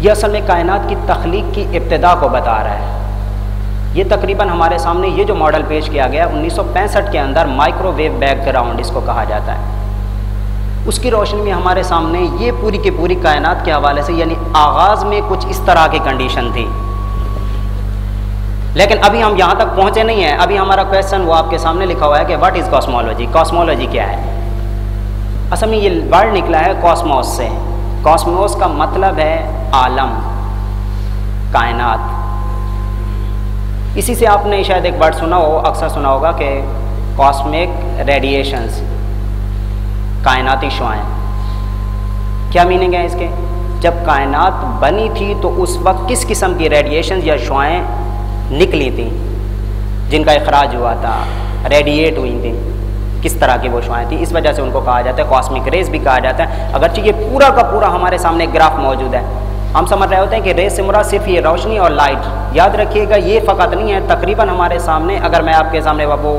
یہ اصل میں کائنات کی تخلیق کی ابتدا کو بتا رہا ہے۔ یہ تقریباً ہمارے سامنے یہ جو ماڈل پیش کیا گیا 1965 کے اندر مائکرو ویو بیک گراؤنڈ اس کو کہا جاتا ہے، اس کی روشنی میں ہمارے سامنے یہ پوری کی پوری کائنات کے حوالے سے، یعنی آغاز میں کچھ اس طرح کی کنڈیشن تھی، لیکن ابھی ہم یہاں تک پہنچے نہیں ہیں۔ ابھی ہمارا کویشچن وہ آپ کے سامنے لکھا ہوا ہے کہ واٹ از کاسمولوجی، کاسمولوجی کیا ہے؟ اصل میں یہ ورڈ نکلا ہے کاسموس سے۔ کاسموس کا مطلب ہے عالم، کائنات۔ اسی سے آپ نے شاید ایک ورڈ سنا ہو، اکثر سنا ہوگا کہ کاسمک ریڈیشنز، کائناتی شعاعیں۔ کیا میننگ ہے اس کے؟ جب کائنات بنی تھی تو اس وقت کس قسم کی ریڈیشنز یا شعاعیں نکلی تھیں جن کا اخراج ہوا تھا، ریڈیٹ ہوئی تھیں، کس طرح کی وہ شعاعیں تھیں؟ اس وجہ سے ان کو کہا جاتا ہے کاسمک ریز بھی کہا جاتا ہے، اگرچہ یہ پورا کا پورا ہمارے سامنے گراف موجود ہے۔ ہم سمجھ رہے ہوتے ہیں کہ ریز سے مراد صرف یہ روشنی اور لائٹ، یاد رکھیے گا یہ فقط نہیں ہے، تقریباً ہمارے سامنے، اگر میں آپ کے سامنے وہ،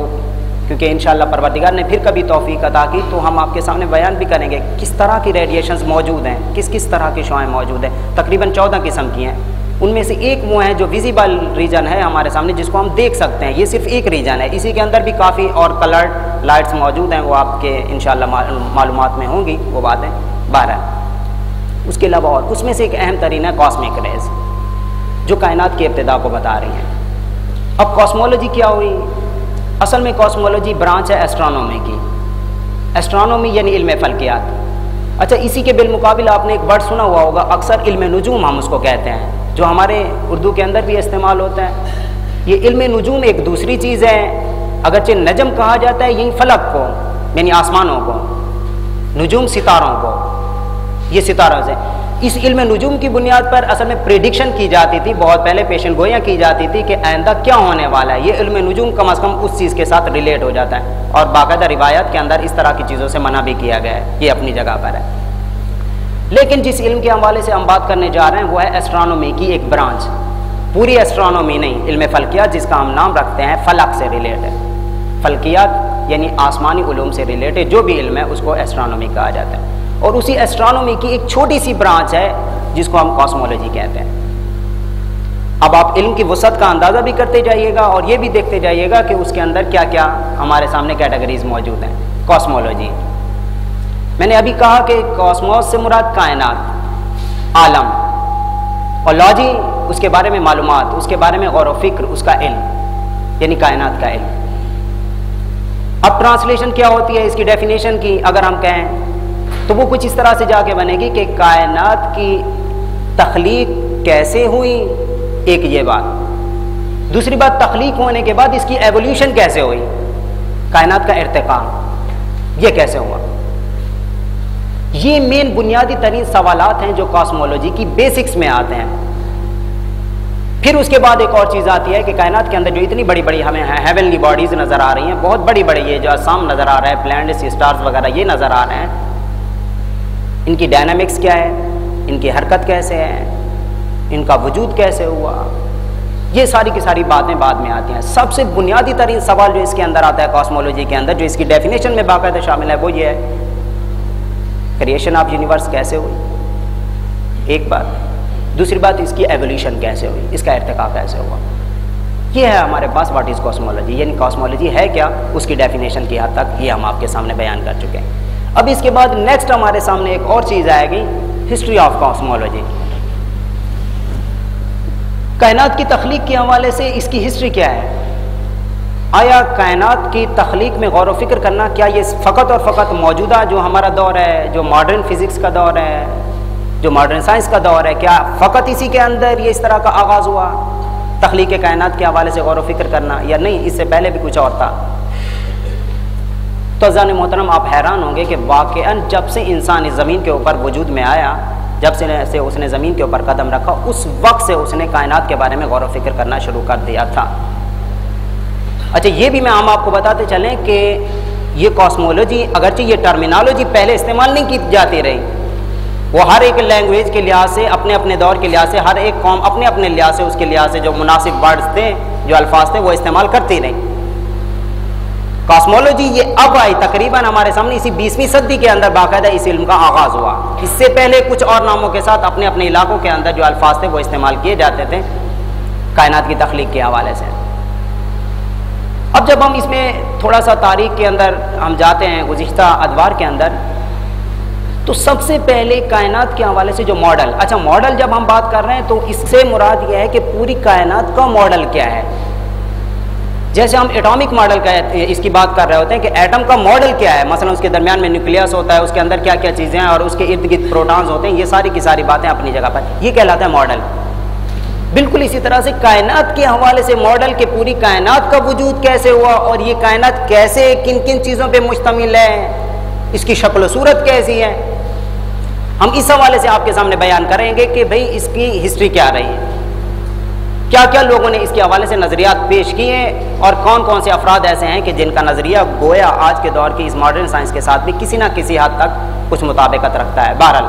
کیونکہ انشاءاللہ پروردگار نے پھر کبھی توفیق عطا کی تو ہم آپ کے سامنے بیان بھی کریں گے کس طرح کی ریڈیشنز موجود ہیں، کس طرح کی شعاعیں موجود ہیں، تقریباً 14 قسم کی ہیں۔ ان میں سے ایک وہ ہے جو ویزیبل ریجن ہے ہمارے سامنے، جس کو ہم دیکھ سکتے ہیں، یہ صرف ایک ریجن ہے، اسی کے اندر بھی کافی اور کلرڈ لائٹس موجود ہیں، وہ آپ کے انشاءاللہ معلومات میں ہوں گی وہ باتیں 12۔ اس کے علاوہ اور اس میں سے ایک اہم ترین ہے کاسمک ریز، جو کائنات کی ابتدا کو بتا رہی ہیں۔ اب کاسمولوجی کیا ہوئی؟ اصل میں کاسمولوجی برانچ ہے ایسٹرونومی کی۔ ایسٹرونومی یعنی علم فلکیات۔ اچھا، اسی کے بالمقابل آپ نے ایک ورڈ سنا ہوا ہوگا، اکثر علم نجوم ہم اس کو کہتے ہیں، جو ہمارے اردو کے اندر بھی استعمال ہوتا ہے۔ یہ علم نجوم ایک دوسری چیز ہے، اگرچہ نجم کہا جاتا ہے یہی فلک کو، یعنی آسمانوں کو، نجوم ستاروں کو، یہ ستاروں سے۔ اس علم نجوم کی بنیاد پر اصل میں پریڈکشن کی جاتی تھی، بہت پہلے پیشن گوئیاں کی جاتی تھی کہ آئندہ کیا ہونے والا ہے۔ یہ علم نجوم کم از کم اس چیز کے ساتھ ریلیٹ ہو جاتا ہے، اور باقاعدہ روایات کے اندر اس طرح کی چیزوں سے منع بھی کیا گیا ہے، یہ اپنی جگہ پر ہے۔ لیکن جس علم کے حوالے سے ہم بات کرنے جا رہے ہیں وہ ہے ایسٹرونومی کی ایک برانچ، پوری ایسٹرونومی نہیں، علم فلکیات، جس کا ہم نام رکھتے ہیں فلک سے ریلیٹڈ۔ فلکیات یعنی آسمانی علوم سے ریلیٹڈ جو بھی علم ہے اس کو ایسٹرونومی کہا جاتا ہے، اور اسی ایسٹرونومی کی ایک چھوٹی سی برانچ ہے جس کو ہم کاسمولوجی کہتے ہیں۔ اب آپ علم کی وسعت کا اندازہ بھی کرتے جائیے گا اور یہ بھی دیکھتے جائیے گا کہ اس کے اندر کیا کیا ہمارے سامنے کیٹیگریز موجود ہیں۔ کاسمولوجی، میں نے ابھی کہا کہ کاسموس سے مراد کائنات، عالم، اور لوجی اس کے بارے میں معلومات، اس کے بارے میں غور و فکر، اس کا علم، یعنی کائنات کا علم۔ اب ٹرانسلیشن کیا ہوتی ہے اس کی ڈیفینیشن کی اگر ہم کہیں تو وہ کچھ اس طرح سے جا کے بنے گی کہ کائنات کی تخلیق کیسے ہوئی، ایک یہ بات، دوسری بات تخلیق ہونے کے بعد اس کی ایولیوشن کیسے ہوئی، کائنات کا ارتقاء یہ کیسے ہوا۔ یہ مین بنیادی ترین سوالات ہیں جو کاسمولوجی کی بیسکس میں آتے ہیں۔ پھر اس کے بعد ایک اور چیز آتی ہے کہ کائنات کے اندر جو اتنی بڑی بڑی ہمیں ہیونلی باڈیز نظر آ رہی ہیں، بہت بڑی بڑی، یہ جو اجسام نظر آ رہا ہے، پلانٹس، اسٹارز وغیرہ یہ نظر آ رہے ہیں، ان کی ڈائنامکس کیا ہے، ان کی حرکت کیسے ہے، ان کا وجود کیسے ہوا، یہ ساری کی ساری باتیں بعد میں آتی ہیں۔ سب سے بنیادی ترین سوال جو اس کے اندر آتا ہے کاسمولوجی کے اندر، جو اس کی ڈیفینیشن میں باقاعدہ شامل ہے، وہ یہ ہے کریشن آف یونیورس کیسے ہوئی، ایک بات، دوسری بات اس کی ایولیوشن کیسے ہوئی، اس کا ارتقاء کیسے ہوا۔ یہ ہے ہمارے پاس واٹ از کاسمولوجی، یعنی کاسمولوجی ہے کیا، اس کی ڈیفینیشن کی حد تک یہ ہم آپ کے سامنے بیان کر چکے ہیں۔ اب اس کے بعد نیکسٹ ہمارے سامنے ایک اور چیز آئے گی، ہسٹری آف کاسمولوجی۔ کائنات کی تخلیق کے حوالے سے اس کی ہسٹری کیا ہے؟ آیا کائنات کی تخلیق میں غور و فکر کرنا کیا یہ فقط اور فقط موجودہ جو ہمارا دور ہے، جو ماڈرن فزکس کا دور ہے، جو ماڈرن سائنس کا دور ہے، کیا فقط اسی کے اندر یہ اس طرح کا آغاز ہوا تخلیق کائنات کے حوالے سے غور و فکر کرنا، یا نہیں اس سے پہلے بھی کچھ اور تھا؟ تو عزیزان محترم، آپ حیران ہوں گے کہ واقعاً جب سے انسان اس زمین کے اوپر وجود میں آیا، جب سے اس نے زمین کے اوپر قدم رکھا، اس وقت سے اس نے کائنات کے بارے میں غور و فکر کرنا شروع کر دیا تھا۔ اچھا، یہ بھی میں ہم آپ کو بتاتے چلیں کہ یہ کاسمولوجی، اگرچہ یہ ٹرمینالوجی پہلے استعمال نہیں کی جاتی رہی، وہ ہر ایک لینگویج کے لحاظ سے، اپنے اپنے دور کے لحاظ سے، ہر ایک قوم اپنے اپنے لحاظ سے، اس کے لحاظ سے جو مناسب ورڈز تھے، جو الفاظ تھے، وہ استعمال کرتی رہی۔ کاسمولوجی یہ اب آئی تقریباً ہمارے سامنے اسی 20ویں صدی کے اندر باقاعدہ اس علم کا آغاز ہوا. اس سے پہلے کچھ اور ناموں کے ساتھ اپنے اپنے علاقوں کے اندر جو الفاظ تھے وہ استعمال کیے جاتے تھے کائنات کی تخلیق کے حوالے سے. اب جب ہم اس میں تھوڑا سا تاریخ کے اندر ہم جاتے ہیں گزشتہ ادوار کے اندر، تو سب سے پہلے کائنات کے حوالے سے جو ماڈل، اچھا ماڈل جب ہم بات کر رہے ہیں تو اس سے مراد یہ ہے کہ پوری کائنات کا ماڈل کیا ہے. جیسے ہم ایٹامک ماڈل کا اس کی بات کر رہے ہوتے ہیں کہ ایٹم کا ماڈل کیا ہے، مثلا اس کے درمیان میں نیوکلیس ہوتا ہے، اس کے اندر کیا کیا چیزیں ہیں اور اس کے ارد گرد پروٹونز ہوتے ہیں، یہ ساری کی ساری باتیں اپنی جگہ پر، یہ کہلاتا ہے ماڈل. بالکل اسی طرح سے کائنات کے حوالے سے ماڈل کہ پوری کائنات کا وجود کیسے ہوا اور یہ کائنات کیسے کن کن چیزوں پہ مشتمل ہے، اس کی شکل و صورت کیسی ہے، ہم اس حوالے سے آپ کے سامنے بیان کریں گے کہ بھئی اس کی ہسٹری کیا رہی ہے، کیا کیا لوگوں نے اس کے حوالے سے نظریات پیش کیے ہیں اور کون کون سے افراد ایسے ہیں کہ جن کا نظریہ گویا آج کے دور کی اس ماڈرن سائنس کے ساتھ بھی کسی نہ کسی حد تک کچھ مطابقت رکھتا ہے. بہرحال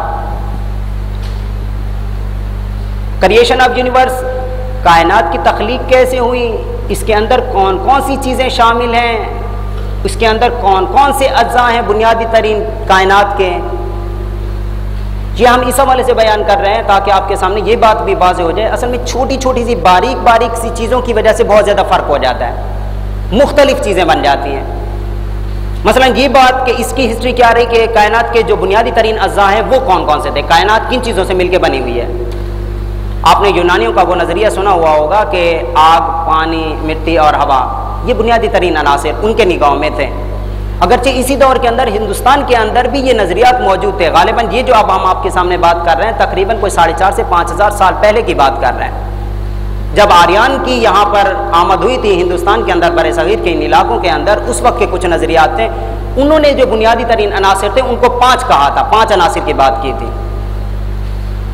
کریشن آف یونیورس، کائنات کی تخلیق کیسے ہوئی، اس کے اندر کون کون سی چیزیں شامل ہیں، اس کے اندر کون کون سے اجزاء ہیں بنیادی ترین کائنات کے، یہ ہم اس حوالے سے بیان کر رہے ہیں تاکہ آپ کے سامنے یہ بات بھی واضح ہو جائے. اصل میں چھوٹی چھوٹی سی باریک سی چیزوں کی وجہ سے بہت زیادہ فرق ہو جاتا ہے، مختلف چیزیں بن جاتی ہیں. مثلا یہ بات کہ اس کی ہسٹری کیا رہی کہ کائنات کے جو بنیادی ترین اجزاء ہیں وہ کون کون سے تھے، کائنات کن چیزوں سے مل کے بنی ہوئی ہے. آپ نے یونانیوں کا وہ نظریہ سنا ہوا ہوگا کہ آگ، پانی، مٹی اور ہوا یہ بنیادی ترین عناصر ان کے نگاہوں میں تھے. اگرچہ اسی دور کے اندر ہندوستان کے اندر بھی یہ نظریات موجود تھے. غالباً یہ جو اب ہم آپ کے سامنے بات کر رہے ہیں تقریباً کوئی 4.5 سے 5,000 سال پہلے کی بات کر رہے ہیں، جب آریان کی یہاں پر آمد ہوئی تھی ہندوستان کے اندر، بر صغیر کے ان علاقوں کے اندر. اس وقت کے کچھ نظریات تھے، انہوں نے جو بنیادی ترین عناصر تھے ان کو 5 کہا تھا، 5 عناصر کی بات کی تھی.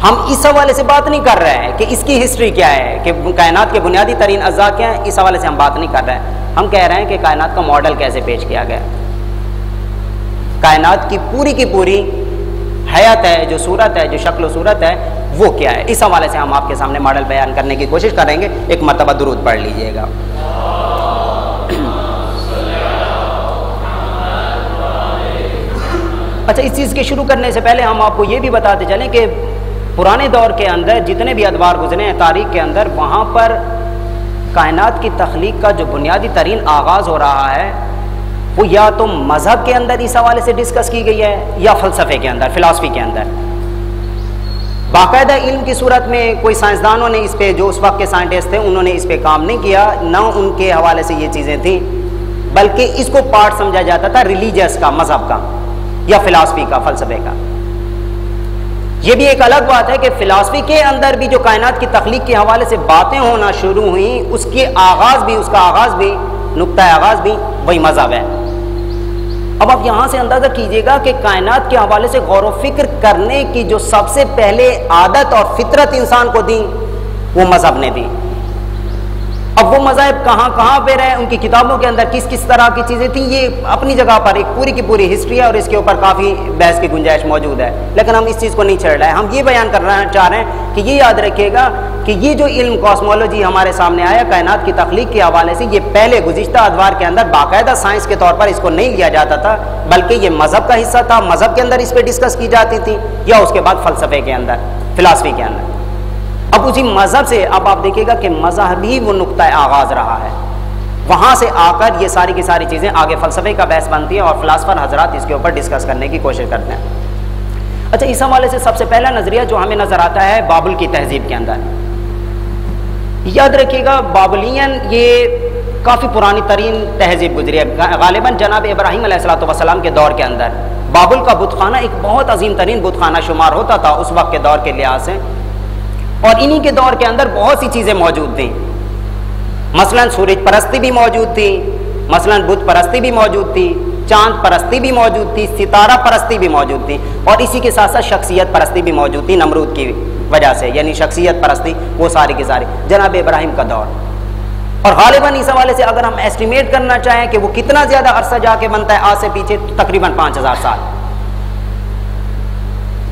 ہم اس حوالے سے بات نہیں کر رہے ہیں کہ اس کی ہسٹری کیا ہے، کہ کائنات کے بنیادی ترین اجزاء کیا ہیں، اس حوالے سے ہم بات نہیں کر رہے ہیں. ہم کہہ رہے ہیں کہ کائنات کا ماڈل کیسے پیش کیا گیا، کائنات کی پوری حیات ہے، جو صورت ہے، جو شکل و صورت ہے وہ کیا ہے. اس حوالے سے ہم آپ کے سامنے ماڈل بیان کرنے کی کوشش کریں گے. ایک مرتبہ درود پڑھ لیجئے گا. اچھا، اس چیز کے شروع کرنے سے پہلے ہم آپ کو یہ بھی بتاتے چلیں کہ پرانے دور کے اندر جتنے بھی ادوار گزرے ہیں تاریخ کے اندر، وہاں پر کائنات کی تخلیق کا جو بنیادی ترین آغاز ہو رہا ہے وہ یا تو مذہب کے اندر اس حوالے سے ڈسکس کی گئی ہے یا فلسفے کے اندر، فلسفی کے اندر. باقاعدہ علم کی صورت میں کوئی سائنسدانوں نے اس پہ، جو اس وقت کے سائنٹسٹ تھے انہوں نے اس پہ کام نہیں کیا، نہ ان کے حوالے سے یہ چیزیں تھیں، بلکہ اس کو پارٹ سمجھا جاتا تھا ریلیجیس کا، مذہب کا یا فلسفی کا، فلسفے کا. یہ بھی ایک الگ بات ہے کہ فلسفی کے اندر بھی جو کائنات کی تخلیق کے حوالے سے باتیں ہونا شروع ہوئیں، اس کا آغاز بھی نقطہ آغاز بھی وہی مذہب ہے. اب آپ یہاں سے اندازہ کیجئے گا کہ کائنات کے حوالے سے غور و فکر کرنے کی جو سب سے پہلے عادت اور فطرت انسان کو دی وہ مذہب نے دی. اب وہ مذاہب کہاں کہاں پہ رہے، ان کی کتابوں کے اندر کس کس طرح کی چیزیں تھیں، یہ اپنی جگہ پر ایک پوری کی پوری ہسٹری ہے اور اس کے اوپر کافی بحث کی گنجائش موجود ہے. لیکن ہم اس چیز کو نہیں چھیڑ رہے ہیں، ہم یہ بیان کرنا چاہ رہے ہیں کہ یہ یاد رکھیے گا کہ یہ جو علم کاسمولوجی ہمارے سامنے آیا کائنات کی تخلیق کے حوالے سے، یہ پہلے گزشتہ ادوار کے اندر باقاعدہ سائنس کے طور پر اس کو نہیں لیا جاتا تھا، بلکہ یہ مذہب کا حصہ تھا. مذہب کے اندر اس پہ ڈسکس کی جاتی تھی یا اس کے بعد فلسفے کے اندر، فلسفی کے اندر. اب اسی مذہب سے اب آپ دیکھیے گا کہ مذہب ہی وہ نقطہ آغاز رہا ہے، وہاں سے آ کر یہ ساری کی ساری چیزیں آگے فلسفے کا بحث بنتی ہیں اور فلاسفر حضرات اس کے اوپر ڈسکس کرنے کی کوشش کرتے ہیں. اچھا، اس حوالے سے سب سے پہلا نظریہ جو ہمیں نظر آتا ہے بابل کی تہذیب کے اندر. یاد رکھیے گا بابلین یہ کافی پرانی ترین تہذیب گزری ہے، غالباً جناب ابراہیم علیہ السلام کے دور کے اندر. بابل کا بت خانہ ایک بہت عظیم ترین بت خانہ شمار ہوتا تھا اس وقت کے دور کے لحاظ سے، اور انہی کے دور کے اندر بہت سی چیزیں موجود تھیں. مثلاً سورج پرستی بھی موجود تھی، مثلاً بت پرستی بھی موجود تھی، چاند پرستی بھی موجود تھی، ستارہ پرستی بھی موجود تھی، اور اسی کے ساتھ ساتھ شخصیت پرستی بھی موجود تھی نمرود کی وجہ سے، یعنی شخصیت پرستی وہ ساری کی ساری جناب ابراہیم کا دور. اور غالباً اس حوالے سے اگر ہم ایسٹیمیٹ کرنا چاہیں کہ وہ کتنا زیادہ عرصہ جا کے بنتا ہے آج سے پیچھے، تو تقریباً 5000 سال.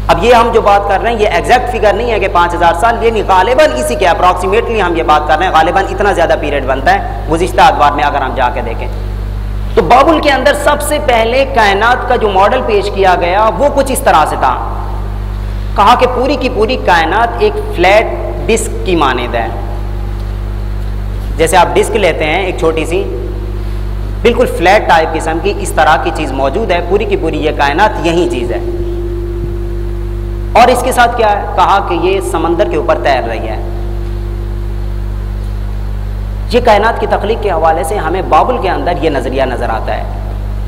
اب یہ ہم جو بات کر رہے ہیں یہ ایگزیکٹ فگر نہیں ہے کہ 5000 سال، یعنی غالباً اسی کے اپروکسیمیٹلی ہم یہ بات کر رہے ہیں، غالباً اتنا زیادہ پیریڈ بنتا ہے گزشتہ ادوار میں اگر ہم جا کے دیکھیں. تو بابل کے اندر سب سے پہلے کائنات کا جو ماڈل پیش کیا گیا وہ کچھ اس طرح سے تھا. کہا کہ پوری کی پوری کائنات ایک فلیٹ ڈسک کی مانند ہے. جیسے آپ ڈسک لیتے ہیں ایک چھوٹی سی بالکل فلیٹ ٹائپ قسم کی، اس طرح کی چیز موجود ہے. پوری کی پوری یہ کائنات یہی چیز ہے. اور اس کے ساتھ کیا ہے؟ کہا کہ یہ سمندر کے اوپر تیر رہی ہے. یہ کائنات کی تخلیق کے حوالے سے ہمیں بابل کے اندر یہ نظریہ نظر آتا ہے.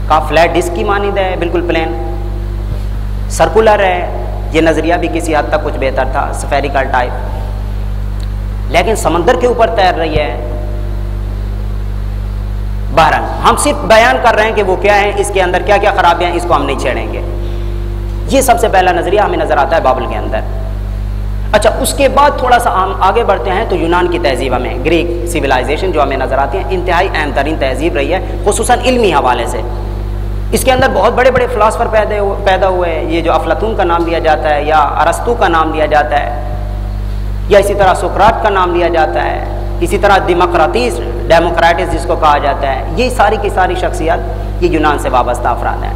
کہا فلیٹ ڈسک کی مانند ہے، بالکل پلین سرکولر ہے. یہ نظریہ بھی کسی حد تک کچھ بہتر تھا، سفیریکل ٹائپ. لیکن سمندر کے اوپر تیر رہی ہے. بہرحال ہم صرف بیان کر رہے ہیں کہ وہ کیا ہے، اس کے اندر کیا کیا خرابیاں ہیں، اس کو ہم نہیں چھیڑیں گے. یہ سب سے پہلا نظریہ ہمیں نظر آتا ہے بابل کے اندر. اچھا، اس کے بعد تھوڑا سا ہم آگے بڑھتے ہیں تو یونان کی تہذیب ہمیں، گریک سویلائزیشن جو ہمیں نظر آتی ہے، انتہائی اہم ترین تہذیب رہی ہے خصوصاً علمی حوالے سے. اس کے اندر بہت بڑے بڑے فلاسفر پیدا ہوئے ہیں. یہ جو افلاطون کا نام لیا جاتا ہے، یا ارسطو کا نام لیا جاتا ہے، یا اسی طرح سقراط کا نام لیا جاتا ہے، اسی طرح ڈیموکریٹس جس کو کہا جاتا ہے. یہ ساری کی ساری شخصیات یہ یونان سے وابستہ افراد ہیں.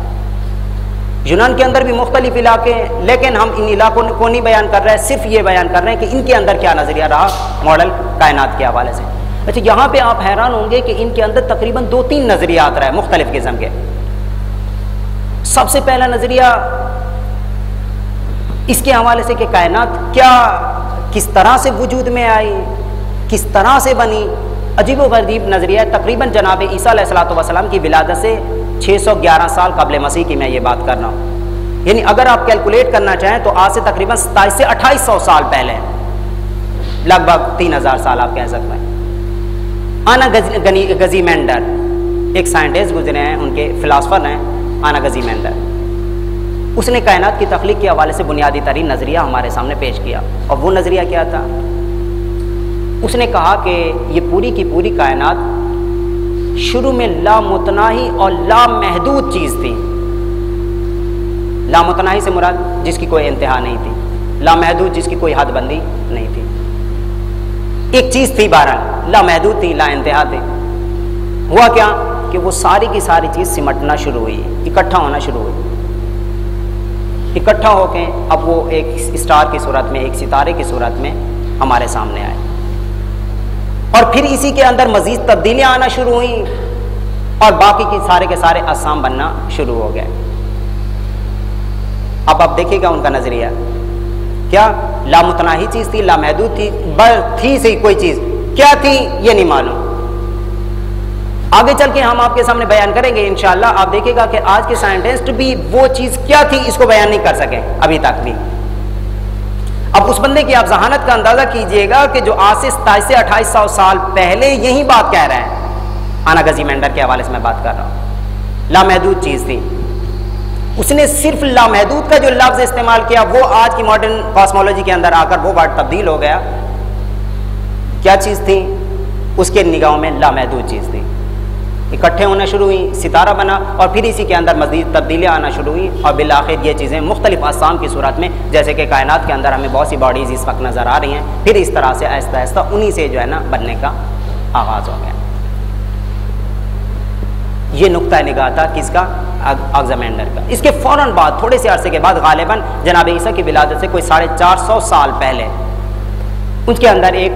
یونان کے اندر بھی مختلف علاقے ہیں، لیکن ہم ان علاقوں کو نہیں بیان کر رہے ہیں، صرف یہ بیان کر رہے ہیں کہ ان کے اندر کیا نظریہ رہا ماڈل کائنات کے حوالے سے. اچھا، یہاں پہ آپ حیران ہوں گے کہ ان کے اندر تقریباً 2-3 نظریات رہے مختلف قسم کے. سب سے پہلا نظریہ اس کے حوالے سے کہ کائنات کیا کس طرح سے وجود میں آئی، کس طرح سے بنی. عجیب و غریب نظریہ. تقریباً جناب عیسیٰ علیہ السلام کی ولادت سے 611 سال قبل مسیح کی میں یہ بات کر رہا ہوں. یعنی اگر آپ کیلکولیٹ کرنا چاہیں تو آج سے تقریباً 2700 سے 2800 سال پہلے، لگ بھگ 3000 سال آپ کہہ سکتے ہیں. آنا گزیمینڈر ایک سائنٹسٹ گزرے ہیں، ان کے فلاسفر ہیں آنا گزیمینڈر. اس نے کائنات کی تخلیق کے حوالے سے بنیادی ترین نظریہ ہمارے سامنے پیش کیا. اور وہ نظریہ کیا تھا؟ اس نے کہا کہ یہ پوری کی پوری کائنات شروع میں لامتناہی اور لامحدود چیز تھی. لامتناہی سے مراد جس کی کوئی انتہا نہیں تھی، لامحدود جس کی کوئی حد بندی نہیں تھی. ایک چیز تھی، بہرحال لامحدود تھی، لا انتہا تھی. ہوا کیا کہ وہ ساری کی ساری چیز سمٹنا شروع ہوئی، اکٹھا ہونا شروع ہوئی. اکٹھا ہو کے اب وہ ایک اسٹار کی صورت میں، ایک ستارے کی صورت میں ہمارے سامنے آئے. اور پھر اسی کے اندر مزید تبدیلیاں آنا شروع ہوئیں، اور باقی کی سارے کے سارے اجسام بننا شروع ہو گئے. اب آپ دیکھیے گا ان کا نظریہ کیا لامتناہی چیز تھی، لامحدود تھی، تھی صحیح کوئی چیز، کیا تھی یہ نہیں معلوم. آگے چل کے ہم آپ کے سامنے بیان کریں گے انشاءاللہ. آپ دیکھیے گا کہ آج کے سائنٹسٹ بھی وہ چیز کیا تھی اس کو بیان نہیں کر سکے ابھی تک بھی. اب اس بندے کی آپ ذہانت کا اندازہ کیجئے گا کہ جو آج سے 2700 سے 2800 سال پہلے یہی بات کہہ رہے ہیں. آنا گزیمینڈر کے حوالے سے میں بات کر رہا ہوں. لامحدود چیز تھی. اس نے صرف لامحدود کا جو لفظ استعمال کیا وہ آج کی ماڈرن کاسمولوجی کے اندر آ کر وہ ورڈ تبدیل ہو گیا. کیا چیز تھی؟ اس کے نگاہوں میں لامحدود چیز تھی. اکٹھے ہونا شروع ہوئی، ستارہ بنا، اور پھر اسی کے اندر مزید تبدیلیاں آنا شروع ہوئی، اور بالآخر یہ چیزیں مختلف اجسام کی صورت میں، جیسے کہ کائنات کے اندر ہمیں بہت سی باڈیز اس وقت نظر آ رہی ہیں، پھر اس طرح سے آہستہ آہستہ انہی سے جو ہے نا بننے کا آغاز ہو گیا. یہ نقطہ نگاہ تھا کس کا؟ اگزیمینڈر کا. اس کے فوراً بعد تھوڑے سے عرصے کے بعد غالباً جناب عیسیٰ کی ولادت سے کوئی 450 سال پہلے ان کے اندر ایک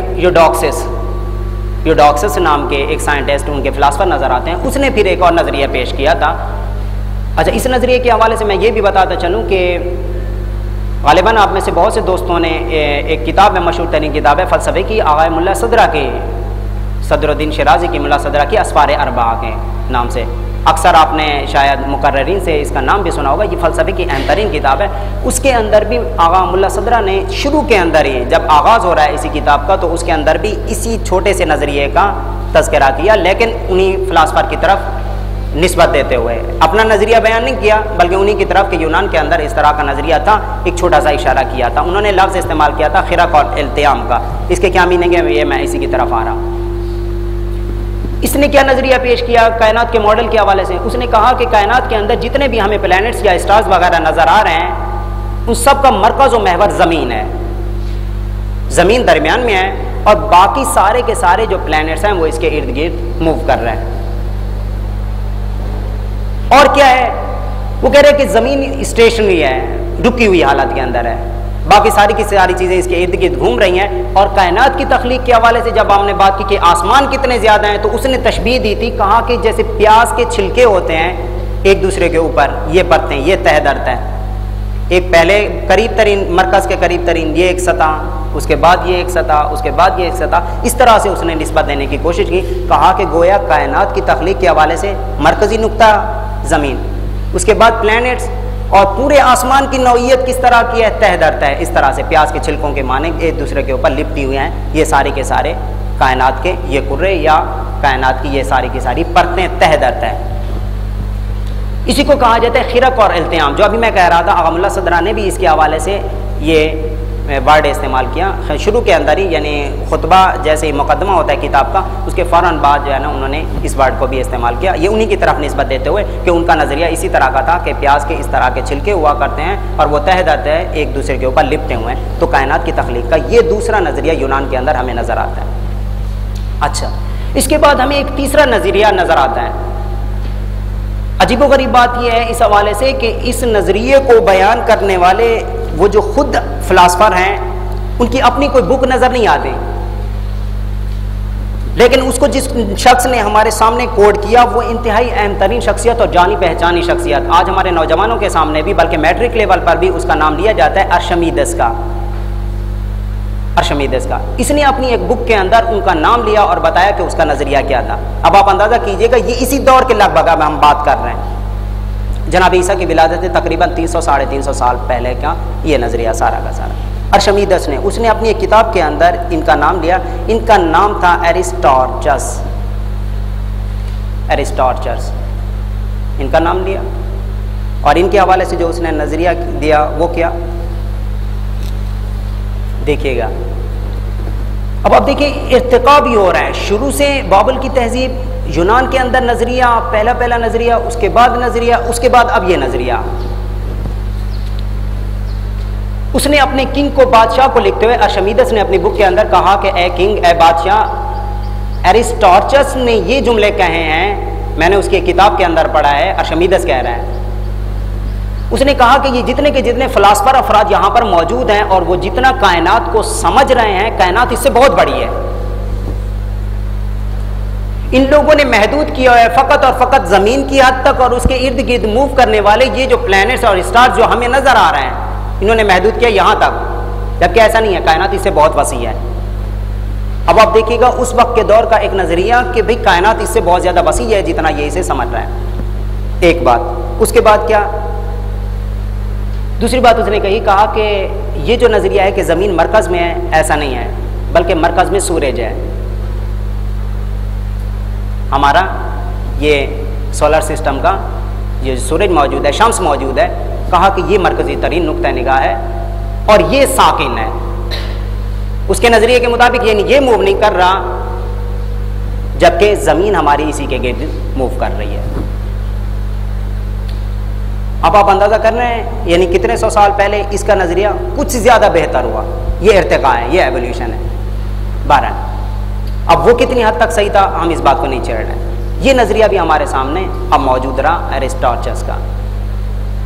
یوڈاکسس نام کے ایک سائنٹسٹ، ان کے فلاسفر نظر آتے ہیں. اس نے پھر ایک اور نظریہ پیش کیا تھا. اچھا، اس نظریے کے حوالے سے میں یہ بھی بتاتا چلوں کہ غالباً آپ میں سے بہت سے دوستوں نے ایک کتاب ہے، مشہور ترین کتاب ہے فلسفے کی، آغا ملا صدرہ کی، صدر الدین شیرازی کی ملا صدرہ کی اسفار اربعہ کے نام سے. اکثر آپ نے شاید مقررین سے اس کا نام بھی سنا ہوگا. یہ فلسفے کی اہم ترین کتاب ہے. اس کے اندر بھی آغا ملا صدرہ نے شروع کے اندر ہی جب آغاز ہو رہا ہے اسی کتاب کا، تو اس کے اندر بھی اسی چھوٹے سے نظریے کا تذکرہ کیا، لیکن انہی فلاسفر کی طرف نسبت دیتے ہوئے اپنا نظریہ بیان نہیں کیا، بلکہ انہی کی طرف کہ یونان کے اندر اس طرح کا نظریہ تھا. ایک چھوٹا سا اشارہ کیا تھا. انہوں نے لفظ استعمال کیا تھا خرق اور التیام کا. اس کے کیا میننگ ہے یہ میں اسی کی طرف آ رہا ہوں. اس نے کیا نظریہ پیش کیا کائنات کے ماڈل کے حوالے سے؟ اس نے کہا کہ کائنات کے اندر جتنے بھی ہمیں پلانٹس یا اسٹارز وغیرہ نظر آ رہے ہیں، ان سب کا مرکز و محور زمین ہے. زمین درمیان میں ہے، اور باقی سارے کے سارے جو پلانٹس ہیں وہ اس کے ارد گرد موو کر رہے ہیں. کیا ہے؟ وہ کہہ رہے کہ زمین اسٹیشنری ہے، رکی ہوئی حالت کے اندر ہے، باقی ساری کی ساری چیزیں اس کے ارد گرد گھوم رہی ہیں. اور کائنات کی تخلیق کے حوالے سے جب ہم نے بات کی کہ آسمان کتنے زیادہ ہیں، تو اس نے تشبیہ دی تھی، کہا کہ جیسے پیاز کے چھلکے ہوتے ہیں ایک دوسرے کے اوپر، یہ پرتیں، یہ تہ درت ہے، ایک پہلے قریب ترین مرکز کے قریب ترین یہ ایک سطح، اس کے بعد یہ ایک سطح، اس کے بعد یہ ایک سطح، اس طرح سے اس نے نسبت دینے کی کوشش کی. کہا کہ گویا کائنات کی تخلیق کے حوالے سے مرکزی نقطہ زمین، اس کے بعد پلینٹس، اور پورے آسمان کی نوعیت کس طرح کی ہے؟ تہ درت ہے. اس طرح سے پیاز کے چھلکوں کے معنی ایک دوسرے کے اوپر لپٹی ہوئے ہیں. یہ سارے کے سارے کائنات کے یہ کرے یا کائنات کی یہ ساری کی ساری پرتیں تہ درت ہے. اسی کو کہا جاتا ہے خرق اور التیام. جو ابھی میں کہہ رہا تھا، اغم اللہ صدرہ نے بھی اس کے حوالے سے یہ ورڈ استعمال کیا شروع کے اندر ہی، یعنی خطبہ جیسے مقدمہ ہوتا ہے کتاب کا، اس کے فوراً بعد جو ہے نا انہوں نے اس ورڈ کو بھی استعمال کیا. یہ انہی کی طرف نسبت دیتے ہوئے کہ ان کا نظریہ اسی طرح کا تھا کہ پیاز کے اس طرح کے چھلکے ہوا کرتے ہیں اور وہ تہ درت ہے، ایک دوسرے کے اوپر لپٹے ہوئے ہیں. تو کائنات کی تخلیق کا یہ دوسرا نظریہ یونان کے اندر ہمیں نظر آتا ہے. اچھا، اس کے بعد ہمیں ایک تیسرا نظریہ نظر آتا ہے. عجیب و غریب بات یہ ہے اس حوالے سے کہ اس نظریے کو بیان کرنے والے وہ جو خود فلاسفر ہیں، ان کی اپنی کوئی بک نظر نہیں آتی، لیکن اس کو جس شخص نے ہمارے سامنے کوڈ کیا وہ انتہائی اہم ترین شخصیت اور جانی پہچانی شخصیت، آج ہمارے نوجوانوں کے سامنے بھی بلکہ میٹرک لیول پر بھی اس کا نام لیا جاتا ہے، ارشمیدس کا. ارشمیدس کا اس نے اپنی ایک بک کے اندر ان کا نام لیا اور بتایا کہ اس کا نظریہ کیا تھا. اب آپ اندازہ کیجئے گا یہ اسی دور کے لگ بھگ اب ہم بات کر رہے ہیں، جناب عیسیٰ کی ولادت سے تقریباً 300 ساڑھے 300 سال پہلے کا یہ نظریہ سارا کا سارا. ارشمیدس نے اس نے اپنی ایک کتاب کے اندر ان کا نام لیا. ان کا نام تھا ایرسٹارچس. ایرسٹارچس ان کا نام لیا اور ان کے حوالے سے جو اس نے نظریہ دیا وہ کیا دیکھیے گا. اب آپ دیکھیں ارتقا بھی ہو رہا ہے، شروع سے بابل کی تہذیب، یونان کے اندر نظریہ، پہلا نظریہ، اس کے بعد نظریہ، اس کے بعد اب یہ نظریہ. اس نے اپنے کنگ کو، بادشاہ کو لکھتے ہوئے ارشمیدس نے اپنی بک کے اندر کہا کہ اے کنگ، اے بادشاہ، ایرسٹارچس نے یہ جملے کہے ہیں، میں نے اس کی کتاب کے اندر پڑھا ہے، ارشمیدس کہہ رہے ہیں. اس نے کہا کہ یہ جتنے کے جتنے فلاسفر افراد یہاں پر موجود ہیں اور وہ جتنا کائنات کو سمجھ رہے ہیں، کائنات اس سے بہت بڑی ہے. ان لوگوں نے محدود کیا ہے فقط اور فقط زمین کی حد تک اور اس کے ارد گرد موو کرنے والے یہ جو پلینٹس اور اسٹارز جو ہمیں نظر آ رہے ہیں، انہوں نے محدود کیا یہاں تک، جبکہ ایسا نہیں ہے، کائنات اس سے بہت وسیع ہے. اب آپ دیکھیے گا اس وقت کے دور کا ایک نظریہ کہ بھئی کائنات اس سے بہت زیادہ وسیع ہے جتنا یہ اسے سمجھ رہے ہیں. ایک بات. اس کے بعد کیا دوسری بات اس نے کہا کہ یہ جو نظریہ ہے کہ زمین مرکز میں ہے، ایسا نہیں ہے، بلکہ مرکز میں سورج ہے. ہمارا یہ سولر سسٹم کا یہ سورج موجود ہے، شمس موجود ہے، کہا کہ یہ مرکزی ترین نقطہ نگاہ ہے اور یہ ساکن ہے. اس کے نظریے کے مطابق یہ موو نہیں کر رہا، جبکہ زمین ہماری اسی کے گرد موو کر رہی ہے. اب آپ اندازہ کر رہے ہیں یعنی کتنے سو سال پہلے اس کا نظریہ کچھ زیادہ بہتر ہوا. یہ ارتقاء ہے، یہ ایولیوشن ہے. بہرحال اب وہ کتنی حد تک صحیح تھا ہم اس بات کو نہیں چھیڑ رہے. یہ نظریہ بھی ہمارے سامنے اب موجود رہا ایرسٹارچس کا.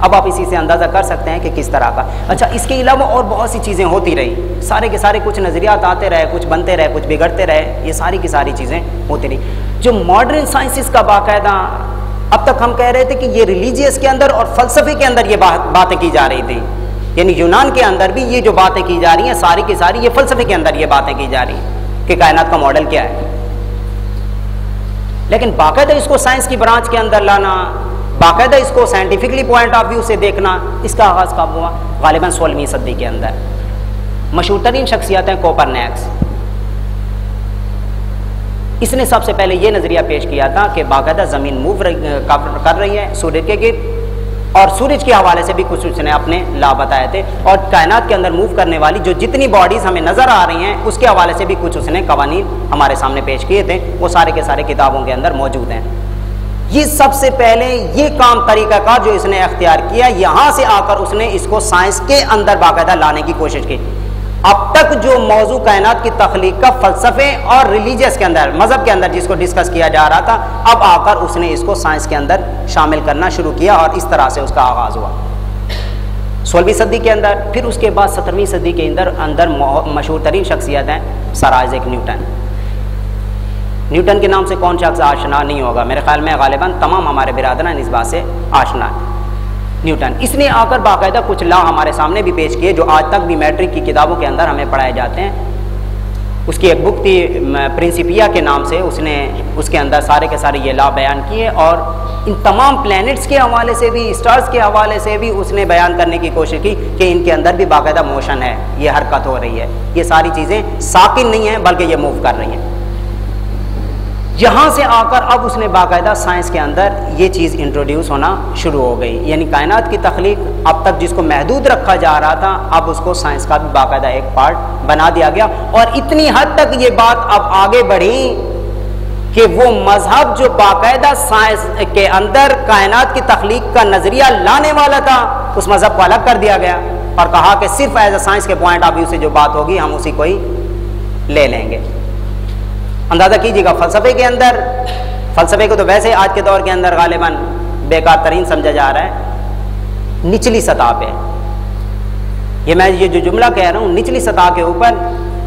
اب آپ اسی سے اندازہ کر سکتے ہیں کہ کس طرح کا. اچھا، اس کے علاوہ اور بہت سی چیزیں ہوتی رہی، سارے کے سارے کچھ نظریات آتے رہے، کچھ بنتے رہے، کچھ بگڑتے رہے، یہ ساری کی ساری چیزیں ہوتی رہی. جو ماڈرن سائنسز کا باقاعدہ اب تک ہم کہہ رہے تھے کہ یہ ریلیجیس کے اندر اور فلسفے کے اندر یہ باتیں کی جا رہی تھیں، یعنی یونان کے اندر بھی یہ جو باتیں کی جا رہی ہیں ساری کی ساری یہ فلسفے کے اندر یہ باتیں کی جا رہی ہیں کہ کائنات کا ماڈل کیا ہے. لیکن باقاعدہ اس کو سائنس کی برانچ کے اندر لانا، باقاعدہ اس کو سائنٹیفکلی پوائنٹ آف ویو سے دیکھنا، اس کا آغاز کب ہوا؟ غالباً 16ویں صدی کے اندر. مشہور ترین شخصیت ہیں کوپرنیکس. اس نے سب سے پہلے یہ نظریہ پیش کیا تھا کہ باقاعدہ زمین موو کر رہی ہے سورج کے گرد، اور سورج کے حوالے سے بھی کچھ اس نے اپنے لا بتائے تھے، اور کائنات کے اندر موو کرنے والی جو جتنی باڈیز ہمیں نظر آ رہی ہیں اس کے حوالے سے بھی کچھ اس نے قوانین ہمارے سامنے پیش کیے تھے. وہ سارے کے سارے کتابوں کے اندر موجود ہیں. یہ سب سے پہلے یہ کام طریقہ کار جو اس نے اختیار کیا، یہاں سے آ کر اس نے اس کو سائنس کے اندر باقاعدہ لانے کی کوشش کی. اب تک جو موضوع کائنات کی تخلیق کا فلسفے اور ریلیجیس کے اندر، مذہب کے اندر جس کو ڈسکس کیا جا رہا تھا، اب آ کر اس نے اس کو سائنس کے اندر شامل کرنا شروع کیا اور اس طرح سے اس کا آغاز ہوا 16ویں صدی کے اندر۔ پھر اس کے بعد 17ویں صدی کے اندر مشہور ترین شخصیت ہیں سر آئزیک نیوٹن۔ نیوٹن کے نام سے کون شخص آشنا نہیں ہوگا؟ میرے خیال میں غالباً تمام ہمارے برادران اس بات سے آشنا ہے۔ نیوٹن اس نے آ کر باقاعدہ کچھ لا ہمارے سامنے بھی پیش کیے جو آج تک بھی میٹرک کی کتابوں کے اندر ہمیں پڑھائے جاتے ہیں۔ اس کی ایک بک تھی پرنسپیا کے نام سے، اس نے اس کے اندر سارے کے سارے یہ لا بیان کیے اور ان تمام پلینٹس کے حوالے سے بھی، اسٹارز کے حوالے سے بھی اس نے بیان کرنے کی کوشش کی کہ ان کے اندر بھی باقاعدہ موشن ہے، یہ حرکت ہو رہی ہے، یہ ساری چیزیں ساکن نہیں ہیں بلکہ یہ موو کر رہی ہیں۔ یہاں سے آ کر اب اس نے باقاعدہ سائنس کے اندر یہ چیز انٹروڈیوس ہونا شروع ہو گئی، یعنی کائنات کی تخلیق اب تک جس کو محدود رکھا جا رہا تھا اب اس کو سائنس کا بھی باقاعدہ ایک پارٹ بنا دیا گیا، اور اتنی حد تک یہ بات اب آگے بڑھی کہ وہ مذہب جو باقاعدہ سائنس کے اندر کائنات کی تخلیق کا نظریہ لانے والا تھا، اس مذہب کو الگ کر دیا گیا اور کہا کہ صرف ایز اے سائنس کے پوائنٹ آف ویو سے جو بات ہوگی ہم اسی کو ہی لے لیں گے۔ اندازہ کیجیے گا فلسفے کے اندر، فلسفے کو تو ویسے آج کے دور کے اندر غالباً بیکار ترین سمجھا جا رہا ہے، نچلی سطح پہ۔ یہ جو جملہ کہہ رہا ہوں نچلی سطح کے اوپر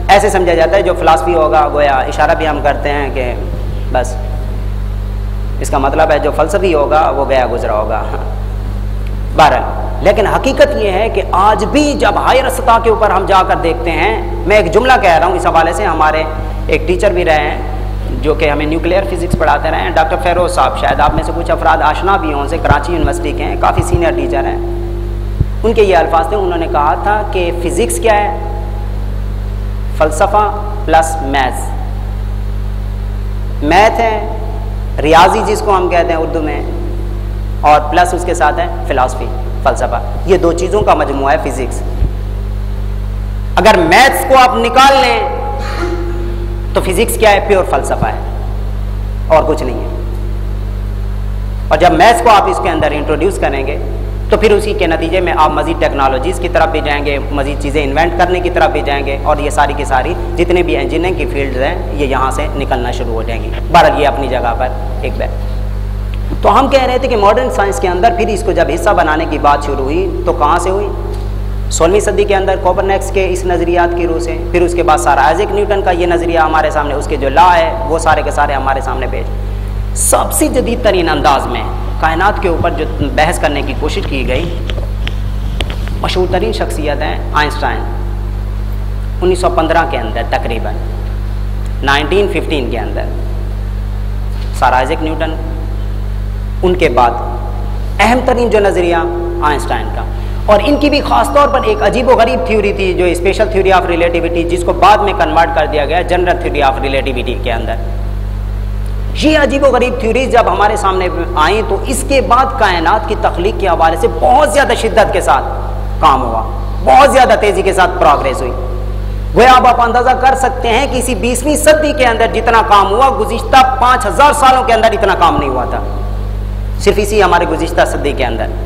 ایسے سمجھا جاتا ہے جو فلسفی ہوگا، گویا اشارہ بھی ہم کرتے ہیں کہ بس اس کا مطلب ہے جو فلسفی ہوگا وہ گیا گزرا ہوگا۔ بہرحال لیکن حقیقت یہ ہے کہ آج بھی جب ہائر سطح کے اوپر ہم جا کر دیکھتے ہیں، میں ایک جملہ کہہ رہا ہوں اس حوالے سے، ہمارے ایک ٹیچر بھی رہے ہیں جو کہ ہمیں نیوکلیئر فزکس پڑھاتے رہے ہیں، ڈاکٹر فیروز صاحب، شاید آپ میں سے کچھ افراد آشنا بھی ہوں سے، کراچی یونیورسٹی کے ہیں، کافی سینئر ٹیچر ہیں۔ ان کے یہ الفاظ تھے، انہوں نے کہا تھا کہ فزکس کیا ہے؟ فلسفہ پلس میتھس، میتھ ہے ریاضی جس کو ہم کہتے ہیں اردو میں، اور پلس اس کے ساتھ ہے فلسفی، فلسفہ، یہ دو چیزوں کا مجموعہ ہے فزکس۔ اگر میتھس کو آپ نکال لیں تو فزکس کیا ہے؟ پیور فلسفہ ہے اور کچھ نہیں ہے۔ اور جب میتھس کو آپ اس کے اندر انٹروڈیوس کریں گے تو پھر اسی کے نتیجے میں آپ مزید ٹیکنالوجیز کی طرف بھی جائیں گے، مزید چیزیں انوینٹ کرنے کی طرف بھی جائیں گے، اور یہ ساری کی ساری جتنے بھی انجینئرنگ کی فیلڈز ہیں یہ یہاں سے نکلنا شروع ہو جائیں گی۔ بہرحال یہ اپنی جگہ پر ایک بات۔ تو ہم کہہ رہے تھے کہ ماڈرن سائنس کے اندر پھر اس کو جب حصہ بنانے کی بات شروع ہوئی تو کہاں سے ہوئی؟ 16ویں صدی کے اندر کوپرنیکس کے اس نظریات کی روح سے، پھر اس کے بعد سر آئزیک نیوٹن کا یہ نظریہ ہمارے سامنے، اس کے جو لا ہے وہ سارے کے سارے ہمارے سامنے پیش۔ سب سے جدید ترین انداز میں کائنات کے اوپر جو بحث کرنے کی کوشش کی گئی، مشہور ترین شخصیت ہیں آئنسٹائن، 1915 کے اندر تقریباً 1915 کے اندر سر آئزیک نیوٹن، ان کے بعد اہم ترین جو نظریہ آئنسٹائن کا، اور ان کی بھی خاص طور پر ایک عجیب و غریب تھیوری تھی جو اسپیشل تھیوری آف ریلیٹیوٹی، جس کو بعد میں کنورٹ کر دیا گیا جنرل تھیوری آف ریلیٹیوٹی کے اندر۔ یہ عجیب و غریب تھیوریز جب ہمارے سامنے آئیں تو اس کے بعد کائنات کی تخلیق کے حوالے سے بہت زیادہ شدت کے ساتھ کام ہوا، بہت زیادہ تیزی کے ساتھ پروگریس ہوئی۔ گویا اب آپ اندازہ کر سکتے ہیں کہ اسی 20ویں صدی کے اندر جتنا کام ہوا گزشتہ 5000 سالوں کے اندر اتنا کام نہیں ہوا تھا، صرف اسی ہمارے گزشتہ صدی کے اندر۔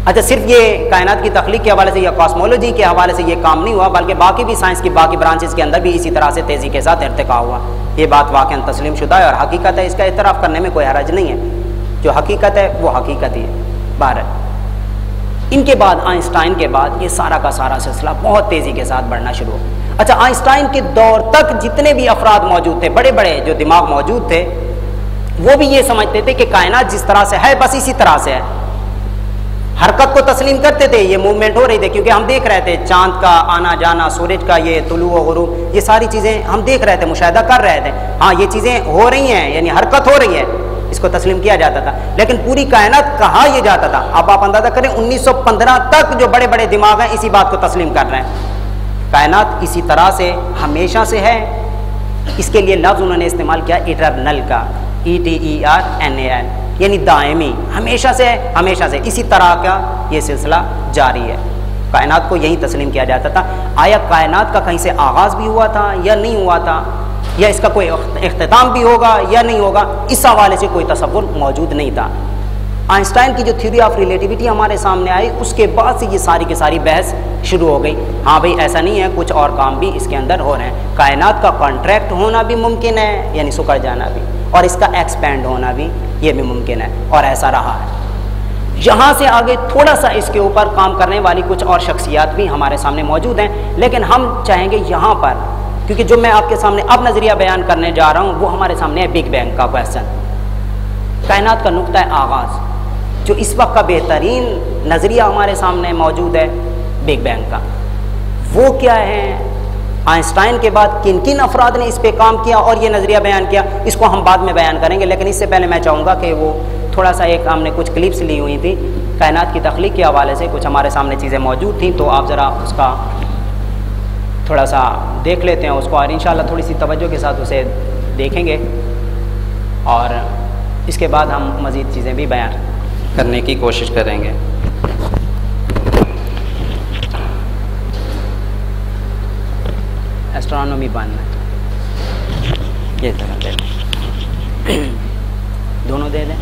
اچھا، صرف یہ کائنات کی تخلیق کے حوالے سے یا کاسمولوجی کے حوالے سے یہ کام نہیں ہوا، بلکہ باقی بھی سائنس کی باقی برانچز کے اندر بھی اسی طرح سے تیزی کے ساتھ ارتقا ہوا۔ یہ بات واقعاً تسلیم شدہ ہے اور حقیقت ہے، اس کا اعتراف کرنے میں کوئی حرج نہیں ہے، جو حقیقت ہے وہ حقیقت ہی ہے۔ بہرحال ان کے بعد آئنسٹائن کے بعد یہ سارا کا سارا سلسلہ بہت تیزی کے ساتھ بڑھنا شروع ہوا۔ اچھا، آئنسٹائن کے دور تک جتنے بھی افراد موجود تھے، بڑے بڑے جو دماغ موجود تھے، وہ بھی یہ سمجھتے تھے کہ کائنات جس طرح سے ہے بس اسی طرح سے ہے، حرکت کو تسلیم کرتے تھے، یہ موومنٹ ہو رہی تھی کیونکہ ہم دیکھ رہے تھے چاند کا آنا جانا، سورج کا یہ طلوع و غروب، یہ ساری چیزیں ہم دیکھ رہے تھے، مشاہدہ کر رہے تھے، ہاں یہ چیزیں ہو رہی ہیں، یعنی حرکت ہو رہی ہے، اس کو تسلیم کیا جاتا تھا۔ لیکن پوری کائنات کہاں یہ جاتا تھا؟ اب آپ اندازہ کریں 1915 تک جو بڑے بڑے دماغ ہیں اسی بات کو تسلیم کر رہے ہیں، کائنات اسی طرح سے ہمیشہ سے ہے۔ اس کے لیے لفظ انہوں نے استعمال کیا ایٹرنل کا، ETERNAL، یعنی دائمی، ہمیشہ سے ہے، ہمیشہ سے اسی طرح کا یہ سلسلہ جاری ہے۔ کائنات کو یہی تسلیم کیا جاتا تھا۔ آیا کائنات کا کہیں سے آغاز بھی ہوا تھا یا نہیں ہوا تھا، یا اس کا کوئی اختتام بھی ہوگا یا نہیں ہوگا، اس حوالے سے کوئی تصور موجود نہیں تھا۔ آئنسٹائن کی جو تھیوری آف ریلیٹیوٹی ہمارے سامنے آئی، اس کے بعد سے یہ ساری کی ساری بحث شروع ہو گئی. ہاں بھئی ایسا نہیں ہے، کچھ اور کام بھی اس کے اندر ہو رہے ہیں. کائنات کا کانٹریکٹ ہونا بھی ممکن ہے، یعنی سکڑ جانا بھی، اور اس کا ایکسپینڈ ہونا بھی یہ بھی ممکن ہے، اور ایسا رہا ہے. یہاں سے آگے تھوڑا سا اس کے اوپر کام کرنے والی کچھ اور شخصیات بھی ہمارے سامنے موجود ہیں، لیکن ہم چاہیں گے یہاں پر، کیونکہ جو میں آپ کے سامنے اب نظریہ بیان کرنے جا رہا ہوں وہ ہمارے سامنے ہے بگ بینگ کا کویسچن، کائنات کا نقطہ آغاز. جو اس وقت کا بہترین نظریہ ہمارے سامنے موجود ہے بگ بینگ کا، وہ کیا ہے؟ آئنسٹائن کے بعد کن کن افراد نے اس پہ کام کیا اور یہ نظریہ بیان کیا، اس کو ہم بعد میں بیان کریں گے. لیکن اس سے پہلے میں چاہوں گا کہ وہ تھوڑا سا ایک ہم نے کچھ کلپس لی ہوئی تھی کائنات کی تخلیق کے حوالے سے، کچھ ہمارے سامنے چیزیں موجود تھیں، تو آپ ذرا اس کا تھوڑا سا دیکھ لیتے ہیں اس کو، اور انشاءاللہ تھوڑی سی توجہ کے ساتھ اسے دیکھیں گے، اور اس کے بعد ہم مزید چیزیں بھی بیان کرنے کی کوشش کریں گے. ایسٹرونومی بننا ہے، یہ طرح دے دیں، دونوں دے دیں.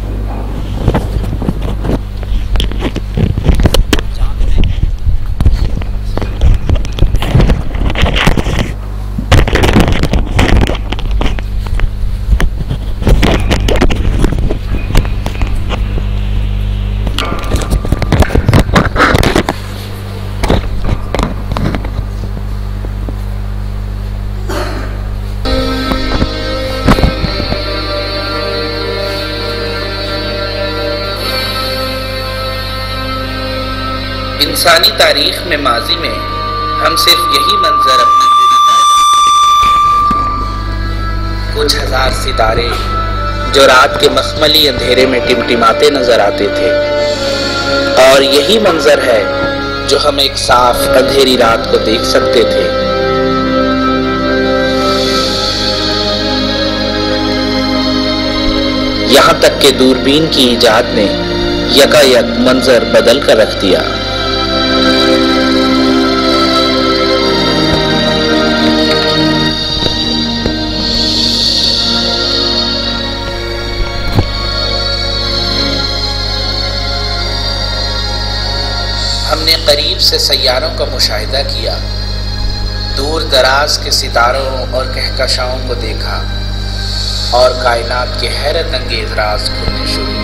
انسانی تاریخ میں ماضی میں ہم صرف یہی منظر اپنی کچھ ہزار ستارے جو رات کے مخملی اندھیرے میں ٹمٹماتے نظر آتے تھے، اور یہی منظر ہے جو ہم ایک صاف اندھیری رات کو دیکھ سکتے تھے. یہاں تک کہ دوربین کی ایجاد نے یکا یک منظر بدل کر رکھ دیا. ہم نے قریب سے سیاروں کا مشاہدہ کیا، دور دراز کے ستاروں اور کہکشاؤں کو دیکھا، اور کائنات کے حیرت انگیز راز کھلنے شروع ہوئے.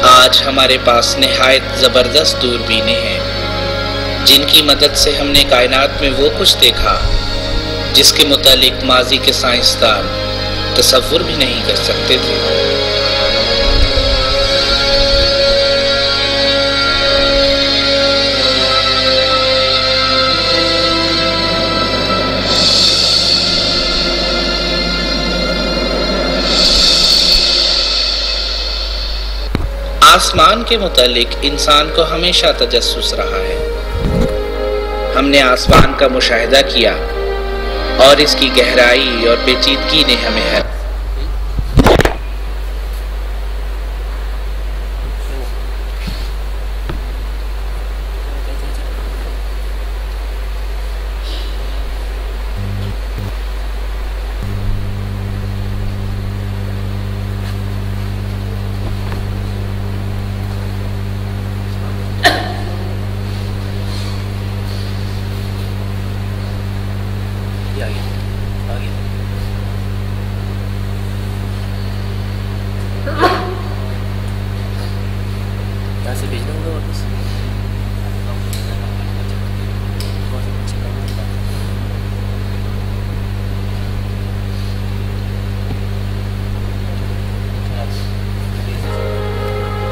آج ہمارے پاس نہایت زبردست دوربینیں ہیں جن کی مدد سے ہم نے کائنات میں وہ کچھ دیکھا جس کے متعلق ماضی کے سائنسدان تصور بھی نہیں کر سکتے تھے. آسمان کے متعلق انسان کو ہمیشہ تجسس رہا ہے. ہم نے آسمان کا مشاہدہ کیا اور اس کی گہرائی اور پیچیدگی نے ہمیں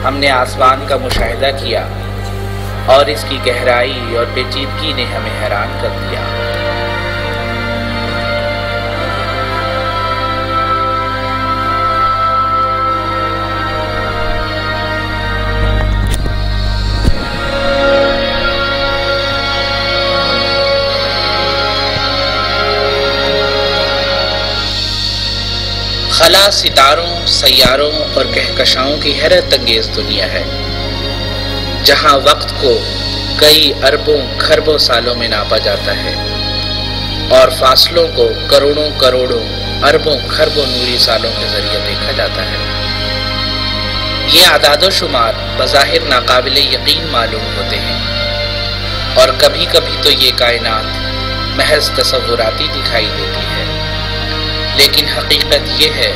ہم نے آسمان کا مشاہدہ کیا اور اس کی گہرائی اور پیچیدگی نے ہمیں حیران کر دیا. خلا ستاروں، سیاروں اور کہکشاؤں کی حیرت انگیز دنیا ہے، جہاں وقت کو کئی اربوں کھربوں سالوں میں ناپا جاتا ہے اور فاصلوں کو کروڑوں کروڑوں اربوں کھربوں نوری سالوں کے ذریعے دیکھا جاتا ہے۔ یہ اعداد و شمار بظاہر ناقابل یقین معلوم ہوتے ہیں، اور کبھی کبھی تو یہ کائنات محض تصوراتی دکھائی دیتی ہے، لیکن حقیقت یہ ہے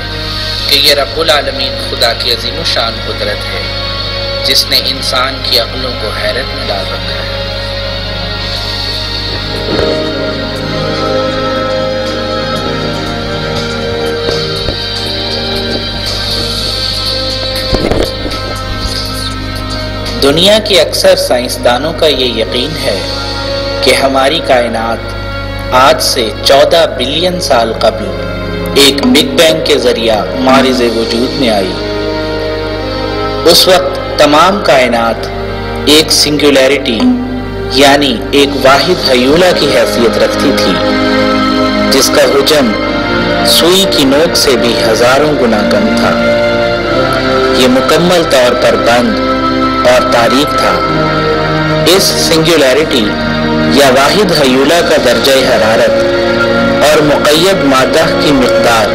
کہ یہ رب العالمین خدا کی عظیم و شان قدرت ہے، جس نے انسان کی عقلوں کو حیرت میں ڈال رکھا ہے۔ دنیا کے اکثر سائنسدانوں کا یہ یقین ہے کہ ہماری کائنات آج سے 14 بلین سال قبل ایک بگ بینگ کے ذریعہ معرض وجود میں آئی۔ اس وقت تمام کائنات ایک سنگولیرٹی یعنی ایک واحد ہیولہ کی حیثیت رکھتی تھی، جس کا حجم سوئی کی نوک سے بھی ہزاروں گنا کم تھا۔ یہ مکمل طور پر بند اور تاریک تھا۔ اس سنگولیرٹی یا واحد ہیولہ کا درجہ حرارت اور مقید مادہ کی مقدار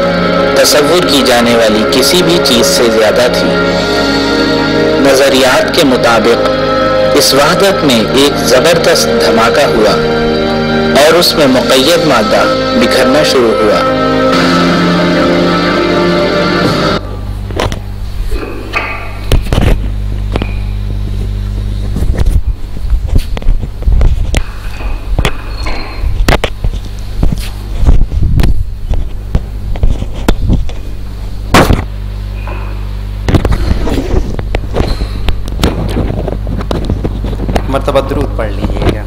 تصور کی جانے والی کسی بھی چیز سے زیادہ تھی۔ نظریات کے مطابق اس وحدت میں ایک زبردست دھماکہ ہوا اور اس میں مقید مادہ بکھرنا شروع ہوا۔ مرتبہ درود پڑھ لیجیے گا۔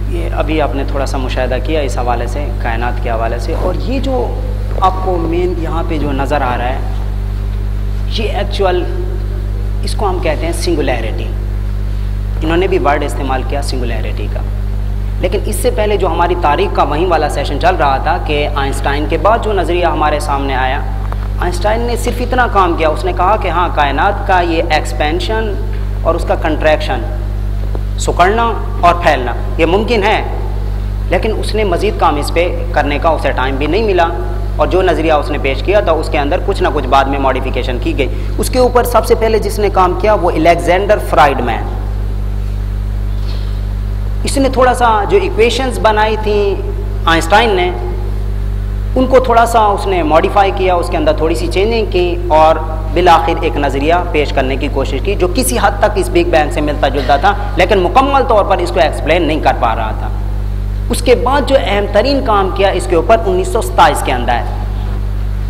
یہ ابھی آپ نے تھوڑا سا مشاہدہ کیا اس حوالے سے، کائنات کے حوالے سے، اور یہ جو آپ کو مین یہاں پہ جو نظر آ رہا ہے یہ ایکچوئل اس کو ہم کہتے ہیں سنگولیرٹی۔ انہوں نے بھی ورڈ استعمال کیا سنگولیرٹی کا، لیکن اس سے پہلے جو ہماری تاریخ کا وہیں والا سیشن چل رہا تھا کہ آئنسٹائن کے بعد جو نظریہ ہمارے سامنے آیا، آئنسٹائن نے صرف اتنا کام کیا، اس نے کہا کہ ہاں کائنات کا یہ ایکسپینشن اور اس کا کنٹریکشن، سکڑنا اور پھیلنا یہ ممکن ہے، لیکن اس نے مزید کام اس پہ کرنے کا اسے ٹائم بھی نہیں ملا، اور جو نظریہ اس نے پیش کیا تھا اس کے اندر کچھ نہ کچھ بعد میں ماڈیفیکیشن کی گئی۔ اس کے اوپر سب سے پہلے جس نے کام کیا وہ الیگزینڈر فرائیڈمین۔ اس نے تھوڑا سا جو ایکویشنز بنائی تھیں آئنسٹائن نے، ان کو تھوڑا سا اس نے ماڈیفائی کیا، اس کے اندر تھوڑی سی چینجنگ کی، اور بالآخر ایک نظریہ پیش کرنے کی کوشش کی جو کسی حد تک اس بگ بینگ سے ملتا جلتا تھا، لیکن مکمل طور پر اس کو ایکسپلین نہیں کر پا رہا تھا۔ اس کے بعد جو اہم ترین کام کیا اس کے اوپر 1927 کے اندر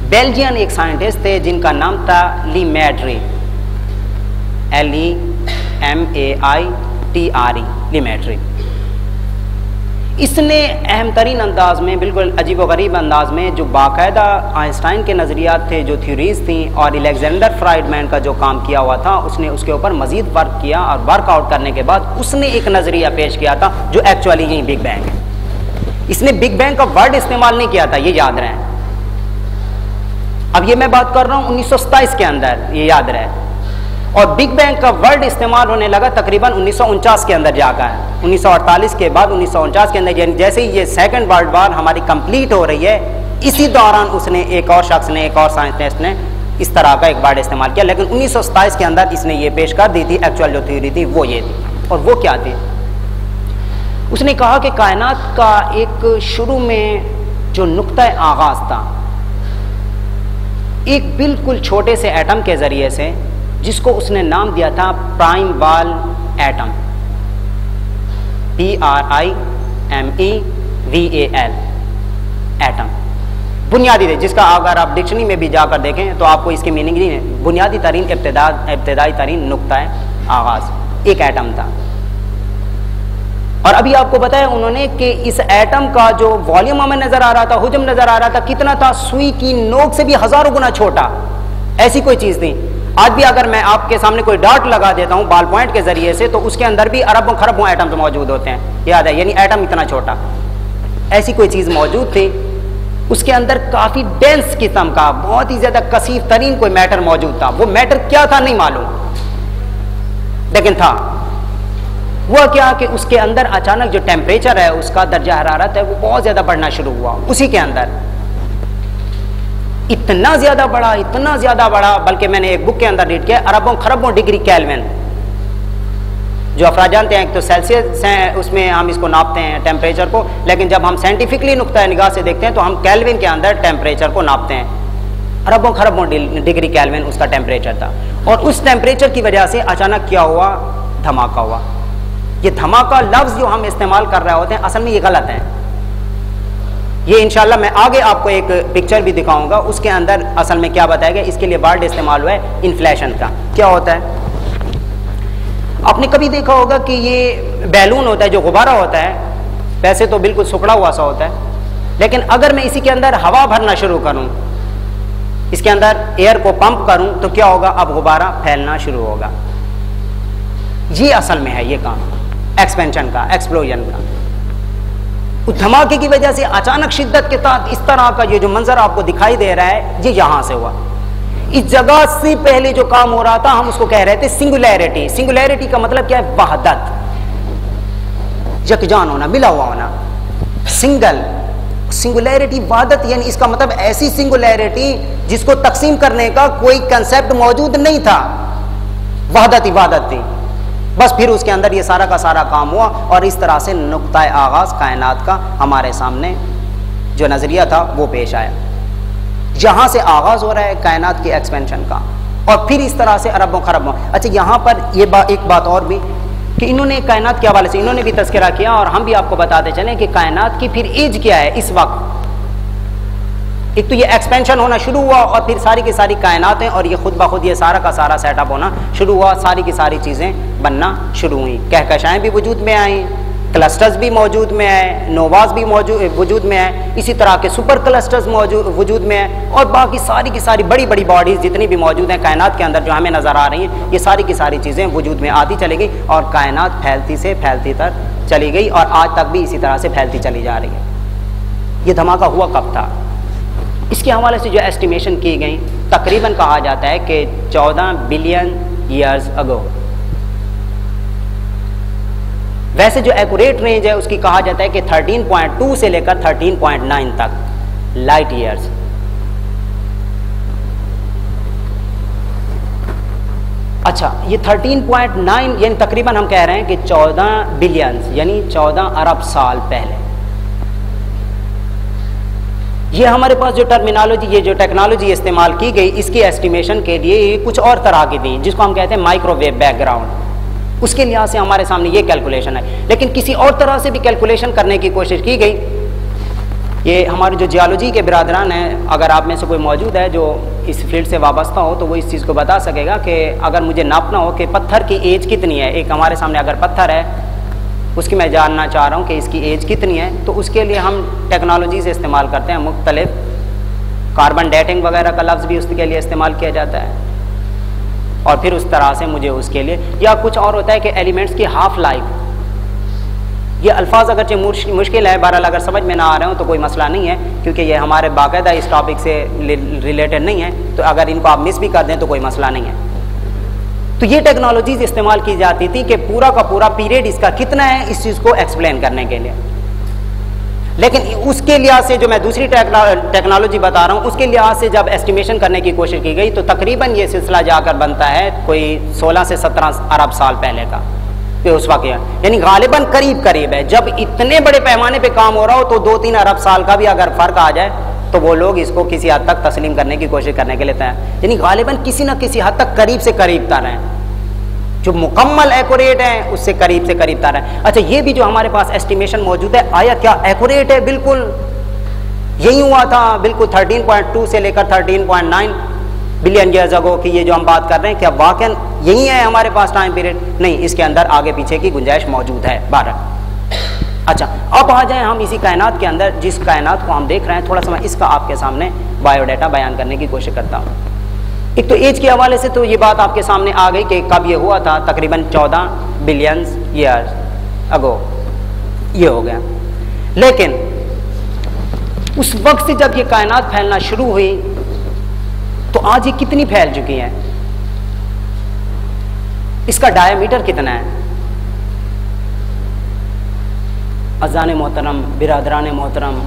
بیلجین ایک سائنٹسٹ تھے جن کا نام تھا لیمیٹری، LEMAITRE، لیمیٹری۔ اس نے اہم ترین انداز میں، بالکل عجیب و غریب انداز میں، جو باقاعدہ آئنسٹائن کے نظریات تھے، جو تھیوریز تھیں، اور الیگزینڈر فرائیڈمین کا جو کام کیا ہوا تھا، اس نے اس کے اوپر مزید ورک کیا، اور ورک آؤٹ کرنے کے بعد اس نے ایک نظریہ پیش کیا تھا جو ایکچولی یہی بگ بینگ ہے۔ اس نے بگ بینگ کا ورڈ استعمال نہیں کیا تھا، یہ یاد رہے۔ اب یہ میں بات کر رہا ہوں 1927 کے اندر، یہ یاد رہے، اور بگ بینگ کا ورڈ استعمال ہونے لگا تقریباً 1949 کے اندر جا کر، 1948 کے بعد 1949 کے اندر، جیسے ہی یہ سیکنڈ ورلڈ وار ہماری کمپلیٹ ہو رہی ہے، اسی دوران اس نے ایک اور شخص نے، ایک اور سائنٹسٹ نے اس طرح کا ایک ورڈ استعمال کیا، لیکن 1927 کے اندر اس نے یہ پیش کر دی تھی، ایکچوئل جو تھیوری تھی وہ یہ تھی۔ اور وہ کیا تھی؟ اس نے کہا کہ کائنات کا ایک شروع میں جو نقطہ آغاز تھا، ایک بالکل چھوٹے سے ایٹم کے ذریعے سے، جس کو اس نے نام دیا تھا پرائم وال ایٹم، PRIMEVAL، ایٹم، بنیادی تھے، جس کا اگر آپ ڈکشنری میں بھی جا کر دیکھیں تو آپ کو اس کی میننگ نہیں ہے، بنیادی ترین ابتدائی ترین نقطہ آغاز ایک ایٹم تھا۔ اور ابھی آپ کو بتایا انہوں نے کہ اس ایٹم کا جو والیوم ہمیں نظر آ رہا تھا، حجم نظر آ رہا تھا، کتنا تھا؟ سوئی کی نوک سے بھی ہزاروں گنا چھوٹا، ایسی کوئی چیز تھی۔ آج بھی اگر میں آپ کے سامنے کوئی ڈاٹ لگا دیتا ہوں بال پوائنٹ کے ذریعے سے تو اس کے اندر بھی اربوں خربوں ایٹمز موجود ہوتے ہیں، یاد ہے، یعنی ایٹم اتنا چھوٹا، ایسی کوئی چیز موجود تھی، اس کے اندر کافی ڈینس قسم کا بہت ہی زیادہ کثیف ترین کوئی میٹر موجود تھا. وہ میٹر کیا تھا نہیں معلوم، لیکن تھا. ہوا کیا کہ اس کے اندر اچانک جو ٹیمپریچر ہے، اس کا درجہ حرارت ہے، وہ بہت زیادہ بڑھنا شروع ہوا. اسی کے اندر اتنا زیادہ بڑھا، بلکہ میں نے ایک بک کے اندر ریڈ کیا، اربوں خربوں ڈگری کیلوین. جو افراد جانتے ہیں ایک تو سیلسیس ہیں، اس میں ہم اس کو ناپتے ہیں ٹیمپریچر کو، لیکن جب ہم سائنٹیفکلی نقطۂ نگاہ سے دیکھتے ہیں تو ہم کیلوین کے اندر ٹیمپریچر کو ناپتے ہیں. اربوں خربوں ڈگری کیلوین اس کا ٹیمپریچر تھا. اور اس ٹیمپریچر کی وجہ سے اچانک کیا ہوا؟ دھماکہ ہوا. یہ دھماکہ لفظ جو ہم استعمال کر رہے ہوتے ہیں اصل میں یہ غلط ہے. یہ انشاءاللہ میں آگے آپ کو ایک پکچر بھی دکھاؤں گا، اس کے اندر اصل میں کیا بتایا گیا. اس کے لیے ورڈ استعمال ہوا ہے انفلیشن کا. کیا ہوتا ہے؟ آپ نے کبھی دیکھا ہوگا کہ یہ بیلون ہوتا ہے جو غبارہ ہوتا ہے، ویسے تو بالکل سکڑا ہوا سا ہوتا ہے، لیکن اگر میں اسی کے اندر ہوا بھرنا شروع کروں، اس کے اندر ایئر کو پمپ کروں تو کیا ہوگا؟ اب غبارہ پھیلنا شروع ہوگا. یہ اصل میں ہے یہ کام ایکسپینشن کا، ایکسپلوژن کا. اس دھماکے کی وجہ سے اچانک شدت کے ساتھ اس طرح کا یہ جو منظر آپ کو دکھائی دے رہا ہے، یہ یہاں سے ہوا. اس جگہ سے پہلے جو کام ہو رہا تھا ہم اس کو کہہ رہے تھے سنگولیرٹی. سنگولیرٹی کا مطلب کیا ہے؟ وحدت، یکجان ہونا، ملا ہوا ہونا. سنگولیرٹی وحدت، یعنی اس کا مطلب ایسی سنگولیرٹی جس کو تقسیم کرنے کا کوئی کنسیپٹ موجود نہیں تھا. وحدت ہی وحدت تھی. بس پھر اس کے اندر یہ سارا کا سارا کام ہوا، اور اس طرح سے نقطۂ آغاز کائنات کا ہمارے سامنے جو نظریہ تھا وہ پیش آیا. جہاں سے آغاز ہو رہا ہے کائنات کی ایکسپینشن کا، اور پھر اس طرح سے اربوں خربوں. اچھا، یہاں پر یہ ایک بات اور بھی کہ انہوں نے کائنات کے حوالے سے انہوں نے بھی تذکرہ کیا، اور ہم بھی آپ کو بتاتے چلیں کہ کائنات کی پھر ایج کیا ہے اس وقت. ایک تو یہ ایکسپینشن ہونا شروع ہوا، اور پھر ساری کی ساری کائناتیں اور یہ خود بخود یہ سارا کا سارا سیٹ اپ ہونا شروع ہوا، ساری کی ساری چیزیں بننا شروع ہوئیں. کہکشائیں بھی وجود میں آئیں، کلسٹرز بھی موجود میں آئے، نوواز بھی وجود میں آئے، اسی طرح کے سپر کلسٹرز وجود میں آئے، اور باقی ساری کی ساری بڑی بڑی باڈیز جتنی بھی موجود ہیں کائنات کے اندر جو ہمیں نظر آ رہی ہیں، یہ ساری کی ساری چیزیں وجود میں آتی چلی گئی، اور کائنات پھیلتی سے پھیلتی تر چلی گئی، اور آج تک بھی اسی طرح سے پھیلتی چلی جا رہی ہے. یہ دھماکہ ہوا کب تھا؟ اس کے حوالے سے جو ایسٹیمیشن کی گئی، تقریباً کہا جاتا ہے کہ 14 بلین ایئرز اگو. ویسے جو ایکوریٹ رینج ہے اس کی کہا جاتا ہے کہ 13.2 سے لے کر 13.9 تک لائٹ ایئرز. اچھا، یہ 13.9 یعنی تقریباً ہم کہہ رہے ہیں کہ 14 بلینز یعنی 14 ارب سال پہلے. یہ ہمارے پاس جو ٹرمینالوجی، یہ جو ٹیکنالوجی استعمال کی گئی اس کی ایسٹیمیشن کے لیے یہ کچھ اور طرح کی تھی، جس کو ہم کہتے ہیں مائکرو ویو بیک گراؤنڈ. اس کے لحاظ سے ہمارے سامنے یہ کیلکولیشن ہے، لیکن کسی اور طرح سے بھی کیلکولیشن کرنے کی کوشش کی گئی. یہ ہمارے جو جیولوجی کے برادران ہیں، اگر آپ میں سے کوئی موجود ہے جو اس فیلڈ سے وابستہ ہو تو وہ اس چیز کو بتا سکے گا کہ اگر مجھے ناپنا ہو کہ پتھر کی ایج کتنی ہے، ایک ہمارے سامنے اگر پتھر ہے اس کی میں جاننا چاہ رہا ہوں کہ اس کی ایج کتنی ہے، تو اس کے لیے ہم ٹیکنالوجی سے استعمال کرتے ہیں مختلف. کاربن ڈیٹنگ وغیرہ کا لفظ بھی اس کے لیے استعمال کیا جاتا ہے، اور پھر اس طرح سے مجھے اس کے لیے، یا کچھ اور ہوتا ہے کہ ایلیمنٹس کی ہاف لائف. یہ الفاظ اگرچہ مشکل ہے، بہرحال اگر سمجھ میں نہ آ رہے ہوں تو کوئی مسئلہ نہیں ہے، کیونکہ یہ ہمارے باقاعدہ اس ٹاپک سے ریلیٹڈ نہیں ہے، تو اگر ان کو آپ مس بھی کر دیں تو کوئی مسئلہ نہیں ہے. تو یہ ٹیکنالوجیز استعمال کی جاتی تھی کہ پورا کا پورا پیریڈ اس کا کتنا ہے اس چیز کو ایکسپلین کرنے کے لیے. لیکن اس کے لحاظ سے جو میں دوسری ٹیکنالوجی بتا رہا ہوں، اس کے لحاظ سے جب ایسٹیمیشن کرنے کی کوشش کی گئی تو تقریباً یہ سلسلہ جا کر بنتا ہے کوئی 16 سے 17 ارب سال پہلے کا. اس وقت یعنی غالباً قریب ہے. جب اتنے بڑے پیمانے پہ کام ہو رہا ہو تو 2-3 ارب سال کا بھی اگر فرق آ جائے تو وہ لوگ اس کو کسی حد تک تسلیم کرنے کی کوشش کرنے کے لیے تھے، یعنی غالباً کسی نہ کسی حد تک قریب سے قریب تر ہیں، جو مکمل ایکوریٹ ہیں اس سے قریب تر ہیں. اچھا، یہ بھی جو ہمارے پاس ایسٹیمیشن موجود ہے، آیا کیا ایکوریٹ ہے؟ بالکل یہی ہوا تھا، بالکل 13.2 سے لے کر 13.9 بلین ایئرز اگو کی یہ جو ہم بات کر رہے ہیں، کیا واقعا یہی ہے ہمارے پاس ٹائم پیریڈ؟ نہیں، اس کے اندر آگے پیچھے کی گنجائش موجود ہے 12. اچھا، اب آ جائیں ہم اسی کائنات کے اندر، جس کائنات کو ہم دیکھ رہے ہیں، تھوڑا سا میں اس کا آپ کے سامنے بایو ڈیٹا بیان کرنے کی کوشش کرتا ہوں. ایک تو ایج کے حوالے سے تو یہ بات آپ کے سامنے آ گئی کہ کب یہ ہوا تھا، تقریباً 14 بلین ایئر اگو یہ ہو گیا. لیکن اس وقت سے جب یہ کائنات پھیلنا شروع ہوئی تو آج یہ کتنی پھیل چکی ہے، اس کا ڈایا میٹر کتنا ہے؟ اذان محترم، برادران محترم،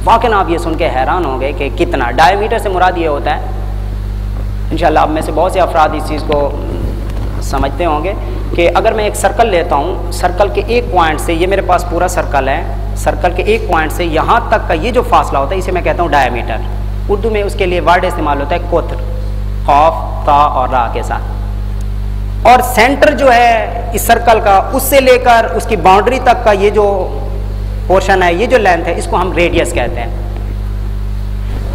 واقعاً آپ یہ سن کے حیران ہوں گے کہ کتنا. ڈایا میٹر سے مراد یہ ہوتا ہے، انشاءاللہ آپ میں سے بہت سے افراد اس چیز کو سمجھتے ہوں گے کہ اگر میں ایک سرکل لیتا ہوں، سرکل کے ایک پوائنٹ سے، یہ میرے پاس پورا سرکل ہے، سرکل کے ایک پوائنٹ سے یہاں تک کا یہ جو فاصلہ ہوتا ہے اسے میں کہتا ہوں ڈایا میٹر. اردو میں اس کے لیے ورڈ استعمال ہوتا ہے قطر، قاف تا اور را کے ساتھ. اور سینٹر جو ہے اس سرکل کا، اس سے لے کر اس کی باؤنڈری تک کا یہ جو پورشن ہے، یہ جو لینتھ ہے، اس کو ہم ریڈیس کہتے ہیں.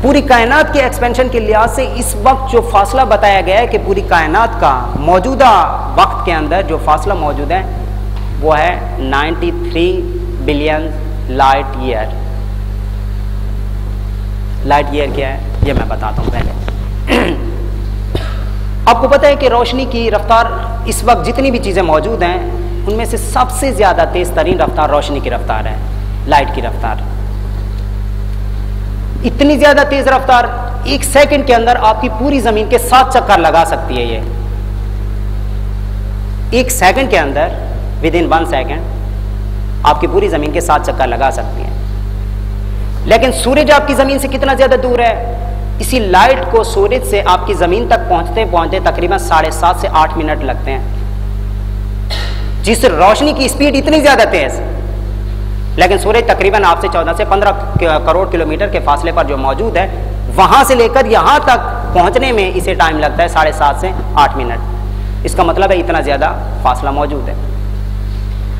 پوری کائنات کے ایکسپینشن کے لحاظ سے اس وقت جو فاصلہ بتایا گیا ہے کہ پوری کائنات کا موجودہ وقت کے اندر جو فاصلہ موجود ہے وہ ہے 93 billion light year. Light year کیا ہے یہ میں بتاتا ہوں پہلے. آپ کو پتہ ہے کہ روشنی کی رفتار اس وقت جتنی بھی چیزیں موجود ہیں ان میں سے سب سے زیادہ تیز ترین رفتار روشنی کی رفتار ہے، لائٹ کی رفتار. اتنی زیادہ تیز رفتار ایک سیکنڈ کے اندر آپ کی پوری زمین کے 7 چکر لگا سکتی ہے. یہ ایک سیکنڈ کے اندر، ود ان 1 سیکنڈ آپ کی پوری زمین کے 7 چکر لگا سکتی ہے. لیکن سورج آپ کی زمین سے کتنا زیادہ دور ہے؟ اسی لائٹ کو سورج سے آپ کی زمین تک پہنچتے پہنچتے تقریباً 7.5 سے 8 منٹ لگتے ہیں. جس روشنی کی اسپیڈ اتنی زیادہ تیز، لیکن سورج تقریباً آپ سے 14 سے 15 کروڑ کلومیٹر کے فاصلے پر جو موجود ہے، وہاں سے لے کر یہاں تک پہنچنے میں اسے ٹائم لگتا ہے 7.5 سے 8 منٹ. اس کا مطلب ہے اتنا زیادہ فاصلہ موجود ہے.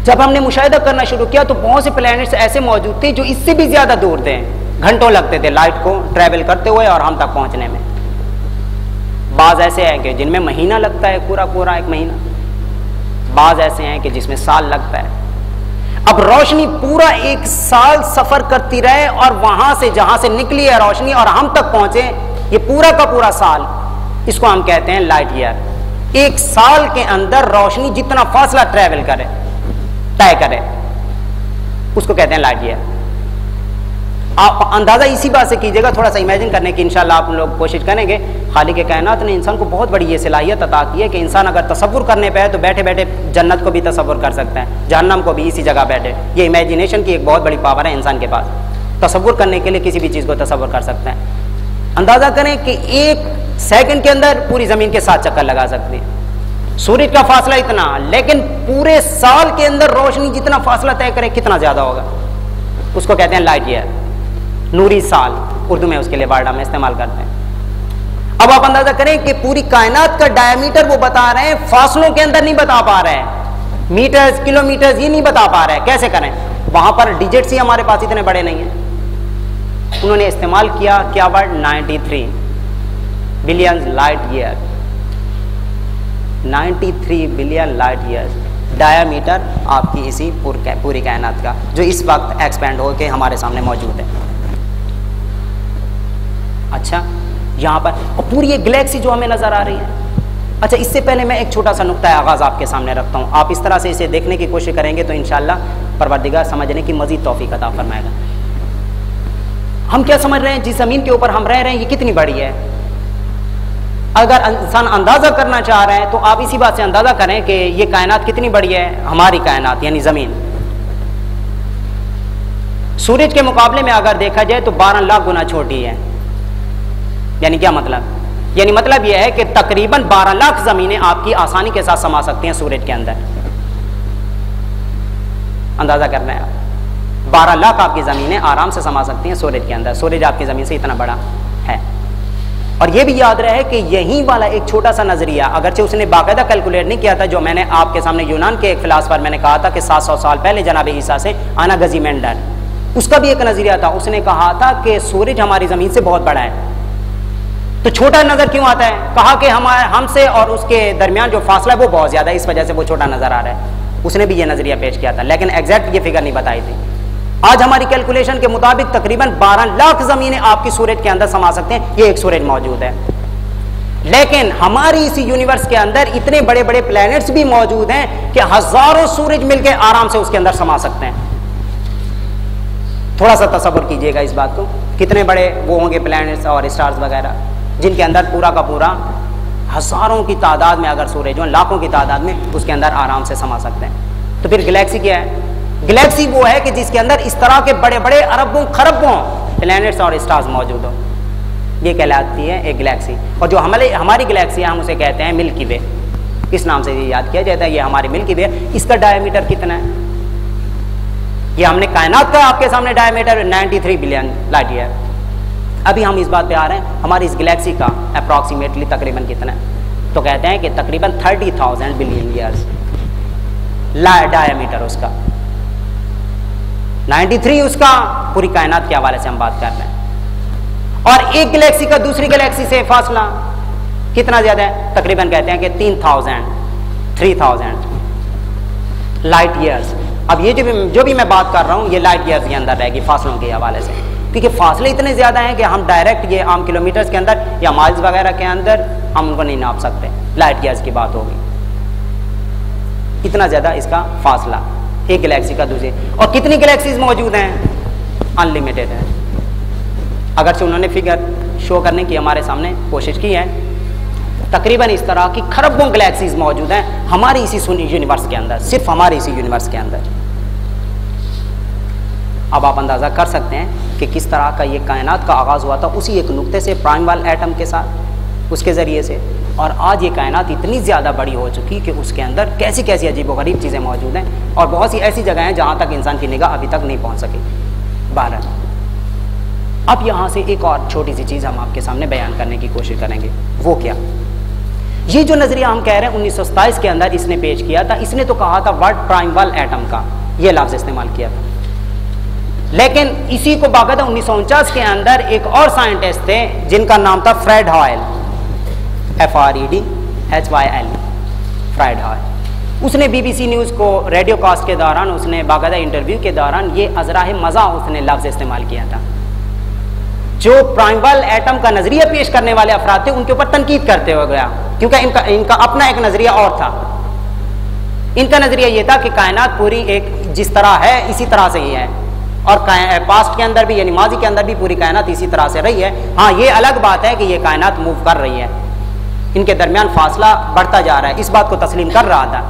جب ہم نے مشاہدہ کرنا شروع کیا تو بہت سے پلینٹس ایسے موجود تھے جو اس سے بھی زیادہ دور تھے، گھنٹوں لگتے تھے لائٹ کو ٹریول کرتے ہوئے اور ہم تک پہنچنے میں. بعض ایسے ہیں کہ جن میں مہینہ لگتا ہے، پورا ایک مہینہ. بعض ایسے ہیں کہ جس میں سال لگتا ہے. اب روشنی پورا 1 سال سفر کرتی رہے اور وہاں سے جہاں سے نکلی ہے روشنی اور ہم تک پہنچے، یہ پورا کا پورا سال، اس کو ہم کہتے ہیں لائٹ ایئر. 1 سال کے اندر روشنی جتنا فاصلہ ٹریول کرے، طے کرے، اس کو کہتے ہیں لائٹ ایئر. آپ اندازہ اسی بات سے کیجیے گا، تھوڑا سا امیجن کرنے کی انشاءاللہ آپ لوگ کوشش کریں گے. خالق کائنات نے انسان کو بہت بڑی یہ صلاحیت عطا کی ہے کہ انسان اگر تصور کرنے پہ ہے تو بیٹھے بیٹھے جنت کو بھی تصور کر سکتا ہے، جہنم کو بھی اسی جگہ بیٹھے. یہ امیجنیشن کی ایک بہت بڑی پاور ہے انسان کے پاس، تصور کرنے کے لیے کسی بھی چیز کو تصور کر سکتا ہے. اندازہ کریں کہ 1 سیکنڈ کے اندر پوری زمین کے 7 چکر لگا سکتے ہیں. سورج کا فاصلہ اتنا، لیکن پورے سال کے اندر روشنی جتنا فاصلہ طے کرے کتنا زیادہ ہوگا، اس کو کہتے ہیں لائٹ ایئر، نوری سال. اردو میں اس کے لیے ورڈ ہم استعمال کرتے ہیں. اب آپ اندازہ کریں کہ پوری کائنات کا ڈایا میٹر وہ بتا رہے ہیں، فاصلوں کے اندر نہیں بتا پا رہے ہیں، میٹرز کلو میٹرز یہ نہیں بتا پا رہے ہیں. کیسے کریں؟ وہاں پر ڈیجٹس ہی ہمارے پاس اتنے بڑے نہیں ہیں. انہوں نے استعمال کیا کیا word? 93 billion light year. 93 billion light year diameter آپ کی اسی پوری کائنات کا، جو اس وقت ایکسپینڈ ہو کے ہمارے سامنے موجود ہے. اچھا، یہاں پر اور پوری یہ گلیکسی جو ہمیں نظر آ رہی ہے. اچھا، اس سے پہلے میں ایک چھوٹا سا نقطہ آغاز آپ کے سامنے رکھتا ہوں. آپ اس طرح سے اسے دیکھنے کی کوشش کریں گے تو انشاءاللہ پروردگار سمجھنے کی مزید توفیق عطا فرمائے گا. ہم کیا سمجھ رہے ہیں؟ جس زمین کے اوپر ہم رہ رہے ہیں یہ کتنی بڑی ہے. اگر انسان اندازہ کرنا چاہ رہے ہیں تو آپ اسی بات سے اندازہ کریں کہ یہ کائنات کتنی بڑی ہے. ہماری کائنات یعنی زمین سورج کے مقابلے میں اگر دیکھا جائے تو 12 لاکھ گنا چھوٹی ہے. یعنی کیا مطلب؟ یعنی مطلب یہ ہے کہ تقریباً 12 لاکھ زمینیں آپ کی آسانی کے ساتھ سما سکتی ہیں سورج کے اندر. اندازہ کر رہے ہیں 12 لاکھ آپ کی زمینیں آرام سے سما سکتی ہیں سورج کے اندر. سورج آپ کی زمین سے اتنا بڑا ہے. اور یہ بھی یاد رہے کہ یہی والا ایک چھوٹا سا نظریہ، اگرچہ اس نے باقاعدہ کیلکولیٹ نہیں کیا تھا، جو میں نے آپ کے سامنے یونان کے ایک فلاسفر میں نے کہا تھا کہ 700 سال پہلے جناب عیسیٰ سے آناگزیمینڈر، اس کا بھی ایک نظریہ تھا. اس نے کہا تھا کہ سورج ہماری زمین سے بہت بڑا ہے. تو چھوٹا نظر کیوں آتا ہے؟ کہا کہ ہم سے اور اس کے درمیان جو فاصلہ ہے وہ بہت زیادہ ہے، اس وجہ سے وہ چھوٹا نظر آ رہا ہے. اس نے بھی یہ نظریہ پیش کیا تھا، لیکن ایگزیکٹ یہ فگر نہیں بتائی تھی. آج ہماری کیلکولیشن کے مطابق تقریباً 12 لاکھ زمینیں آپ کی سورج کے اندر سما سکتے ہیں. یہ ایک سورج موجود ہے. لیکن ہماری اسی یونیورس کے اندر اتنے بڑے بڑے پلینٹس بھی موجود ہیں کہ ہزاروں سورج مل کے آرام سے اس کے اندر سما سکتے ہیں. تھوڑا سا تصور کیجئے گا اس بات کو, کتنے بڑے وہ ہوں گے پلینٹس اور اسٹارز وغیرہ جن کے اندر پورا کا پورا ہزاروں کی تعداد میں اگر سورج ہوں, لاکھوں کی تعداد میں اس کے اندر آرام سے سما سکتے ہیں. تو پھر گلیکسی کیا ہے؟ گلیکسی وہ ہے کہ جس کے اندر اس طرح کے بڑے بڑے اربوں خربوں پلینٹس اور اسٹارز موجود ہوں. یہ کہلاتی ہے ایک گلیکسی. اور جو ہماری گلیکسی ہے ہم اسے کہتے ہیں ملکی وے. کس نام سے یہ یاد کیا جاتا ہے؟ یہ ہماری ملکی وے. اس کا ڈایا میٹر کتنا ہے؟ یہ ہم نے کائنات کا آپ کے سامنے dia metre 93 billion light year. ابھی ہم اس بات پہ آ رہے ہیں ہماری اس گلیکسی کا اپروکسیمیٹلی تقریباً کتنا ہے؟ تو کہتے ہیں کہ تقریباً 30,000 بلین ایئرس ڈایا میٹر اس کا. 93 اس کا پوری کائنات کے حوالے سے ہم بات کر رہے ہیں. اور ایک گلیکسی کا دوسری گلیکسی سے فاصلہ کتنا زیادہ ہے؟ تقریباً کہتے ہیں کہ 3,000 لائٹ ایئرس. اب یہ جو بھی میں بات کر رہا ہوں یہ لائٹ ایئرس کے اندر رہے گی فاصلوں کے حوالے سے, کیونکہ فاصلے اتنے زیادہ ہیں کہ ہم ڈائریکٹ یہ عام کلومیٹرز کے اندر یا مائلز وغیرہ کے اندر ہم ان کو نہیں ناپ سکتے. لائٹ ایئرس کی بات ہوگی, اتنا زیادہ اس کا فاصلہ ایک گلیکسی کا دوسرے. اور کتنی گلیکسیز موجود ہیں؟ ان لمیٹڈ ہے. اگرچہ انہوں نے فگر شو کرنے کی ہمارے سامنے کوشش کی ہے, تقریباً اس طرح کی خربوں گلیکسیز موجود ہیں ہماری اسی یونیورس کے اندر, صرف ہماری اسی یونیورس کے اندر. اب آپ اندازہ کر سکتے ہیں کہ کس طرح کا یہ کائنات کا آغاز ہوا تھا اسی ایک نقطے سے, پرائموال ایٹم کے ساتھ, اس کے ذریعے سے. اور آج یہ کائنات اتنی زیادہ بڑی ہو چکی کہ اس کے اندر کیسی کیسی عجیب و غریب چیزیں موجود ہیں, اور بہت سی ایسی جگہیں ہیں جہاں تک انسان کی نگاہ ابھی تک نہیں پہنچ سکی. بہرحال اب یہاں سے ایک اور چھوٹی سی چیز ہم آپ کے سامنے بیان کرنے کی کوشش کریں گے. وہ کیا؟ یہ جو نظریہ ہم کہہ رہے ہیں 1927 کے اندر اس نے پیش کیا تھا. اس نے تو کہا تھا ورڈ پرائموال ایٹم کا, یہ لفظ استعمال کیا تھا. لیکن اسی کو باقاعدہ 1949 کے اندر ایک اور سائنٹسٹ تھے جن کا نام تھا Fred Hoyle, FREDHYL, Fred Hoyle. اس نے BBC نیوز کو ریڈیو کاسٹ کے دوران, اس نے باقاعدہ انٹرویو کے دوران یہ ازراہ مزاح اس نے لفظ استعمال کیا تھا. جو پرائموال ایٹم کا نظریہ پیش کرنے والے افراد تھے ان کے اوپر تنقید کرتے ہوئے گیا, کیونکہ ان کا اپنا ایک نظریہ اور تھا. ان کا نظریہ یہ تھا کہ کائنات پوری ایک جس طرح ہے اسی طرح سے ہی ہے, اور پاسٹ کے اندر بھی یعنی ماضی کے اندر بھی پوری کائنات اسی طرح سے رہی ہے. ہاں یہ الگ بات ہے کہ یہ کائنات موو کر رہی ہے, ان کے درمیان فاصلہ بڑھتا جا رہا ہے, اس بات کو تسلیم کر رہا تھا.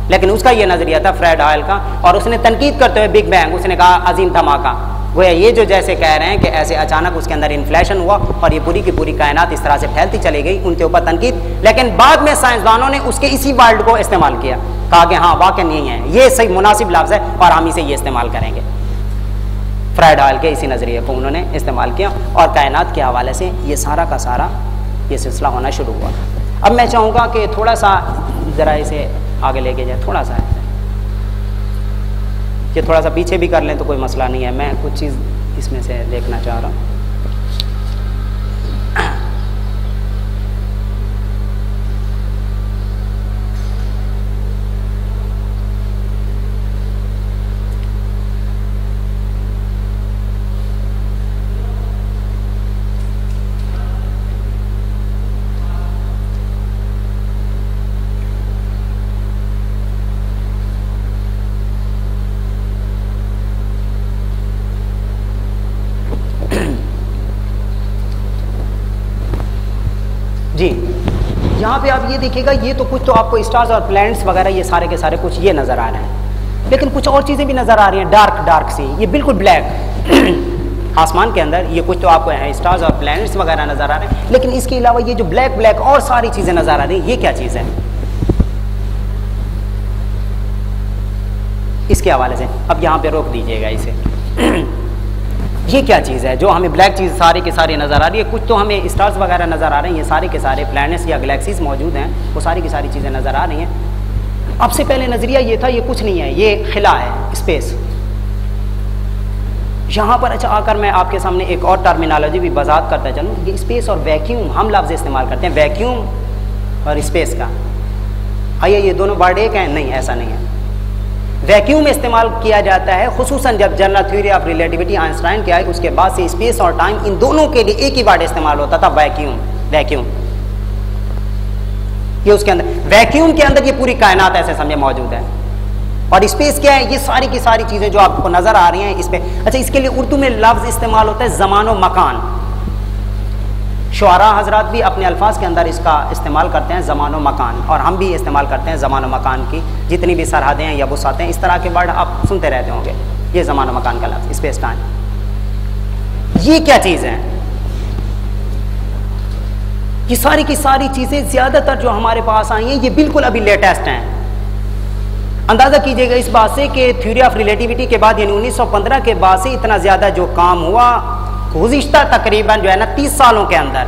لیکن اس کا یہ نظریہ تھا فریڈ ہائل کا, اور اس نے تنقید کرتے ہوئے بگ بینگ, اس نے کہا عظیم دھماکہ, گویا یہ جو جیسے کہہ رہے ہیں کہ ایسے اچانک اس کے اندر انفلیشن ہوا اور یہ پوری کی پوری کائنات اس طرح سے پھیلتی چلی گئی, ان کے اوپر تنقید. لیکن بعد میں سائنسدانوں نے اس کے اسی ورڈ کو استعمال کیا, کہا کہ ہاں واقعی نہیں ہے, یہ صحیح مناسب لفظ ہے اور ہم اسے یہ استعمال کریں گے. فریڈ ہائل کے اسی نظریے کو انہوں نے استعمال کیا, اور کائنات کے حوالے سے یہ سارا کا سارا یہ سلسلہ ہونا شروع ہوا. اب میں چاہوں گا کہ تھوڑا سا ذرا اسے آگے لے کے جائے, تھوڑا سا کہ تھوڑا سا پیچھے بھی کر لیں تو کوئی مسئلہ نہیں ہے. میں کچھ چیز اس میں سے دیکھنا چاہ رہا ہوں. جی یہاں پہ آپ یہ دیکھیے گا, یہ تو کچھ تو آپ کو اسٹارز اور پلانٹس وغیرہ یہ سارے کے سارے کچھ یہ نظر آ رہے ہیں, لیکن کچھ اور چیزیں بھی نظر آ رہی ہیں ڈارک سی, یہ بالکل بلیک آسمان کے اندر یہ کچھ تو آپ کو اسٹارز اور پلانٹس وغیرہ نظر آ رہے ہیں, لیکن اس کے علاوہ یہ جو بلیک اور ساری چیزیں نظر آ رہی ہیں, یہ کیا چیز ہے؟ اس کے حوالے سے اب یہاں پہ روک دیجیے گا اسے. یہ کیا چیز ہے جو ہمیں بلیک چیز ساری کے ساری نظر آ رہی ہے؟ کچھ تو ہمیں اسٹارز وغیرہ نظر آ رہے ہیں, یہ سارے کے سارے پلانٹس یا گلیکسیز موجود ہیں, وہ ساری کی ساری چیزیں نظر آ رہی ہیں. اب سے پہلے نظریہ یہ تھا یہ کچھ نہیں ہے, یہ خلا ہے, اسپیس. یہاں پر اچھا آ کر میں آپ کے سامنے ایک اور ٹرمینالوجی بھی وضاحت کرتا چلوں. یہ اسپیس اور ویکیوم ہم لفظ استعمال کرتے ہیں, ویکیوم اور اسپیس کا. آئیے یہ دونوں ورڈ ایک ہیں؟ نہیں, ایسا نہیں ہے. ویکیوم استعمال کیا جاتا ہے خصوصاً جب general theory of relativity Einstein کی آئی, اس کے بعد سے اسپیس اور ٹائم ان دونوں کے لیے ایک ہی ورڈ استعمال ہوتا تھا, ویکیوم. یہ اس کے اندر ویکیوم کے اندر یہ پوری کائنات ایسے سمجھے موجود ہے. اور اسپیس کیا ہے؟ یہ ساری کی ساری چیزیں جو آپ کو نظر آ رہی ہیں اس پہ. اچھا اس کے لیے اردو میں لفظ استعمال ہوتا ہے زمان و مکان. شعراء حضرات بھی اپنے الفاظ کے اندر اس کا استعمال کرتے ہیں زمان و مکان, اور ہم بھی استعمال کرتے ہیں زمان و مکان کی جتنی بھی سرحدیں ہیں یا وسعتیں ہیں, اس طرح کے ورڈ آپ سنتے رہتے ہوں گے. یہ زمان و مکان کا لفظ اسپیس ٹائم. یہ کیا چیز ہے؟ یہ ساری کی ساری چیزیں زیادہ تر جو ہمارے پاس آئی ہیں یہ بالکل ابھی لیٹسٹ ہیں. اندازہ کیجئے گا اس بات سے کہ تھیوری آف ریلیٹیوٹی کے بعد یعنی 1915 کے بعد سے اتنا زیادہ جو کام ہوا گزشتہ تقریباً جو ہے نا 30 سالوں کے اندر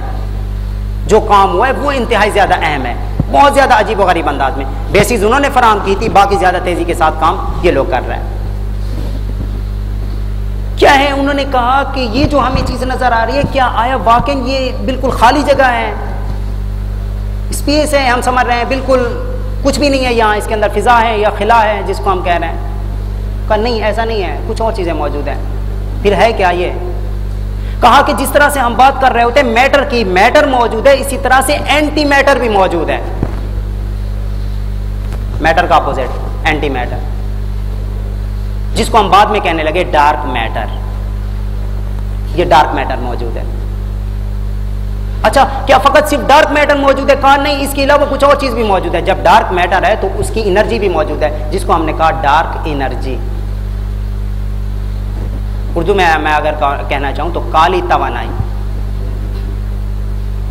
جو کام ہوا ہے وہ انتہائی زیادہ اہم ہے, بہت زیادہ عجیب و غریب انداز میں. بیسز انہوں نے فراہم کی تھی, باقی زیادہ تیزی کے ساتھ کام یہ لوگ کر رہے ہیں. کیا ہے؟ انہوں نے کہا کہ یہ جو ہمیں چیز نظر آ رہی ہے کیا آیا واقعی یہ بالکل خالی جگہ ہے, اسپیس ہے, ہم سمجھ رہے ہیں بالکل کچھ بھی نہیں ہے یہاں, اس کے اندر فضا ہے یا خلا ہے جس کو ہم کہہ رہے ہیں. کہا نہیں ایسا نہیں ہے, کچھ اور چیزیں موجود ہیں. پھر ہے کیا یہ؟ کہا کہ جس طرح سے ہم بات کر رہے ہوتے ہیں میٹر کی, میٹر موجود ہے, اسی طرح سے اینٹی میٹر بھی موجود ہے. میٹر کا اپوزٹ اینٹی میٹر, جس کو ہم بعد میں کہنے لگے ڈارک میٹر. یہ ڈارک میٹر موجود ہے. اچھا کیا فقط صرف ڈارک میٹر موجود ہے؟ کہا نہیں, اس کے علاوہ کچھ اور چیز بھی موجود ہے. جب ڈارک میٹر ہے تو اس کی انرجی بھی موجود ہے, جس کو ہم نے کہا ڈارک انرجی. اردو میں اگر کہنا چاہوں تو کالی توانائی,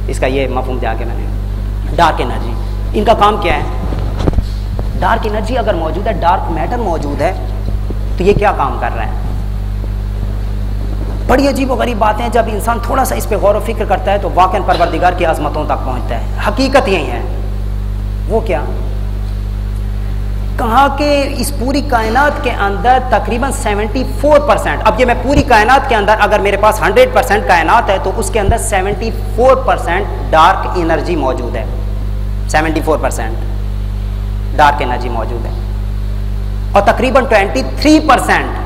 اس کا یہ مفہوم دیا کہ میں نے ڈارک انرجی. ان کا کام کیا ہے؟ ڈارک انرجی اگر موجود ہے, ڈارک میٹر موجود ہے, تو یہ کیا کام کر رہا ہے؟ بڑی عجیب و غریب باتیں ہیں. جب انسان تھوڑا سا اس پہ غور و فکر کرتا ہے تو واقعاً پروردگار کی عظمتوں تک پہنچتا ہے. حقیقت یہی ہے. وہ کیا؟ کہا کہ اس پوری کائنات کے اندر تقریباً 74%, اب یہ میں پوری کائنات کے اندر اگر میرے پاس 100% کائنات ہے تو اس کے اندر 74% ڈارک انرجی موجود ہے. 74% ڈارک انرجی موجود ہے, اور تقریباً 23%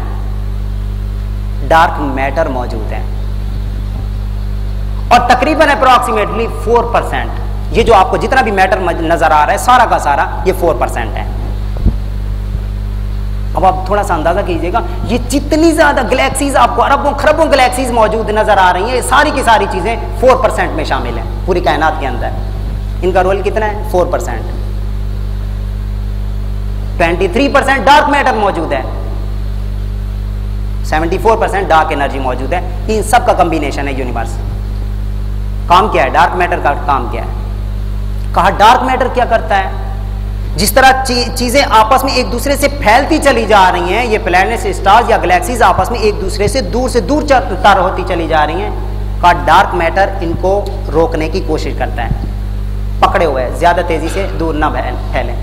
ڈارک میٹر موجود ہے, اور تقریباً اپروکسیمیٹلی 4%, یہ جو آپ کو جتنا بھی میٹر نظر آ رہا ہے سارا کا سارا یہ 4% ہے. اب آپ تھوڑا سا اندازہ کیجئے گا, یہ جتنی زیادہ گلیکسیز آپ کو اربوں خربوں گلیکسیز موجود نظر آ رہی ہیں, یہ ساری کی ساری چیزیں 4% میں شامل ہیں پوری کائنات کے اندر. ان کا رول کتنا ہے؟ 4%. 23% ڈارک میٹر موجود ہے, 74% ڈارک انرجی موجود ہے. ان سب کا کمبینیشن ہے یونیورس. کام کیا ہے ڈارک میٹر کا؟ کام کیا ہے؟ کہا ڈارک میٹر کیا کرتا ہے؟ جس طرح چیزیں آپس میں ایک دوسرے سے پھیلتی چلی جا رہی ہیں, یہ پلانٹس, اسٹارز یا گلیکسیز آپس میں ایک دوسرے سے دور تر ہوتی چلی جا رہی ہیں, کہا ڈارک میٹر ان کو روکنے کی کوشش کرتا ہے, پکڑے ہوئے زیادہ تیزی سے دور نہ پھیلیں.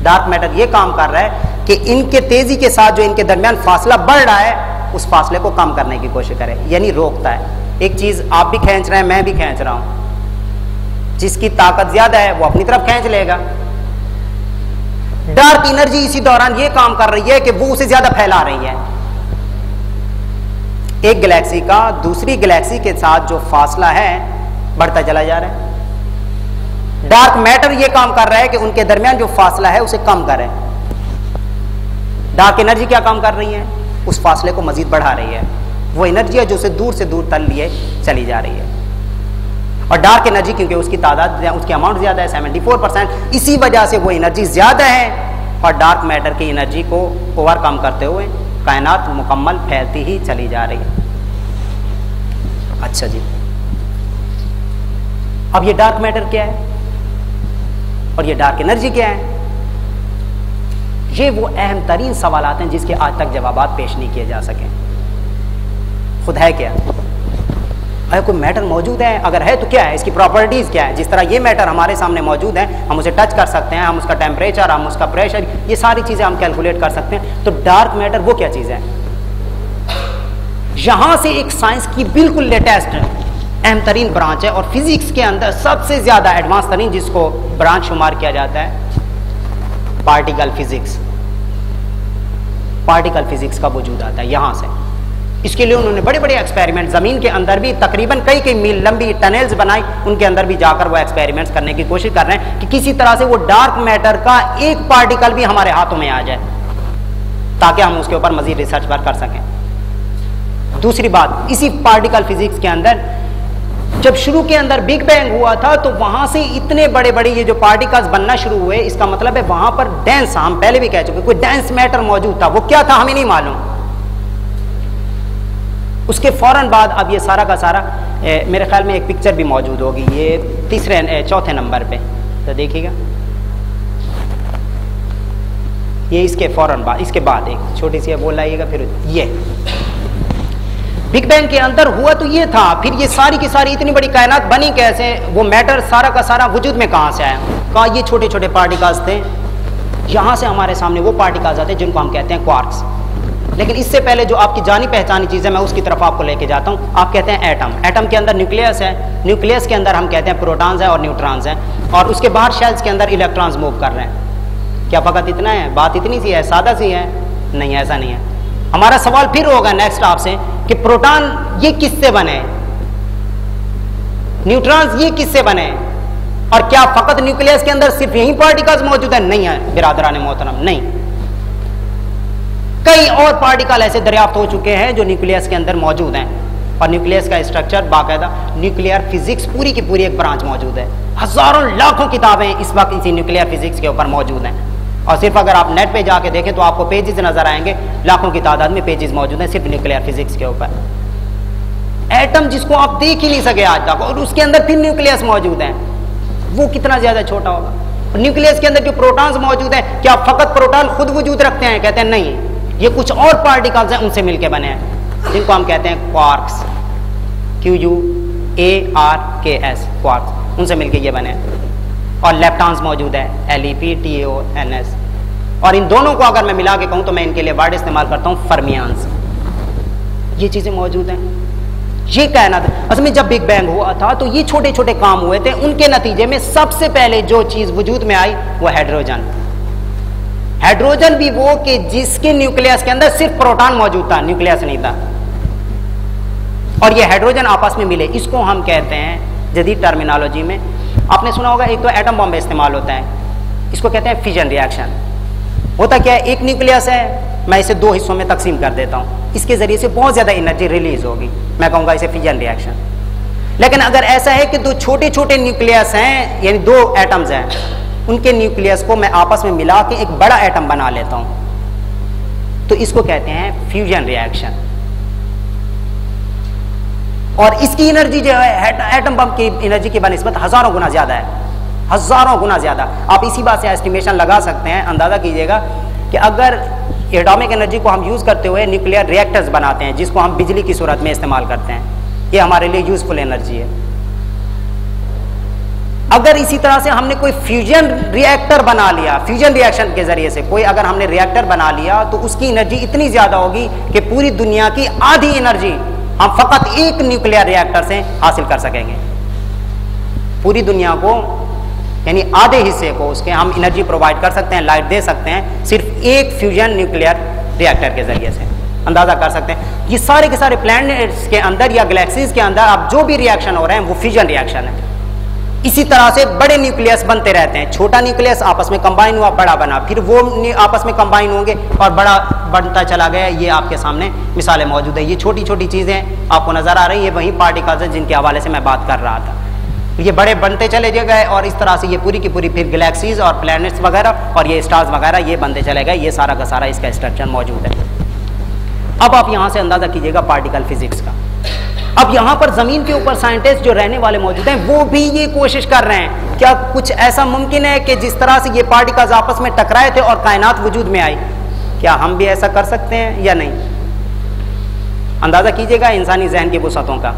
ڈارک میٹر یہ کام کر رہا ہے کہ ان کے تیزی کے ساتھ جو ان کے درمیان فاصلہ بڑھ رہا ہے اس فاصلے کو کم کرنے کی کوشش کرے, یعنی روکتا ہے. ایک چیز آپ بھی کھینچ رہے ہیں, میں بھی کھینچ رہا ہوں, جس کی طاقت زیادہ ہے وہ اپنی طرف کھینچ لے گا. ڈارک انرجی اسی دوران یہ کام کر رہی ہے کہ وہ اسے زیادہ پھیلا رہی ہے. ایک گلیکسی کا دوسری گلیکسی کے ساتھ جو فاصلہ ہے بڑھتا چلا جا رہا ہے. ڈارک میٹر یہ کام کر رہا ہے کہ ان کے درمیان جو فاصلہ ہے اسے کم کرے. ڈارک انرجی کیا کام کر رہی ہے؟ اس فاصلے کو مزید بڑھا رہی ہے. وہ انرجی ہے جو اسے دور سے دور تک لیے چلی جا رہی ہے. اور ڈارک انرجی کیونکہ اس کی تعداد, اس کی اماؤنٹ زیادہ ہے 74%, اسی وجہ سے وہ انرجی زیادہ ہے, اور ڈارک میٹر کی انرجی کو اوور کم کرتے ہوئے کائنات مکمل پھیلتی ہی چلی جا رہی ہے. اچھا جی, اب یہ ڈارک میٹر کیا ہے اور یہ ڈارک انرجی کیا ہے؟ یہ وہ اہم ترین سوالات ہیں جس کے آج تک جوابات پیش نہیں کیے جا سکے. خود ہے کیا؟ اگر کوئی میٹر موجود ہے, اگر ہے تو کیا ہے, اس کی پراپرٹیز کیا ہے؟ جس طرح یہ میٹر ہمارے سامنے موجود ہے, ہم اسے ٹچ کر سکتے ہیں, ہم اس کا ٹیمپریچر, ہم اس کا پریشر, یہ ساری چیزیں ہم کیلکولیٹ کر سکتے ہیں. تو ڈارک میٹر وہ کیا چیز ہے؟ یہاں سے ایک سائنس کی بالکل لیٹسٹ اہم ترین برانچ ہے, اور فزکس کے اندر سب سے زیادہ ایڈوانس ترین جس کو برانچ شمار کیا جاتا ہے پارٹیکل فزکس. پارٹیکل فزکس کا وجود آتا ہے یہاں سے. اس کے لیے انہوں نے بڑے بڑے ایکسپیریمنٹ زمین کے اندر بھی تقریباً کئی میل لمبی ٹنلز بنائی، ان کے اندر بھی جا کر وہ ایکسپیریمنٹس کرنے کی کوشش کر رہے ہیں کہ کسی طرح سے وہ ڈارک میٹر کا ایک پارٹیکل بھی ہمارے ہاتھوں میں آ جائے تاکہ ہم اس کے اوپر مزید ریسرچ کر سکیں۔ دوسری بات، اسی پارٹیکل فزکس کے اندر جب شروع کے اندر بگ بینگ ہوا تھا تو وہاں سے اتنے بڑے بڑے یہ جو پارٹیکلز بننا شروع ہوئے، اس کا مطلب ہے وہاں پر ڈینس، ہم پہلے بھی کہہ چکے کوئی ڈینس میٹر موجود تھا، وہ کیا تھا ہمیں نہیں معلوم۔ اس کے فوراً بعد اب یہ سارا کا سارا میرے خیال میں ایک پکچر بھی موجود ہوگی، یہ چوتھے نمبر پہ تو دیکھیے گا، یہ اس کے فوراً بعد، اس کے بعد ایک چھوٹی سی بول لائیے گا، پھر یہ بگ بینگ کے اندر ہوا تو یہ تھا، پھر یہ ساری کی ساری اتنی بڑی کائنات بنی کیسے، وہ میٹر سارا کا سارا وجود میں کہاں سے آیا، کہاں یہ چھوٹے چھوٹے پارٹیکلز تھے، یہاں سے ہمارے سامنے وہ پارٹیکلز آتے ہیں جن کو ہم کہتے ہیں کوارکس۔ لیکن اس سے پہلے جو آپ کی جانی پہچانی چیز ہے میں اس کی طرف آپ کو لے کے جاتا ہوں، آپ کہتے ہیں ایٹم، ایٹم کے اندر نیوکلیس ہے، نیوکلیس کے اندر ہم کہتے ہیں پروٹونز ہیں اور نیوٹرانز ہیں، اور اس کے باہر شیلز کے اندر الیکٹرانز موو کر رہے ہیں۔ کیا فقط اتنا ہے؟ بات اتنی سی ہے، سادہ سی ہے؟ نہیں، ایسا نہیں ہے۔ ہمارا سوال پھر ہوگا نیکسٹ آپ سے کہ پروٹون یہ کس سے بنے، نیوٹرانز یہ کس سے بنے، اور کیا فقط نیوکلیس کے اندر صرف یہی پارٹیکلز موجود ہیں؟ نہیں ہے برادران محترم، نہیں، کئی اور پارٹیکل ایسے دریافت ہو چکے ہیں جو نیوکلیس کے اندر موجود ہیں، اور نیوکلیس کا اسٹرکچر باقاعدہ نیوکلیئر فزکس پوری کی پوری ایک برانچ موجود ہے، ہزاروں لاکھوں کتابیں اس وقت اسی نیوکلیئر فزکس کے اوپر موجود ہیں، اور صرف اگر آپ نیٹ پہ جا کے دیکھیں تو آپ کو پیجز نظر آئیں گے، لاکھوں کی تعداد میں پیجز موجود ہیں صرف نیوکلیئر فزکس کے اوپر۔ ایٹم جس کو آپ دیکھ ہی نہیں سکے آج تک، اور اس کے اندر پھر نیوکلیس موجود ہیں، وہ کتنا زیادہ چھوٹا ہوگا۔ نیوکلیس کے اندر جو پروٹونز موجود ہیں، کیا فقط پروٹون خود وجود رکھتے ہیں؟ کہتے ہیں نہیں، یہ کچھ اور پارٹیکلز ہیں ان سے مل کے بنے ہیں جن کو ہم کہتے ہیں کوارکس، QUARKS، کوارکس، ان سے مل کے یہ بنے ہیں۔ اور لیپٹانز موجود ہیں، LEPTONS، اور ان دونوں کو اگر میں ملا کے کہوں تو میں ان کے لیے ورڈ استعمال کرتا ہوں فرمیانز۔ یہ چیزیں موجود ہیں، یہ کائنات اصل میں جب بگ بینگ ہوا تھا تو یہ چھوٹے چھوٹے کام ہوئے تھے، ان کے نتیجے میں سب سے پہلے جو چیز وجود میں آئی وہ ہائیڈروجن۔ ہائیڈروجن بھی وہ کہ جس کے نیوکلیس کے اندر صرف پروٹون موجود تھا، نیوکلیس نہیں تھا، اور یہ ہائیڈروجن آپس میں ملے، اس کو ہم کہتے ہیں جدید ٹرمینالوجی میں، آپ نے سنا ہوگا ایک تو ایٹم بم میں استعمال ہوتا ہے، اس کو کہتے ہیں فیژن ریاکشن۔ ہوتا کیا ہے، ایک نیوکلیس ہے، میں اسے دو حصوں میں تقسیم کر دیتا ہوں، اس کے ذریعے سے بہت زیادہ انرجی ریلیز ہوگی، میں کہوں گا اسے فیژن ریاکشن۔ لیکن اگر ایسا ہے کہ دو چھوٹے چھوٹے نیوکلیس ہیں، یعنی دو ایٹمز ہیں، ان کے نیوکلیس کو میں آپس میں ملا کے ایک بڑا ایٹم بنا لیتا ہوں، تو اس کو کہتے ہیں فیوژن ریاکشن۔ اور اس کی انرجی جو ہے ایٹم بم کی انرجی کی بنسبت ہزاروں گنا زیادہ ہے، ہزاروں گنا زیادہ۔ آپ اسی بات سے ایسٹیمیشن لگا سکتے ہیں، اندازہ کیجئے گا کہ اگر ایٹامک انرجی کو ہم یوز کرتے ہوئے نیوکلیئر ریئیکٹرز بناتے ہیں جس کو ہم بجلی کی صورت میں استعمال کرتے ہیں، یہ ہمارے لیے یوزفل انرجی ہے۔ اگر اسی طرح سے ہم نے کوئی فیوژن ریئیکٹر بنا لیا، فیوژن ریاکشن کے ذریعے سے کوئی اگر ہم نے ریئیکٹر بنا لیا تو اس کی انرجی اتنی زیادہ ہوگی کہ پوری دنیا کی آدھی انرجی ہم فقط ایک نیوکلیئر ریئیکٹر سے حاصل کر سکیں گے۔ پوری دنیا کو یعنی آدھے حصے کو اس کے ہم انرجی پرووائڈ کر سکتے ہیں، لائٹ دے سکتے ہیں صرف ایک فیوژن نیوکلیئر ریئیکٹر کے ذریعے سے۔ اندازہ کر سکتے ہیں یہ سارے کے سارے پلانٹس کے اندر یا گلیکسیز کے اندر اب جو بھی ریئیکشن ہو رہے ہیں وہ فیوژن ریئیکشن ہے۔ اسی طرح سے بڑے نیوکلیس بنتے رہتے ہیں، چھوٹا نیوکلیس آپس میں کمبائن ہوا، بڑا بنا، پھر وہ آپس میں کمبائن ہوں گے اور بڑا بنتا چلا گیا۔ یہ آپ کے سامنے مثالیں موجود ہیں، یہ چھوٹی چھوٹی چیزیں آپ کو نظر آ رہی ہیں، یہ وہی پارٹیکلز ہیں جن کے حوالے سے میں بات کر رہا تھا۔ یہ بڑے بنتے چلے گئے اور اس طرح سے یہ پوری کی پوری پھر گلیکسیز اور پلانٹس وغیرہ اور یہ اسٹارز وغیرہ یہ بنتے چلے گئے، یہ سارا کا سارا اس کا اسٹرکچر موجود ہے۔ اب آپ یہاں سے اندازہ کیجئے گا پارٹیکل فزکس کا۔ اب یہاں پر زمین کے اوپر سائنٹسٹ جو رہنے والے موجود ہیں وہ بھی یہ کوشش کر رہے ہیں، کیا کچھ ایسا ممکن ہے کہ جس طرح سے یہ پارٹیکلز آپس میں ٹکرائے تھے اور کائنات وجود میں آئی، کیا ہم بھی ایسا کر سکتے ہیں یا نہیں؟ اندازہ کیجئے گا انسانی ذہن کی وسعتوں کا،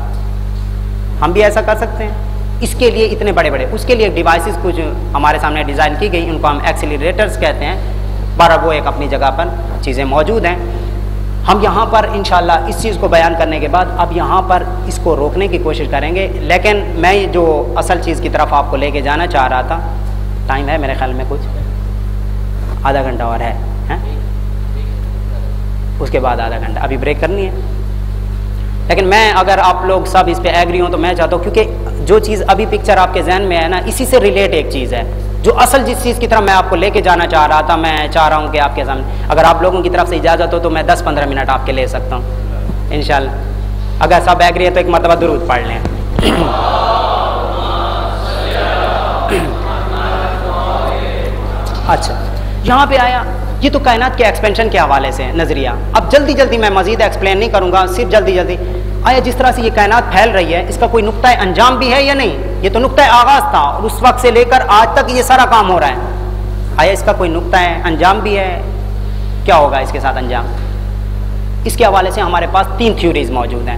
ہم بھی ایسا کر سکتے ہیں؟ اس کے لیے اتنے بڑے بڑے اس کے لیے ڈیوائسز کچھ ہمارے سامنے ڈیزائن کی گئی، ان کو ہم ایکسیلریٹرز کہتے ہیں، پر وہ ایک اپنی جگہ پر چیزیں موجود ہیں۔ ہم یہاں پر انشاءاللہ اس چیز کو بیان کرنے کے بعد اب یہاں پر اس کو روکنے کی کوشش کریں گے، لیکن میں جو اصل چیز کی طرف آپ کو لے کے جانا چاہ رہا تھا، ٹائم ہے میرے خیال میں کچھ آدھا گھنٹہ اور ہے، اس کے بعد آدھا گھنٹہ ابھی بریک کرنی ہے، لیکن میں اگر آپ لوگ سب اس پہ ایگری ہوں تو میں چاہتا ہوں، کیونکہ جو چیز ابھی پکچر آپ کے ذہن میں ہے نا، اسی سے ریلیٹ ایک چیز ہے جو اصل جس چیز کی طرف میں آپ کو لے کے جانا چاہ رہا تھا، میں چاہ رہا ہوں کہ آپ کے سامنے، اگر آپ لوگوں کی طرف سے اجازت ہو تو میں 10-15 منٹ آپ کے لے سکتا ہوں انشاءاللہ. اگر سب ایگری ہے تو ایک مرتبہ درود پڑھ لیں. اچھا، یہاں پہ آیا یہ تو کائنات کے ایکسپینشن کے حوالے سے نظریہ. اب جلدی جلدی میں مزید ایکسپلین نہیں کروں گا، صرف جلدی جلدی آیا جس طرح سے یہ کائنات پھیل رہی ہے، اس کا کوئی نقطہ انجام بھی ہے یا نہیں؟ یہ تو نقطہ آغاز تھا اور اس وقت سے لے کر آج تک یہ سارا کام ہو رہا ہے. آیا اس کا کوئی نقطہ انجام بھی ہے؟ کیا ہوگا اس کے ساتھ انجام؟ اس کے حوالے سے ہمارے پاس 3 تھیوریز موجود ہیں.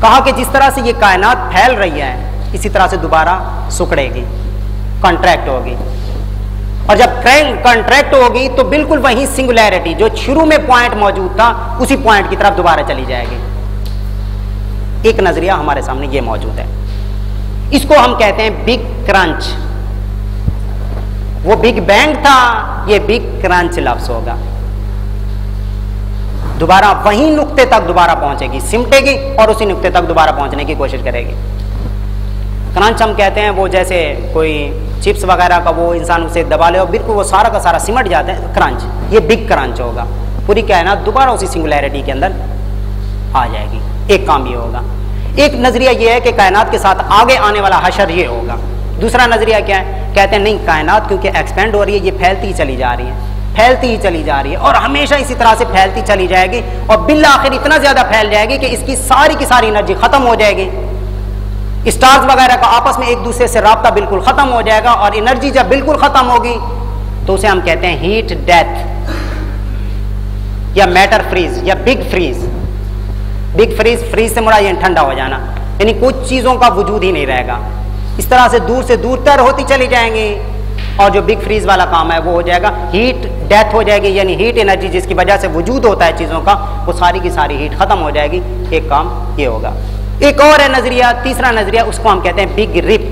کہا کہ جس طرح سے یہ کائنات پھیل رہی ہے اسی طرح سے دوبارہ سکڑے گی، کنٹریکٹ ہوگی، اور جب کنٹریکٹ ہوگی تو بالکل وہی سنگولیرٹی جو شروع میں پوائنٹ موجود تھا اسی پوائنٹ کی طرف دوبارہ چلی جائے گی. ایک نظریہ ہمارے سامنے یہ موجود ہے، اس کو ہم کہتے ہیں بگ کرنچ. وہ بگ بینگ تھا، یہ بگ کرنچ لفظ ہوگا. دوبارہ وہی نقطے تک دوبارہ پہنچے گی، سمٹے گی اور اسی نقطے تک دوبارہ پہنچنے کی کوشش کرے گی. کرنچ ہم کہتے ہیں وہ جیسے کوئی چپس وغیرہ کا وہ انسان اسے دبا لے اور بالکل وہ سارا کا سارا سمٹ جاتا ہے، کرنچ. یہ بگ کرنچ ہوگا. پوری کائنات دوبارہ اسی سنگولیرٹی کے اندر آ جائے گی. ایک کام یہ ہوگا. ایک نظریہ یہ ہے کہ کائنات کے ساتھ آگے آنے والا حشر یہ ہوگا. دوسرا نظریہ کیا ہے؟ کہتے ہیں نہیں، کائنات کیونکہ ایکسپینڈ ہو رہی ہے، یہ پھیلتی ہی چلی جا رہی ہے، پھیلتی ہی چلی جا رہی ہے اور ہمیشہ اسی طرح سے پھیلتی چلی جائے گی اور بالآخر اتنا زیادہ پھیل جائے گی کہ اس کی ساری کی ساری انرجی ختم ہو جائے گی. اسٹارز وغیرہ کا آپس میں ایک دوسرے سے رابطہ بالکل ختم ہو جائے گا اور انرجی جب بالکل ختم ہوگی تو اسے ہم کہتے ہیں ہیٹ ڈیتھ یا میٹر فریز یا big freeze. Big freeze, freeze سے مراد یہ ٹھنڈا ہو جانا، یعنی کچھ چیزوں کا وجود ہی نہیں رہے گا. اس طرح سے دور تر ہوتی چلی جائیں گی اور جو بگ فریز والا کام ہے وہ ہو جائے گا ہیٹ ڈیتھ ہو جائے گی، یعنی ہیٹ انرجی جس کی وجہ سے وجود ہوتا ہے چیزوں کا وہ ساری کی ساری ہیٹ ختم ہو جائے گی. ایک کام یہ ہوگا. ایک اور ہے نظریہ، تیسرا نظریہ، اس کو ہم کہتے ہیں بگ رپ،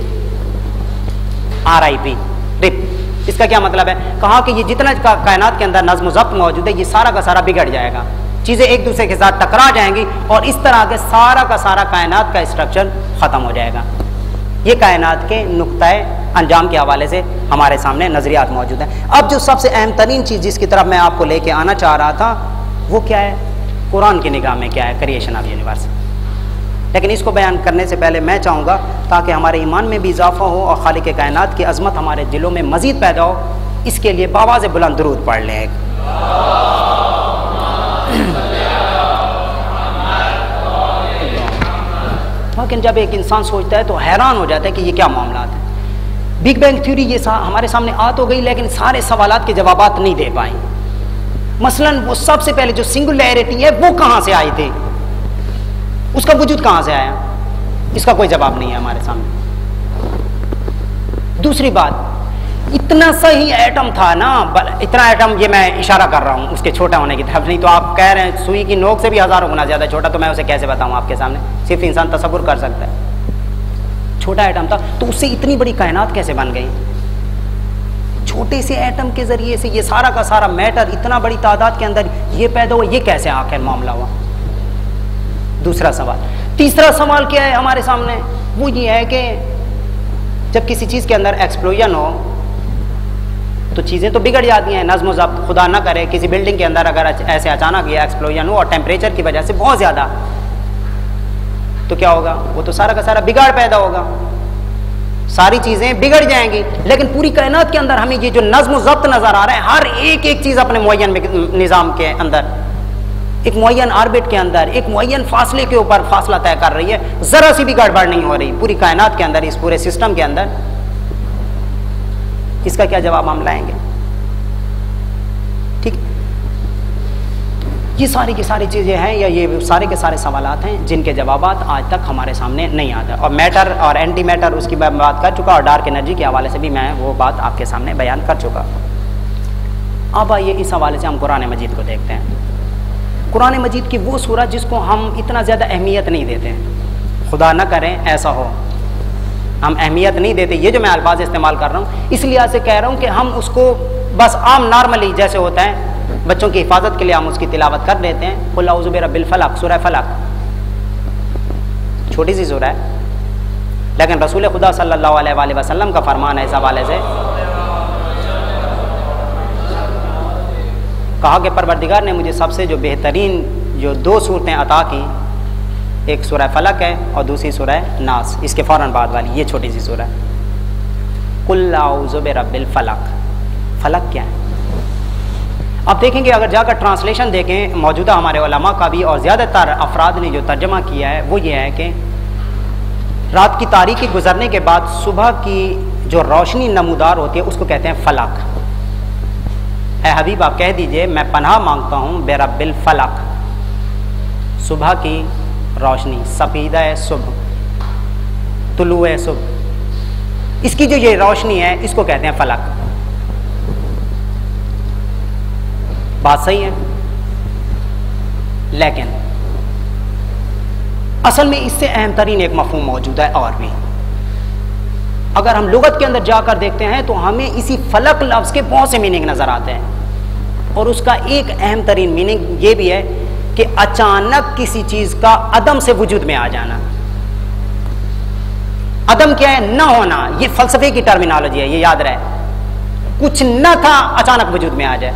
RIP رپ. اس کا کیا مطلب ہے؟ کہا کہ یہ جتنا کائنات کے اندر نظم و ضبط موجود ہے یہ سارا کا سارا بگڑ جائے گا، چیزیں ایک دوسرے کے ساتھ ٹکرا جائیں گی اور اس طرح کے سارا کا سارا کائنات کا اسٹرکچر ختم ہو جائے گا. یہ کائنات کے نقطۂ انجام کے حوالے سے ہمارے سامنے نظریات موجود ہیں. اب جو سب سے اہم ترین چیز جس کی طرف میں آپ کو لے کے آنا چاہ رہا تھا وہ کیا ہے؟ قرآن کی نگاہ میں کیا ہے کریشن آف یونیورس. لیکن اس کو بیان کرنے سے پہلے میں چاہوں گا تاکہ ہمارے ایمان میں بھی اضافہ ہو اور خالق کائنات کی عظمت ہمارے دلوں میں مزید پیدا ہو، اس کے لیے بآواز بلند درود پڑھ لیں. لیکن جب ایک انسان سوچتا ہے تو حیران ہو جاتا ہے کہ یہ کیا معاملات ہیں. بگ بینگ تھیوری یہ ہمارے سامنے آ تو گئی لیکن سارے سوالات کے جوابات نہیں دے پائیں. مثلا وہ سب سے پہلے جو سنگولیرٹی ہے وہ کہاں سے آئی تھی، اس کا وجود کہاں سے آیا، اس کا کوئی جواب نہیں ہے ہمارے سامنے. دوسری بات، اتنا صحیح ایٹم تھا نا، اتنا ایٹم، یہ میں اشارہ کر رہا ہوں اس کے چھوٹا ہونے کی طرف، نہیں تو آپ کہہ رہے ہیں سوئی کی نوک سے بھی ہزاروں گنا زیادہ چھوٹا، تو میں اسے کیسے بتاؤں آپ کے سامنے؟ صرف انسان تصور کر سکتا ہے. چھوٹا ایٹم تھا تو اس سے اتنی بڑی کائنات کیسے بن گئی؟ چھوٹے سے ایٹم کے ذریعے سے یہ سارا کا سارا میٹر اتنا بڑی تعداد کے اندر یہ پیدا ہوا، یہ کیسے آخر معاملہ ہوا؟ دوسرا سوال. تیسرا سوال کیا ہے ہمارے سامنے؟ وہ یہ ہے کہ جب کسی چیز کے اندر ایکسپلوژن ہو تو چیزیں تو بگڑ جاتی ہیں، نظم و ضبط. خدا نہ کرے کسی بلڈنگ کے اندر اگر ایسے اچانک یہ ایکسپلوژن ہو اور ٹیمپریچر کی وجہ سے بہت زیادہ، تو کیا ہوگا؟ وہ تو سارا کا سارا بگاڑ پیدا ہوگا، ساری چیزیں بگڑ جائیں گی. لیکن پوری کائنات کے اندر ہمیں یہ جو نظم و ضبط نظر آ رہا ہے، ہر ایک چیز اپنے معین نظام کے اندر، ایک معین آربٹ کے اندر، ایک معین فاصلے کے اوپر فاصلہ طے کر رہی ہے، ذرا سی بھی گڑبڑ نہیں ہو رہی پوری کائنات کے اندر، اس پورے سسٹم کے اندر. اس کا کیا جواب ہم لائیں گے؟ ٹھیک، یہ ساری کی ساری چیزیں ہیں یا یہ سارے کے سارے سوالات ہیں جن کے جوابات آج تک ہمارے سامنے نہیں آتے. اور میٹر اور اینٹی میٹر اس کی میں بات کر چکا اور ڈارک انرجی کے حوالے سے بھی میں وہ بات آپ کے سامنے بیان کر چکا. اب آئیے اس حوالے سے ہم قرآن مجید کو دیکھتے ہیں. قرآن مجید کی وہ سورت جس کو ہم اتنا زیادہ اہمیت نہیں دیتے ہیں، خدا نہ کریں ایسا ہو، ہم اہمیت نہیں دیتے. یہ جو میں الفاظ استعمال کر رہا ہوں اس لیے سے کہہ رہا ہوں کہ ہم اس کو بس عام نارملی جیسے ہوتا ہے بچوں کی حفاظت کے لیے ہم اس کی تلاوت کر لیتے ہیں. قل اعوذ برب الفلق، سورہ فلق. چھوٹی سی سورہ ہے، لیکن رسول خدا صلی اللہ علیہ وآلہ وسلم کا فرمان ہے اس حوالے سے، کہا کہ پروردگار نے مجھے سب سے جو بہترین جو 2 صورتیں عطا کی، ایک سورہ فلق ہے اور دوسری سورہ ناس، اس کے فوراً بعد والی یہ چھوٹی سی سورہ ہے، قل اعوذ برب الفلق۔ فلق کیا ہے؟ اب دیکھیں گے اگر جا کر ٹرانسلیشن دیکھیں موجودہ ہمارے علماء کا بھی اور زیادہ تر افراد نے جو ترجمہ کیا ہے وہ یہ ہے کہ رات کی تاریکی گزرنے کے بعد صبح کی جو روشنی نمودار ہوتی ہے اس کو کہتے ہیں فلق۔ اے حبیب آپ کہہ دیجئے میں پناہ مانگتا ہوں برب الفلق، صبح کی روشنی، سپیدہ صبح، طلوع صبح، اس کی جو یہ روشنی ہے اس کو کہتے ہیں فلق۔ بات صحیح ہے، لیکن اصل میں اس سے اہم ترین ایک مفہوم موجود ہے اور بھی، اگر ہم لغت کے اندر جا کر دیکھتے ہیں تو ہمیں اسی فلق لفظ کے بہت سے میننگ نظر آتے ہیں، اور اس کا ایک اہم ترین میننگ یہ بھی ہے کہ اچانک کسی چیز کا عدم سے وجود میں آ جانا۔ عدم کیا ہے؟ نہ ہونا، یہ فلسفے کی ٹرمینالوجی ہے، یہ یاد رہے، کچھ نہ تھا اچانک وجود میں آ جائے۔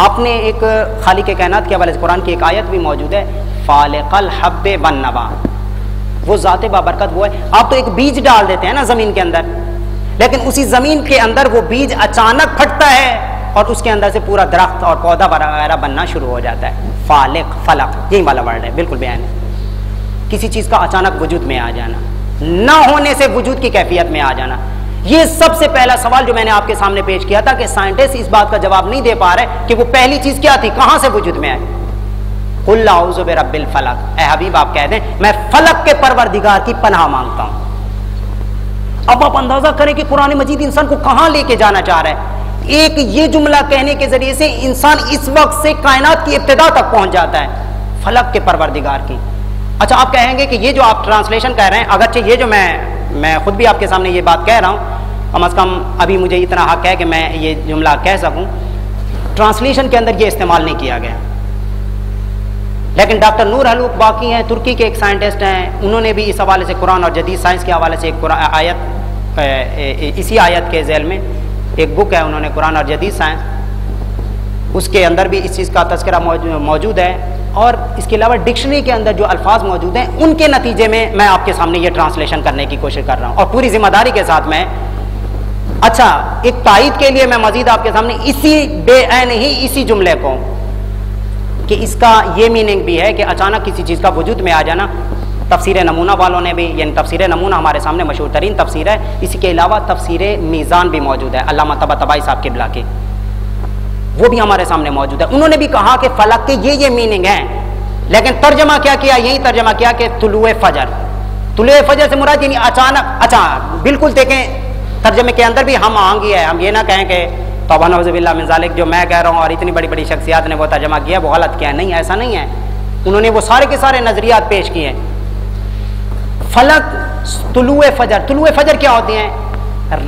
آپ نے ایک خالق کائنات کے حوالے سے قرآن کی ایک آیت بھی موجود ہے، فالق الحب والنوا، وہ ذات بابرکت وہ ہے۔ آپ تو ایک بیج ڈال دیتے ہیں نا زمین کے اندر، لیکن اسی زمین کے اندر وہ بیج اچانک پھٹتا ہے اور اس کے اندر سے پورا درخت اور پودا وغیرہ بننا شروع ہو جاتا ہے۔ فالق، فلق، یہی والا ورڈ ہے، بالکل بیان ہے، کسی چیز کا اچانک وجود میں آ جانا، نہ ہونے سے وجود کی کیفیت میں آ جانا۔ یہ سب سے پہلا سوال جو میں نے آپ کے سامنے پیش کیا تھا کہ سائنٹسٹ اس بات کا جواب نہیں دے پا رہے کہ وہ پہلی چیز کیا تھی، کہاں سے وجود میں آئی۔ قل اعوذ برب الفلق، اے حبیب آپ کہہ دیں میں فلق کے پروردگار کی پناہ مانگتا ہوں۔ اب آپ اندازہ کریں کہ قرآن مجید انسان کو کہاں لے کے جانا چاہ رہا ہے۔ ایک یہ جملہ کہنے کے ذریعے سے انسان اس وقت سے کائنات کی ابتدا تک پہنچ جاتا ہے، فلق کے پروردگار کی۔ اچھا آپ کہیں گے کہ یہ جو آپ ٹرانسلیشن کہہ رہے ہیں، اگرچہ یہ جو میں خود بھی آپ کے سامنے یہ بات کہہ رہا ہوں، کم از کم ابھی مجھے اتنا حق ہے کہ میں یہ جملہ کہہ سکوں، ٹرانسلیشن کے اندر یہ استعمال نہیں کیا گیا، لیکن ڈاکٹر نور حلوق باقی ہیں، ترکی کے ایک سائنٹسٹ ہیں، انہوں نے بھی اس حوالے سے قرآن اور جدید سائنس کے حوالے سے ایک آیت، اسی آیت کے ذیل میں ایک بک ہے انہوں نے، قرآن اور جدید سائنس، اس کے اندر بھی اس چیز کا تذکرہ موجود ہے، اور اس کے علاوہ ڈکشنری کے اندر جو الفاظ موجود ہیں ان کے نتیجے میں میں آپ کے سامنے یہ ٹرانسلیشن کرنے کی کوشش کر رہا ہوں، اور پوری ذمہ داری کے ساتھ میں۔ اچھا ایک تائید کے لیے میں مزید آپ کے سامنے اسی بے عین ہی اسی جملے کو کہ اس کا یہ میننگ بھی ہے کہ اچانک کسی چیز کا وجود میں آ جانا، تفسیر نمونہ والوں نے بھی، یعنی تفسیر نمونہ ہمارے سامنے مشہور ترین تفسیر ہے، اسی کے علاوہ تفسیر میزان بھی موجود ہے علامہ طباطبائی صاحب قبلہ کی، وہ بھی ہمارے سامنے موجود ہے۔ انہوں نے بھی کہا کہ فلق کے یہ میننگ ہیں، لیکن ترجمہ کیا کیا؟ یہی ترجمہ کیا کہ طلوع فجر۔ طلوع فجر سے مراد یعنی اچانک، اچھا بالکل دیکھیں ترجمے کے اندر بھی ہم آنگی ہے، ہم یہ نہ کہیں کہ توبہ نعوذ باللہ من ذالک جو میں کہہ رہا ہوں اور اتنی بڑی بڑی شخصیات نے وہ ترجمہ کیا وہ غلط کیا ہے، نہیں ایسا نہیں ہے، انہوں نے وہ سارے کے سارے نظریات پیش کیے ہیں۔ فلق، طلوع فجر، طلوع فجر کیا ہوتی ہیں؟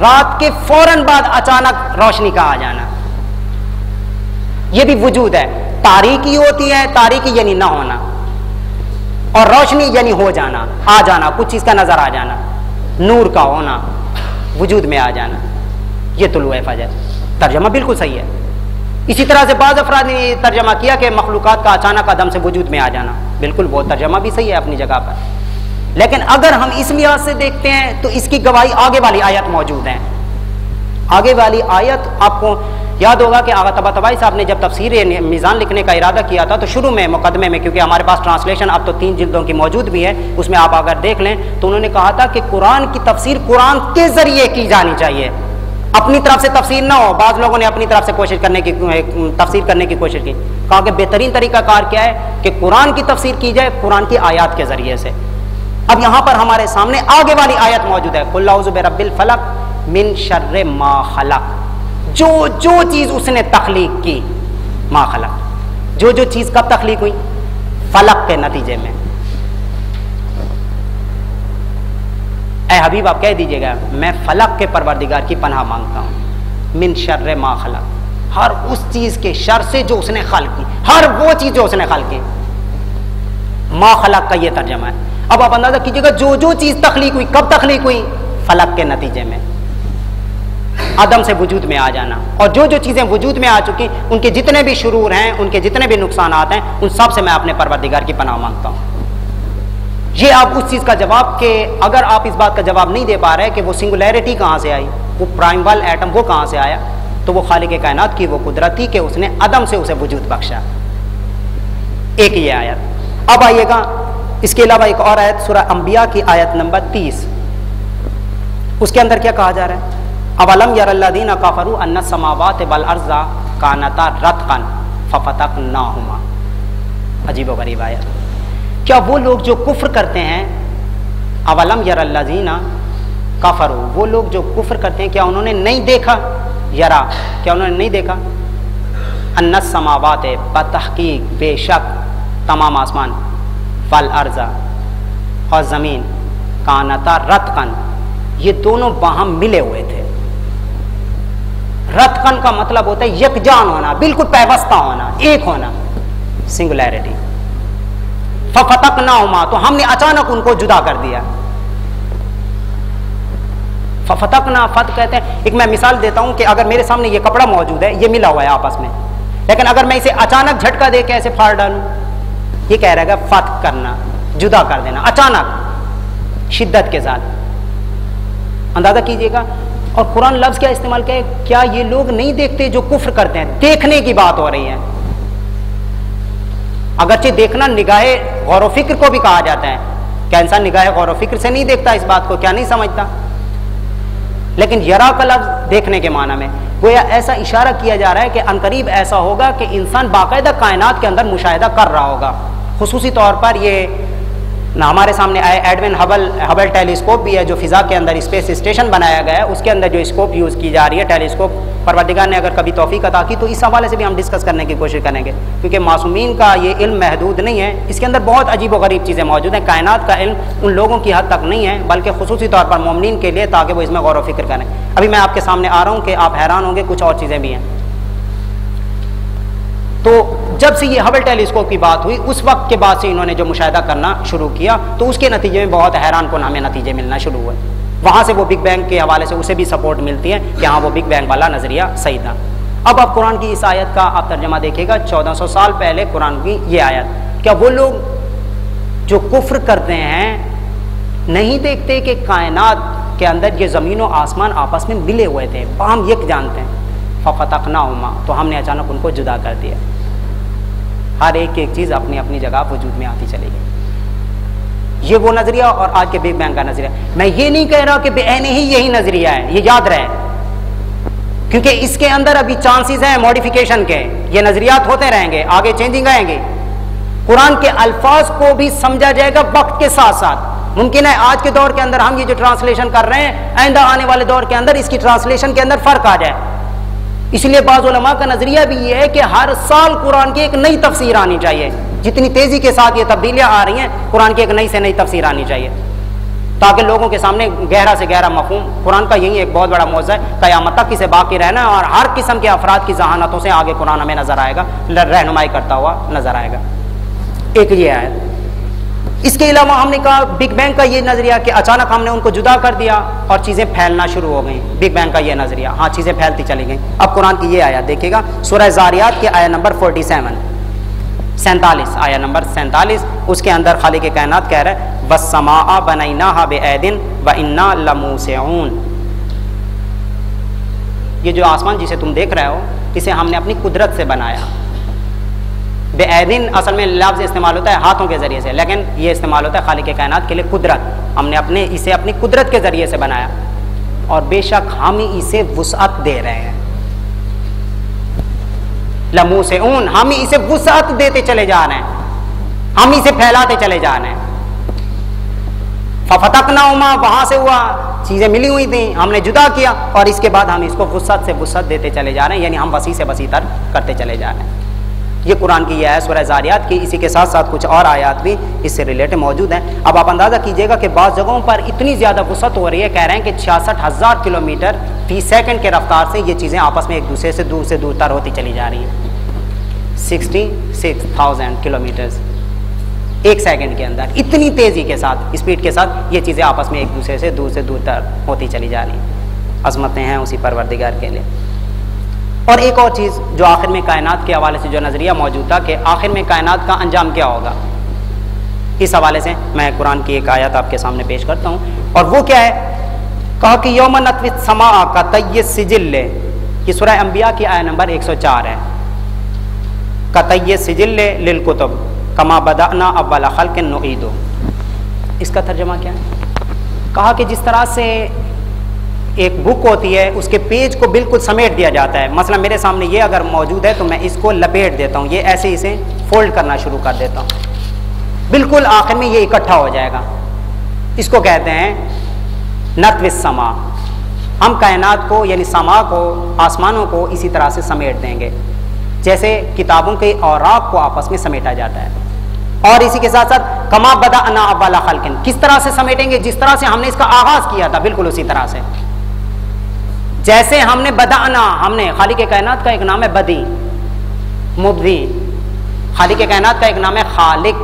رات کے فوراً بعد اچانک روشنی کا آ جانا، یہ بھی وجود ہے۔ تاریکی ہوتی ہے، تاریکی یعنی نہ ہونا، اور روشنی یعنی ہو جانا، آ جانا، کچھ چیز کا نظر آ جانا، نور کا ہونا، وجود میں آ جانا، یہ طلوع فجر۔ ترجمہ بالکل صحیح ہے۔ اسی طرح سے بعض افراد نے ترجمہ کیا کہ مخلوقات کا اچانک عدم سے وجود میں آ جانا، بالکل وہ ترجمہ بھی صحیح ہے اپنی جگہ پر، لیکن اگر ہم اس لحاظ سے دیکھتے ہیں تو اس کی گواہی آگے والی آیت موجود ہے۔ آگے والی آیت آپ کو یاد ہوگا کہ آغا طباطبائی صاحب نے جب تفسیر میزان لکھنے کا ارادہ کیا تھا تو شروع میں مقدمے میں، کیونکہ ہمارے پاس ٹرانسلیشن اب تو 3 جلدوں کی موجود بھی ہے، اس میں آپ اگر دیکھ لیں تو انہوں نے کہا تھا کہ قرآن کی تفسیر قرآن کے ذریعے کی جانی چاہیے، اپنی طرف سے تفسیر نہ ہو۔ بعض لوگوں نے اپنی طرف سے کوشش کرنے کی، تفسیر کرنے کی کوشش کی، کہا کہ بہترین طریقہ کار کیا ہے کہ قرآن کی تفسیر کی جائے قرآن کی آیات کے ذریعے سے۔ اب یہاں پر ہمارے سامنے آگے والی آیت موجود ہے، قل اعوذ برب الفلق من شر ما خلق، جو چیز اس نے تخلیق کی، ما خلق، جو چیز کب تخلیق ہوئی؟ فلق کے نتیجے میں۔ اے حبیب آپ کہہ دیجئے گا میں فلق کے پروردگار کی پناہ مانگتا ہوں، من شر ما خلق، ہر اس چیز کے شر سے جو اس نے خلق کی، ہر وہ چیز جو اس نے خلق کی۔ ما خلق کا یہ ترجمہ ہے. اب آپ اندازہ کیجیے گا جو چیز تخلیق ہوئی کب تخلیق ہوئی؟ فلق کے نتیجے میں، عدم سے وجود میں آ جانا. اور جو چیزیں وجود میں آ چکی ان کے جتنے بھی شرور ہیں، ان کے جتنے بھی نقصانات ہیں، ان سب سے میں اپنے پروردگار کی پناہ مانگتا ہوں. یہ آپ اس چیز کا جواب کہ اگر آپ اس بات کا جواب نہیں دے پا رہے کہ وہ سنگولیرٹی کہاں سے آئی، وہ پرائمول ایٹم وہ کہاں سے آیا، تو وہ خالق کائنات کی وہ قدرت تھی کہ اس نے عدم سے اسے وجود بخشا. ایک یہ آیت. اب آئیے گا اس کے علاوہ ایک اور آیت سورہ انبیاء کی آیت نمبر 30. اس کے اندر کیا کہا جا رہا ہے؟ اولم یر الذین کفروا ان السماوات والارض کانتا رتقا ففتقناہما. عجیب و غریب آیت. کیا وہ لوگ جو کفر کرتے ہیں، اولم یر الذین کفروا، وہ لوگ جو کفر کرتے ہیں کیا انہوں نے نہیں دیکھا؟ یرا، کیا انہوں نے نہیں دیکھا؟ ان السماوات، بتحقیق بے شک تمام آسمان، والارض اور زمین، کانتا رتقن، یہ دونوں باہم ملے ہوئے تھے. رتقن کا مطلب ہوتا ہے یکجان ہونا، بالکل پیوستہ ہونا، ایک ہونا، سنگولیرٹی. ففتقناہما، تو ہم نے اچانک ان کو جدا کر دیا. ففتقنا، فت کہتے ہیں، ایک میں مثال دیتا ہوں کہ اگر میرے سامنے یہ کپڑا موجود ہے، یہ ملا ہوا ہے آپس میں، لیکن اگر میں اسے اچانک جھٹکا دے کے ایسے پھاڑ ڈالوں، یہ کہہ رہے گا فتح کرنا، جدا کر دینا، اچانک، شدت کے ساتھ. اندازہ کیجئے گا. اور قرآن لفظ کیا استعمال کیا ہے؟ کیا یہ لوگ نہیں دیکھتے جو کفر کرتے ہیں؟ دیکھنے کی بات ہو رہی ہے. اگرچہ دیکھنا نگاہ غور و فکر کو بھی کہا جاتا ہے. کیا انسان نگاہ غور و فکر سے نہیں دیکھتا اس بات کو؟ کیا نہیں سمجھتا؟ لیکن یرا کا لفظ دیکھنے کے معنی میں گویا ایسا اشارہ کیا جا رہا ہے کہ عنقریب ایسا ہوگا کہ انسان باقاعدہ کائنات کے اندر مشاہدہ کر رہا ہوگا. خصوصی طور پر یہ ہمارے سامنے آئے ایڈوین ہبل ٹیلیسکوپ بھی ہے جو فضا کے اندر اسپیس اسٹیشن بنایا گیا ہے، اس کے اندر جو اسکوپ یوز کی جا رہی ہے ٹیلیسکوپ، پروردگار نے اگر کبھی توفیق عطا کی تو اس حوالے سے بھی ہم ڈسکس کرنے کی کوشش کریں گے، کیونکہ معصومین کا یہ علم محدود نہیں ہے. اس کے اندر بہت عجیب و غریب چیزیں موجود ہیں. کائنات کا علم ان لوگوں کی حد تک نہیں ہے، بلکہ خصوصی طور پر مومنین کے لیے، تاکہ وہ اس میں غور و فکر کریں. ابھی میں آپ کے سامنے آ رہا ہوں کہ آپ حیران ہوں گے، کچھ اور چیزیں بھی ہیں. تو جب سے یہ ہبل ٹیلیسکوپ کی بات ہوئی، اس وقت کے بعد سے انہوں نے جو مشاہدہ کرنا شروع کیا، تو اس کے نتیجے میں بہت حیران کن ہمیں نتیجے ملنا شروع ہوئے. وہاں سے وہ بگ بینگ کے حوالے سے اسے بھی سپورٹ ملتی ہے کہ ہاں وہ بگ بینگ والا نظریہ صحیح تھا. اب آپ قرآن کی اس آیت کا آپ ترجمہ دیکھیے گا، 1400 سال پہلے قرآن کی یہ آیت. کیا وہ لوگ جو کفر کرتے ہیں نہیں دیکھتے کہ کائنات کے اندر یہ زمین و آسمان آپس میں ملے ہوئے تھے، ہم یک جانتے ہیں. ففتقناہما، تو ہم نے اچانک ان کو جدا کر دیا. ہر ایک چیز اپنی اپنی جگہ وجود میں آتی چلی گئی. یہ وہ نظریہ اور آج کے بگ بینگ کا نظریہ. میں یہ نہیں کہہ رہا کہ بے عین ہی یہی نظریہ ہے، یہ یاد رہے، کیونکہ اس کے اندر ابھی چانسز ہیں موڈیفیکیشن کے. یہ نظریات ہوتے رہیں گے، آگے چینجنگ آئیں گے. قرآن کے الفاظ کو بھی سمجھا جائے گا وقت کے ساتھ ساتھ. ممکن ہے آج کے دور کے اندر ہم یہ جو ٹرانسلیشن کر رہے ہیں، آئندہ آنے والے دور کے اندر اس کی ٹرانسلیشن کے اندر فرق آ جائے. اس لیے بعض علماء کا نظریہ بھی یہ ہے کہ ہر سال قرآن کی ایک نئی تفسیر آنی چاہیے. جتنی تیزی کے ساتھ یہ تبدیلیاں آ رہی ہیں، قرآن کی ایک نئی سے نئی تفسیر آنی چاہیے، تاکہ لوگوں کے سامنے گہرا سے گہرا مفہوم. قرآن کا یہی ایک بہت بڑا موضوع ہے، قیامت تک اسے باقی رہنا ہے، اور ہر قسم کے افراد کی ذہانتوں سے آگے قرآن ہمیں نظر آئے گا، رہنمائی کرتا ہوا نظر آئے گا. ایک یہ ہے. اس کے علاوہ ہم نے کہا بگ بینگ کا یہ نظریہ کہ اچانک ہم نے ان کو جدا کر دیا اور چیزیں پھیلنا شروع ہو گئیں. بگ بینگ کا یہ نظریہ، ہاں چیزیں پھیلتی چلی گئیں. اب قرآن کی یہ آیت دیکھیے گا، سورہ زاریات کی آیت نمبر 47 آیت نمبر 47. اس کے اندر خالق کائنات کہہ رہا ہے وَالسَّمَاءَ بَنَيْنَاهَا بِأَيْدٍ وَإِنَّا لَمُوسِعُونَ. یہ جو آسمان جسے تم دیکھ رہے ہو، اسے ہم نے اپنی قدرت سے بنایا. بے عیدن اصل میں لفظ استعمال ہوتا ہے ہاتھوں کے ذریعے سے، لیکن یہ استعمال ہوتا ہے خالق کائنات کے لیے قدرت. ہم نے اسے اپنی قدرت کے ذریعے سے بنایا، اور بے شک ہم اسے وسعت دے رہے ہیں. لموسعون، ہم اسے وسعت دیتے چلے جا رہے ہیں، ہم اسے پھیلاتے چلے جا رہے ہیں. ففتقناہما، وہاں سے ہوا، چیزیں ملی ہوئی تھیں، ہم نے جدا کیا، اور اس کے بعد ہم اس کو وسعت سے وسعت دیتے چلے جا رہے ہیں، یعنی ہم وسیع سے وسیع تر کرتے چلے جا رہے ہیں. یہ قرآن کی یہ ہے سورہ زاریات کی. اسی کے ساتھ ساتھ کچھ اور آیات بھی اس سے ریلیٹڈ موجود ہیں. اب آپ اندازہ کیجئے گا کہ بعض جگہوں پر اتنی زیادہ وسعت ہو رہی ہے، کہہ رہے ہیں کہ 66,000 کلومیٹر فی سیکنڈ کے رفتار سے یہ چیزیں آپس میں ایک دوسرے سے دور تر ہوتی چلی جا رہی ہیں. 66,000 کلومیٹرز 1 سیکنڈ کے اندر اتنی تیزی کے ساتھ، اسپیڈ کے ساتھ یہ چیزیں آپس میں ایک دوسرے سے دور تر ہوتی چلی جا رہی ہیں۔ عظمتیں ہیں اسی پروردگار کے لیے۔ اور ایک اور چیز جو آخر میں کائنات کے حوالے سے جو نظریہ موجود تھا کہ آخر میں کائنات کا انجام کیا ہوگا، اس حوالے سے میں قرآن کی ایک آیت آپ کے سامنے پیش کرتا ہوں، اور وہ کیا ہے؟ کہا کہ یوم نطوی السماء کطی السجل، یہ سورہ انبیاء کی آیت نمبر 104 ہے۔ کطی السجل للکتب کما بدأنا اول خلق نعید، اس کا ترجمہ کیا ہے؟ کہا کہ جس طرح سے ایک بک ہوتی ہے اس کے پیج کو بالکل سمیٹ دیا جاتا ہے، مثلا میرے سامنے یہ اگر موجود ہے تو میں اس کو لپیٹ دیتا ہوں، یہ ایسے اسے فولڈ کرنا شروع کر دیتا ہوں، بالکل آخر میں یہ اکٹھا ہو جائے گا، اس کو کہتے ہیں نطوی السماء۔ ہم کائنات کو یعنی سما کو، آسمانوں کو اسی طرح سے سمیٹ دیں گے جیسے کتابوں کے اوراق کو آپس میں سمیٹا جاتا ہے، اور اسی کے ساتھ ساتھ کما بدأنا اول خلق، کس طرح سے سمیٹیں گے؟ جس طرح سے ہم نے اس کا آغاز کیا تھا، بالکل اسی طرح سے جیسے ہم نے بدأنا، ہم نے خالق کائنات کا ایک نام ہے بدی، مبدی، خالق کائنات کا ایک نام ہے خالق،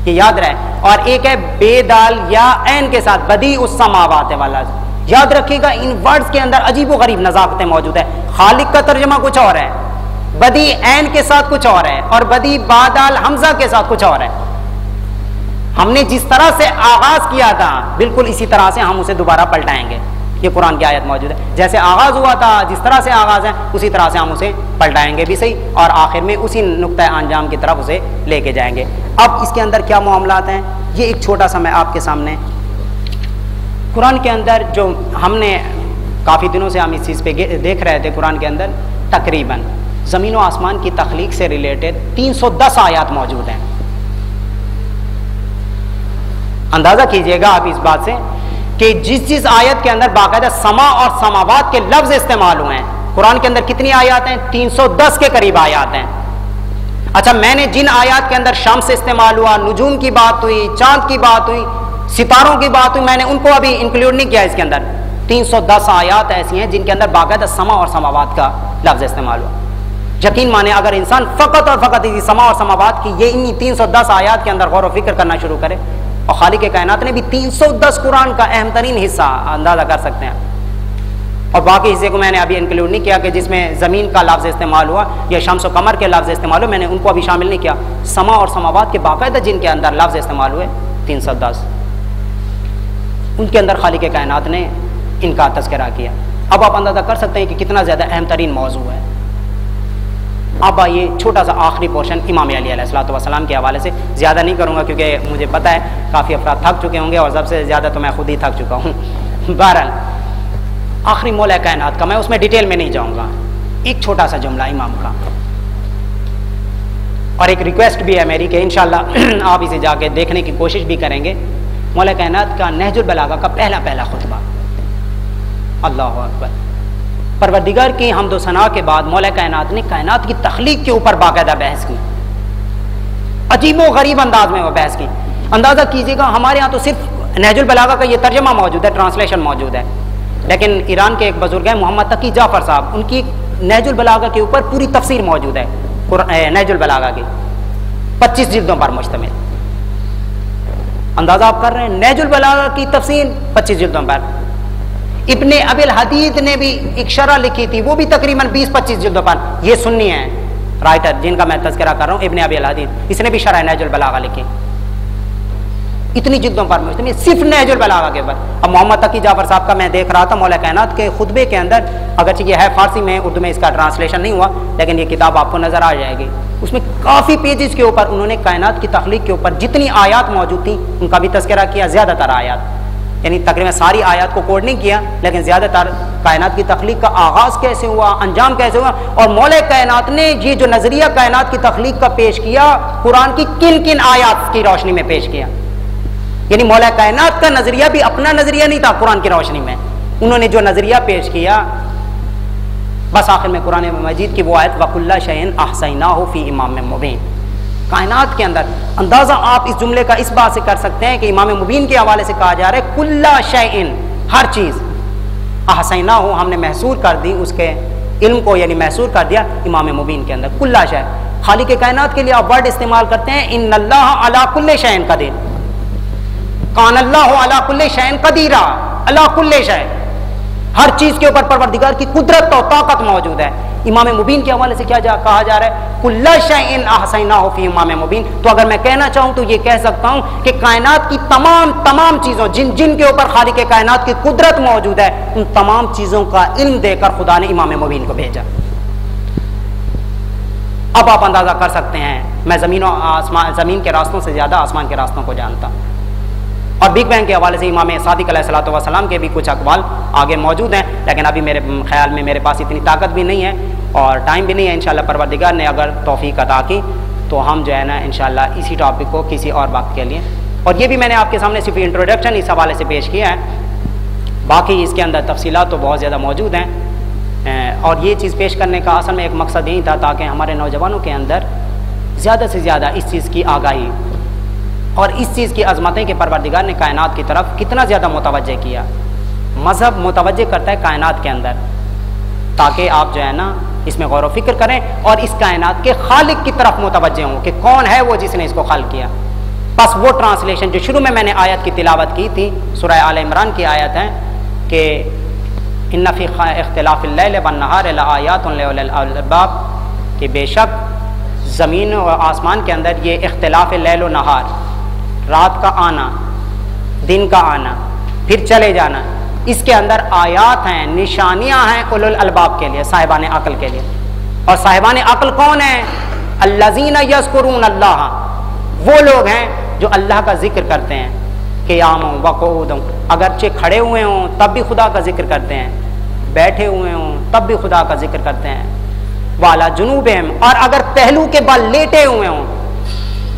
یہ یاد رہے، اور ایک ہے بے دال یا عین کے ساتھ بدی السماوات والا، یاد رکھیے گا ان ورڈز کے اندر عجیب و غریب نزاکتیں موجود ہے۔ خالق کا ترجمہ کچھ اور ہے، بدی عین کے ساتھ کچھ اور ہے، اور بدی بادال حمزہ کے ساتھ کچھ اور ہے۔ ہم نے جس طرح سے آغاز کیا تھا بالکل اسی طرح سے ہم اسے دوبارہ پلٹائیں گے، یہ قرآن کی آیت موجود ہے، جیسے آغاز ہوا تھا جس طرح سے آغاز ہے اسی طرح سے ہم اسے پلٹائیں گے بھی صحیح، اور آخر میں اسی نقطہ انجام کی طرف اسے لے کے جائیں گے۔ اب اس کے اندر کیا معاملات ہیں، یہ ایک چھوٹا سا میں آپ کے سامنے قرآن کے اندر جو ہم نے کافی دنوں سے ہم اس چیز پہ دیکھ رہے تھے، قرآن کے اندر تقریباً زمین و آسمان کی تخلیق سے ریلیٹڈ 310 آیات موجود ہیں۔ اندازہ کیجئے گا آپ اس بات سے کہ جس آیت کے اندر باقاعدہ سما اور سماوات کے لفظ استعمال ہوئے ہیں، قرآن کے اندر کتنی آیات ہیں؟ 310 کے قریب آیات ہیں۔ اچھا، میں نے جن آیات کے اندر شمس استعمال ہوا، نجوم کی بات ہوئی، چاند کی بات ہوئی، ستاروں کی بات ہوئی، میں نے ان کو ابھی انکلوڈ نہیں کیا اس کے اندر۔ 310 آیات ایسی ہیں جن کے اندر باقاعدہ سما اور سماوات کا لفظ استعمال ہوا۔ یقین مانے اگر انسان فقط اور فقط اسی سما اور سماوات کی یہ انہی 310 آیات کے اندر غور و فکر کرنا شروع کرے، اور خالق کائنات نے بھی 310 قرآن کا اہم ترین حصہ اندازہ کر سکتے ہیں، اور باقی حصے کو میں نے ابھی انکلوڈ نہیں کیا کہ جس میں زمین کا لفظ استعمال ہوا یا شمس و قمر کے لفظ استعمال ہوئے، میں نے ان کو ابھی شامل نہیں کیا۔ سما اور سماوات کے باقاعدہ جن کے اندر لفظ استعمال ہوئے 310، ان کے اندر خالق کائنات نے ان کا تذکرہ کیا۔ اب آپ اندازہ کر سکتے ہیں کہ کتنا زیادہ اہم ترین موضوع ہے۔ اب آئیے چھوٹا سا آخری پورشن امام علی علیہ السلام کے حوالے سے، زیادہ نہیں کروں گا کیونکہ مجھے پتہ ہے کافی افراد تھک چکے ہوں گے، اور سب سے زیادہ تو میں خود ہی تھک چکا ہوں۔ بہرحال آخری مولا کائنات کا، میں اس میں ڈیٹیل میں نہیں جاؤں گا، ایک چھوٹا سا جملہ امام کا، اور ایک ریکویسٹ بھی ہے میری کہ انشاءاللہ آپ اسے جا کے دیکھنے کی کوشش بھی کریں گے۔ مولا کائنات کا نہج البلاغہ کا پہلا خطبہ، اللہ اکبر، پروردگار کی حمد و ثنا کے بعد مولا کائنات نے کائنات کی تخلیق کے اوپر باقاعدہ بحث کی، عجیب و غریب انداز میں وہ بحث کی۔ اندازہ کیجیے گا ہمارے ہاں تو صرف نہج البلاغہ کا یہ ترجمہ موجود ہے، ٹرانسلیشن موجود ہے، لیکن ایران کے ایک بزرگ ہیں محمد تقی جعفر صاحب، ان کی نہج البلاغہ کے اوپر پوری تفسیر موجود ہے، نہج البلاغہ کی 25 جلدوں پر مشتمل۔ اندازہ آپ کر رہے ہیں، نہج البلاغہ کی تفسیر 25 جلدوں پر۔ ابن ابی الحدید نے بھی ایک شرح لکھی تھی، وہ بھی تقریباً 20-25 جلدوں پر۔ یہ سنی ہیں رائٹر جن کا میں تذکرہ کر رہا ہوں، ابن ابی الحدید، اس نے بھی شرح نہج البلاغہ لکھی، اتنی جلدوں پر مشتمل صرف نہج البلاغہ کے اوپر۔ اب محمد تقی جعفر صاحب کا میں دیکھ رہا تھا مولا کائنات کے خطبے کے اندر، اگرچہ یہ ہے فارسی میں، اردو میں اس کا ٹرانسلیشن نہیں ہوا، لیکن یہ کتاب آپ کو نظر آ جائے گی، اس میں کافی پیجز کے اوپر انہوں نے کائنات کی تخلیق کے اوپر جتنی آیات موجود تھیں ان کا بھی تذکرہ کیا، زیادہ تر آیات، یعنی تقریباً ساری آیات کو کوڈ نہیں کیا، لیکن زیادہ تر کائنات کی تخلیق کا آغاز کیسے ہوا، انجام کیسے ہوا، اور مولا کائنات نے یہ جو نظریہ کائنات کی تخلیق کا پیش کیا قرآن کی کن کن آیات کی روشنی میں پیش کیا۔ یعنی مولا کائنات کا نظریہ بھی اپنا نظریہ نہیں تھا، قرآن کی روشنی میں انہوں نے جو نظریہ پیش کیا، بس آخر میں قرآن مجید کی وہ آیت وَكُلَّ شَيْءٍ أَحْصَيْنَاهُ فِي إِمَامٍ مُبِينٍ، کائنات کے اندر اندازہ آپ اس جملے کا اس بات سے کر سکتے ہیں کہ امام مبین کے حوالے سے کہا جا رہا ہے کُلَّ شَيْءٍ، ہر چیز، أَحْصَيْنَاهُ، ہم نے محصور کر دی اس کے علم کو، یعنی محصور کر دیا امام مبین کے اندر، کُلَّ شَيْءٍ، خالق کائنات کے لیے آپ ورڈ استعمال کرتے ہیں ان اللہ علی کل شیء قدیر، کان اللہ علی کل شیء قدیر، علی کل شیء، ہر چیز کے اوپر پروردگار کی قدرت اور طاقت موجود ہے۔ امام مبین کے حوالے سے کیا کہا جا رہا ہے؟ کل شیء احصیناہ فی امام مبین۔ تو اگر میں کہنا چاہوں تو یہ کہہ سکتا ہوں کہ کائنات کی تمام چیزوں جن کے اوپر خالق کائنات کی قدرت موجود ہے، ان تمام چیزوں کا علم دے کر خدا نے امام مبین کو بھیجا۔ اب آپ اندازہ کر سکتے ہیں میں زمین کے راستوں سے زیادہ آسمان کے راستوں کو جانتا ہوں۔ اور بگ بینگ کے حوالے سے امام صادق علیہ الصلوۃ والسلام کے بھی کچھ اقوال آگے موجود ہیں، لیکن ابھی میرے خیال میں میرے پاس اتنی طاقت بھی نہیں ہے اور ٹائم بھی نہیں ہے۔ انشاءاللہ پروردگار نے اگر توفیق عطا کی تو ہم جو ہے نا انشاءاللہ اسی ٹاپک کو کسی اور وقت کے لیے، اور یہ بھی میں نے آپ کے سامنے صرف انٹروڈکشن اس حوالے سے پیش کیا ہے، باقی اس کے اندر تفصیلات تو بہت زیادہ موجود ہیں۔ اور یہ چیز پیش کرنے کا اصل میں ایک مقصد یہی تھا تاکہ ہمارے نوجوانوں کے اندر زیادہ سے زیادہ اس چیز کی آگاہی اور اس چیز کی عظمتیں کہ پروردگار نے کائنات کی طرف کتنا زیادہ متوجہ کیا۔ مذہب متوجہ کرتا ہے کائنات کے اندر تاکہ آپ جو ہے نا اس میں غور و فکر کریں اور اس کائنات کے خالق کی طرف متوجہ ہوں کہ کون ہے وہ جس نے اس کو خلق کیا۔ بس وہ ٹرانسلیشن جو شروع میں نے آیت کی تلاوت کی تھی، سورہ آل عمران کی آیت ہے کہ ان فی اختلاف اللیل والنہار لآیات لأولی الالباب، کہ بے شک زمین و آسمان کے اندر یہ اختلاف لیل و نہار، رات کا آنا دن کا آنا پھر چلے جانا، اس کے اندر آیات ہیں، نشانیاں ہیں اولو الالباب کے لیے، صاحبان عقل کے لیے۔ اور صاحبان عقل کون ہیں؟ الذین یذکرون اللہ، وہ لوگ ہیں جو اللہ کا ذکر کرتے ہیں قیام و قعود، اگرچہ کھڑے ہوئے ہوں تب بھی خدا کا ذکر کرتے ہیں، بیٹھے ہوئے ہوں تب بھی خدا کا ذکر کرتے ہیں، والا جنوبہم، اور اگر پہلو کے بل لیٹے ہوئے ہوں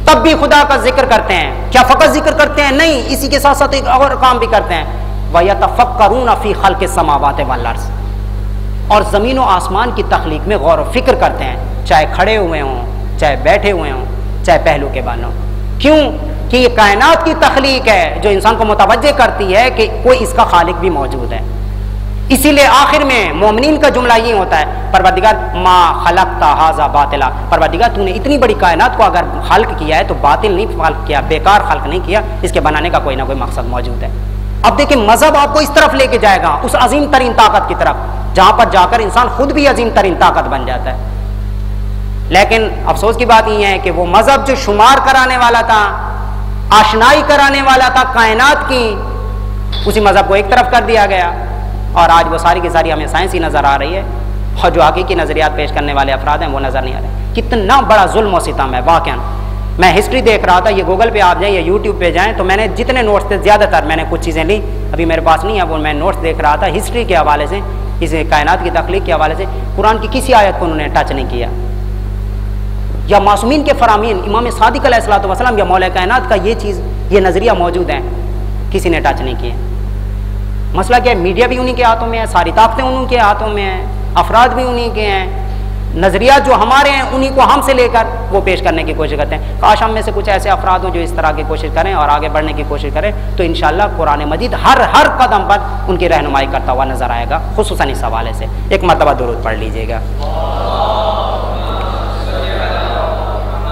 تب بھی خدا کا ذکر کرتے ہیں۔ کیا فقط ذکر کرتے ہیں؟ نہیں، اسی کے ساتھ ساتھ ایک اور کام بھی کرتے ہیں، وَيَتَفَكَّرُونَ فِي خَلْقِ السَّمَاوَاتِ وَالْأَرْضِ، اور زمین و آسمان کی تخلیق میں غور و فکر کرتے ہیں، چاہے کھڑے ہوئے ہوں چاہے بیٹھے ہوئے ہوں چاہے پہلو کے بال ہوں۔ کیوں کہ یہ کائنات کی تخلیق ہے جو انسان کو متوجہ کرتی ہے کہ کوئی اس کا خالق بھی موجود ہے۔ اسی لیے آخر میں مومنین کا جملہ یہ ہوتا ہے، پروردگار ما خلقت ھذا باطلا، پروردگار تو نے اتنی بڑی کائنات کو اگر خلق کیا ہے تو باطل نہیں خلق کیا، بیکار خلق نہیں کیا، اس کے بنانے کا کوئی نہ کوئی مقصد موجود ہے۔ اب دیکھیں مذہب آپ کو اس طرف لے کے جائے گا، اس عظیم ترین طاقت کی طرف، جہاں پر جا کر انسان خود بھی عظیم ترین طاقت بن جاتا ہے۔ لیکن افسوس کی بات یہ ہے کہ وہ مذہب جو شمار کرانے والا تھا، آشنائی کرانے والا تھا کائنات کی، اسی مذہب کو ایک طرف کر دیا گیا، اور آج وہ ساری کی ساری ہمیں سائنسی نظر آ رہی ہے، اور جو حقیقی نظریات پیش کرنے والے افراد ہیں وہ نظر نہیں آ رہے۔ کتنا بڑا ظلم و ستم ہے واقعا۔ میں ہسٹری دیکھ رہا تھا، یہ گوگل پہ آپ جائیں یا یوٹیوب پہ جائیں تو میں نے جتنے نوٹس تھے زیادہ تر میں نے کچھ چیزیں لی، ابھی میرے پاس نہیں ہے وہ، میں نوٹس دیکھ رہا تھا ہسٹری کے حوالے سے، اس کائنات کی تخلیق کے حوالے سے قرآن کی کسی آیت کو انہوں نے ٹچ نہیں کیا، یا معصومین کے فرامین امام صادق علیہ الصلوۃ والسلام یا مولا کائنات کا یہ چیز یہ نظریہ موجود ہے، کسی نے ٹچ نہیں کیا۔ مسئلہ کیا ہے؟ میڈیا بھی انہی کے ہاتھوں میں ہے، ساری طاقتیں انہی کے ہاتھوں میں ہیں، افراد بھی انہی کے ہیں، نظریات جو ہمارے ہیں انہی کو ہم سے لے کر وہ پیش کرنے کی کوشش کرتے ہیں۔ کاش ہم میں سے کچھ ایسے افراد ہوں جو اس طرح کی کوشش کریں اور آگے بڑھنے کی کوشش کریں، تو انشاءاللہ قرآن مجید ہر قدم پر ان کی رہنمائی کرتا ہوا نظر آئے گا، خصوصاً اس حوالے سے۔ ایک مرتبہ درود پڑھ لیجئے گا۔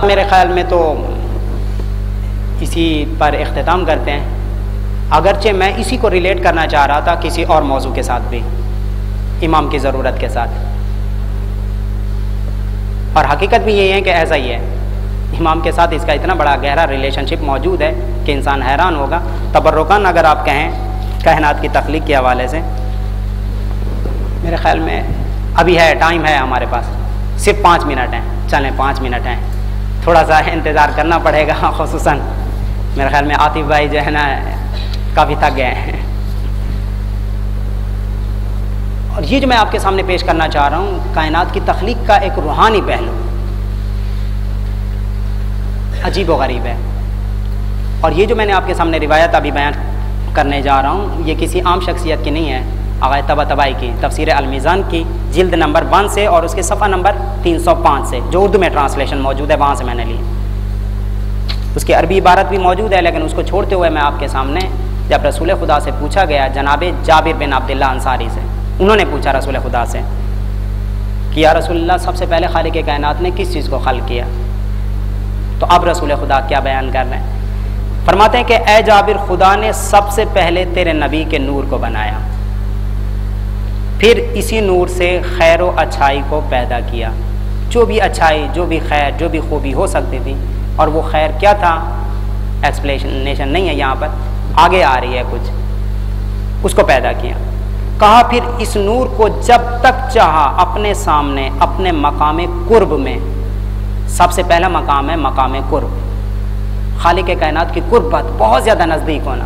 میرے خیال میں تو اسی پر اختتام کرتے ہیں، اگرچہ میں اسی کو ریلیٹ کرنا چاہ رہا تھا کسی اور موضوع کے ساتھ بھی، امام کی ضرورت کے ساتھ، اور حقیقت بھی یہی ہے کہ ایسا ہی ہے، امام کے ساتھ اس کا اتنا بڑا گہرا ریلیشن شپ موجود ہے کہ انسان حیران ہوگا۔ تبرکاً اگر آپ کہیں کائنات کی تخلیق کے حوالے سے، میرے خیال میں ابھی ہے، ٹائم ہے ہمارے پاس، صرف 5 منٹ ہیں، چلیں 5 منٹ ہیں، تھوڑا سا انتظار کرنا پڑے گا، خصوصاً میرے خیال میں عاطف بھائی جو ہے نا کافی تھک گئے ہیں۔ اور یہ جو میں آپ کے سامنے پیش کرنا چاہ رہا ہوں کائنات کی تخلیق کا ایک روحانی پہلو عجیب و غریب ہے، اور یہ جو میں نے آپ کے سامنے روایت ابھی بیان کرنے جا رہا ہوں یہ کسی عام شخصیت کی نہیں ہے، آغا طباطبائی کی تفسیر المیزان کی جلد نمبر 1 سے اور اس کے صفحہ نمبر 305 سے، جو اردو میں ٹرانسلیشن موجود ہے وہاں سے میں نے لی۔ اس کی عربی عبارت بھی موجود ہے، لیکن اس کو چھوڑتے ہوئے میں آپ کے سامنے، جب رسول خدا سے پوچھا گیا، جناب جابر بن عبداللہ انصاری سے، انہوں نے پوچھا رسول خدا سے کہ یا رسول اللہ سب سے پہلے خالق کائنات نے کس چیز کو خلق کیا؟ تو اب رسول خدا کیا بیان کر رہے ہیں؟ فرماتے ہیں کہ اے جابر، خدا نے سب سے پہلے تیرے نبی کے نور کو بنایا، پھر اسی نور سے خیر و اچھائی کو پیدا کیا، جو بھی اچھائی، جو بھی خیر، جو بھی خوبی ہو سکتی تھی، اور وہ خیر کیا تھا ایکسپلینیشن نہیں ہے یہاں پر، آگے آ رہی ہے کچھ، اس کو پیدا کیا۔ کہا پھر اس نور کو جب تک چاہا اپنے سامنے اپنے مقام قرب میں، سب سے پہلا مقام ہے مقام قرب، خالق کائنات کی قربت، بہت زیادہ نزدیک ہونا،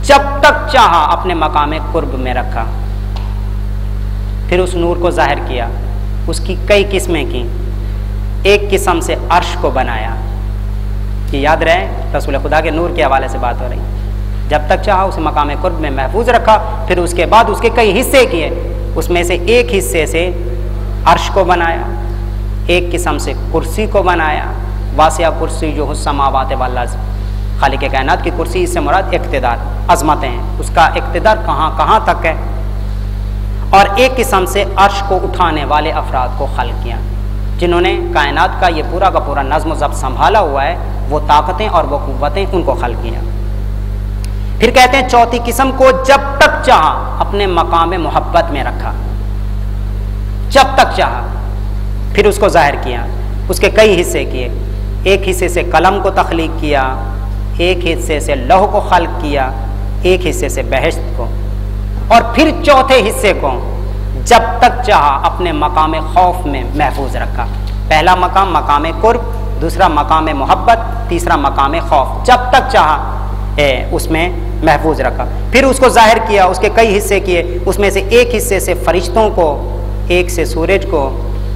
جب تک چاہا اپنے مقام قرب میں رکھا، پھر اس نور کو ظاہر کیا، اس کی کئی قسمیں کی، ایک قسم سے عرش کو بنایا، یہ یاد رہے رسول خدا کے نور کے حوالے سے بات ہو رہی، جب تک چاہا اسے مقام قرب میں محفوظ رکھا، پھر اس کے بعد اس کے کئی حصے کیے، اس میں سے ایک حصے سے عرش کو بنایا، ایک قسم سے کرسی کو بنایا، واسعہ کرسی جو السماوات والارض، خالق کائنات کی کرسی، اس سے مراد اقتدار، عظمتیں ہیں، اس کا اقتدار کہاں کہاں تک ہے، اور ایک قسم سے عرش کو اٹھانے والے افراد کو خلق کیا، جنہوں نے کائنات کا یہ پورا کا پورا نظم و ضبط سنبھالا ہوا ہے، وہ طاقتیں اور وہ قوتیں، ان کو خلق کیا۔ پھر کہتے ہیں چوتھی قسم کو جب تک چاہا اپنے مقام محبت میں رکھا، جب تک چاہا، پھر اس کو ظاہر کیا، اس کے کئی حصے کیے، ایک حصے سے قلم کو تخلیق کیا، ایک حصے سے لوح کو خلق کیا، ایک حصے سے بہشت کو، اور پھر چوتھے حصے کو جب تک چاہا اپنے مقام خوف میں محفوظ رکھا، پہلا مقام مقام قرب، دوسرا مقام محبت، تیسرا مقام خوف، جب تک چاہا اس میں محفوظ رکھا، پھر اس کو ظاہر کیا، اس کے کئی حصے کیے، اس میں سے ایک حصے سے فرشتوں کو، ایک سے سورج کو،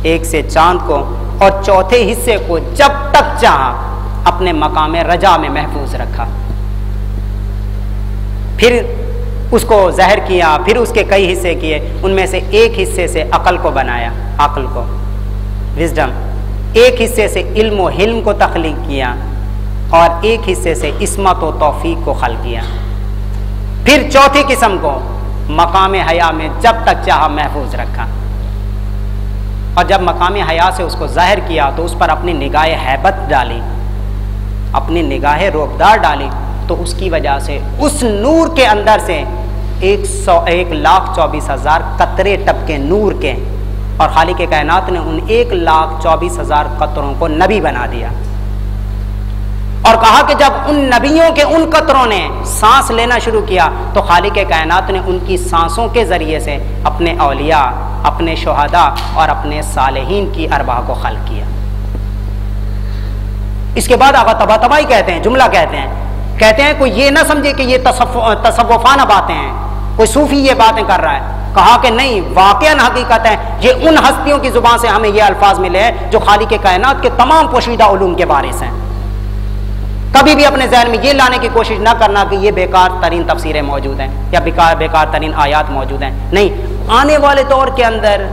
ایک سے چاند کو، اور چوتھے حصے کو جب تک چاہا اپنے مقام رجا میں محفوظ رکھا، پھر اس کو ظاہر کیا، پھر اس کے کئی حصے کیے، ان میں سے ایک حصے سے عقل کو بنایا، عقل کو، وزڈم، ایک حصے سے علم و حلم کو تخلیق کیا، اور ایک حصے سے عصمت و توفیق کو خلق کیا، پھر چوتھی قسم کو مقام حیا میں جب تک چاہا محفوظ رکھا، اور جب مقام حیا سے اس کو ظاہر کیا تو اس پر اپنی نگاہ ہیبت ڈالی، اپنی نگاہ روبدار ڈالی، تو اس کی وجہ سے اس نور کے اندر سے 1,24,000 قطرے ٹپکے نور کے، اور خالق کائنات نے ان 1,24,000 قطروں کو نبی بنا دیا، اور کہا کہ جب ان نبیوں کے ان قطروں نے سانس لینا شروع کیا تو خالق کائنات نے ان کی سانسوں کے ذریعے سے اپنے اولیاء، اپنے شہداء اور اپنے صالحین کی ارواح کو خلق کیا۔ اس کے بعد آقا طباطبائی کہتے ہیں، جملہ کہتے ہیں کوئی یہ نہ سمجھے کہ یہ تصوفانہ باتیں ہیں، کوئی صوفی یہ باتیں کر رہا ہے، کہا کہ نہیں، واقعاً حقیقت ہے، یہ ان ہستیوں کی زبان سے ہمیں یہ الفاظ ملے ہیں جو خالق کائنات کے تمام پوشیدہ علوم کے وارث ہیں۔ کبھی بھی اپنے ذہن میں یہ لانے کی کوشش نہ کرنا کہ یہ بیکار ترین تفسیریں موجود ہیں یا بیکار ترین آیات موجود ہیں، نہیں، آنے والے دور کے اندر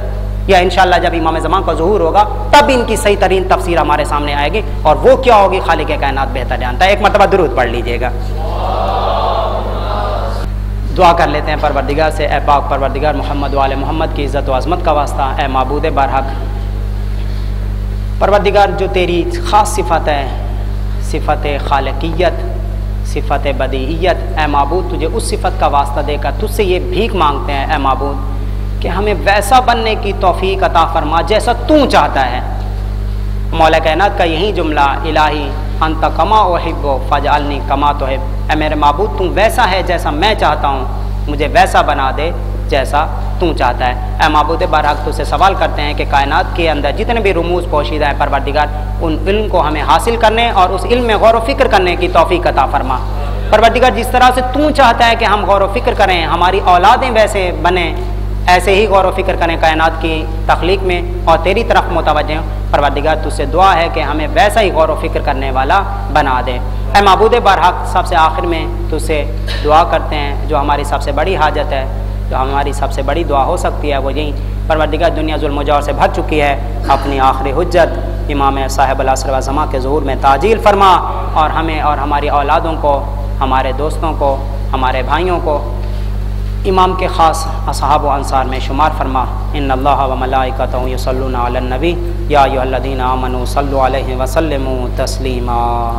یا انشاءاللہ جب امام زمان کا ظہور ہوگا تب ان کی صحیح ترین تفسیر ہمارے سامنے آئے گی، اور وہ کیا ہوگی خالق کائنات بہتر جانتا ہے۔ ایک مرتبہ درود پڑھ لیجئے گا، دعا کر لیتے ہیں پروردگار سے، اے پاک پروردگار محمد و آل محمد کی عزت و عظمت کا واسطہ، اے معبود برحق، پروردگار جو تیری خاص صفت ہے، صفت خالقیت، صفت بدیہیت، اے معبود تجھے اس صفت کا واسطہ دے کر تجھ سے یہ بھیک مانگتے ہیں اے معبود کہ ہمیں ویسا بننے کی توفیق عطا فرما جیسا تو چاہتا ہے۔ مولا کائنات کا یہی جملہ، الہی انت کما احب فاجعلنی کما تحب، اے میرے معبود تم ویسا ہے جیسا میں چاہتا ہوں، مجھے ویسا بنا دے جیسا تو چاہتا ہے۔ اے معبود برحق تجھ سے سوال کرتے ہیں کہ کائنات کے اندر جتنے بھی رموز پوشیدہ ہیں پروردگار، ان علم کو ہمیں حاصل کرنے اور اس علم میں غور و فکر کرنے کی توفیق عطا فرما۔ پروردگار جس طرح سے تو چاہتا ہے کہ ہم غور و فکر کریں، ہماری اولادیں ویسے بنیں، ایسے ہی غور و فکر کریں کائنات کی تخلیق میں اور تیری طرف متوجہ ہوں۔ پروردگار تجھ سے دعا ہے کہ ہمیں ویسا ہی غور و فکر کرنے والا بنا دے۔ اے معبود برحق سب سے آخر میں تجھ سے دعا کرتے ہیں جو ہماری سب سے بڑی حاجت ہے، جو ہماری سب سے بڑی دعا ہو سکتی ہے، وہ یہی، پروردگار دنیا ظلم و جور سے بھر چکی ہے، اپنی آخری حجت امام صاحب العصر و زمان کے ظہور میں تعجیل فرما، اور ہمیں اور ہماری اولادوں کو، ہمارے دوستوں کو، ہمارے بھائیوں کو امام کے خاص اصحاب و انصار میں شمار فرما۔ ان اللہ و ملائکتہ یصلون علی النبی یا ایھا الذین آمنوا صلوا علیہ وسلموا تسلیما۔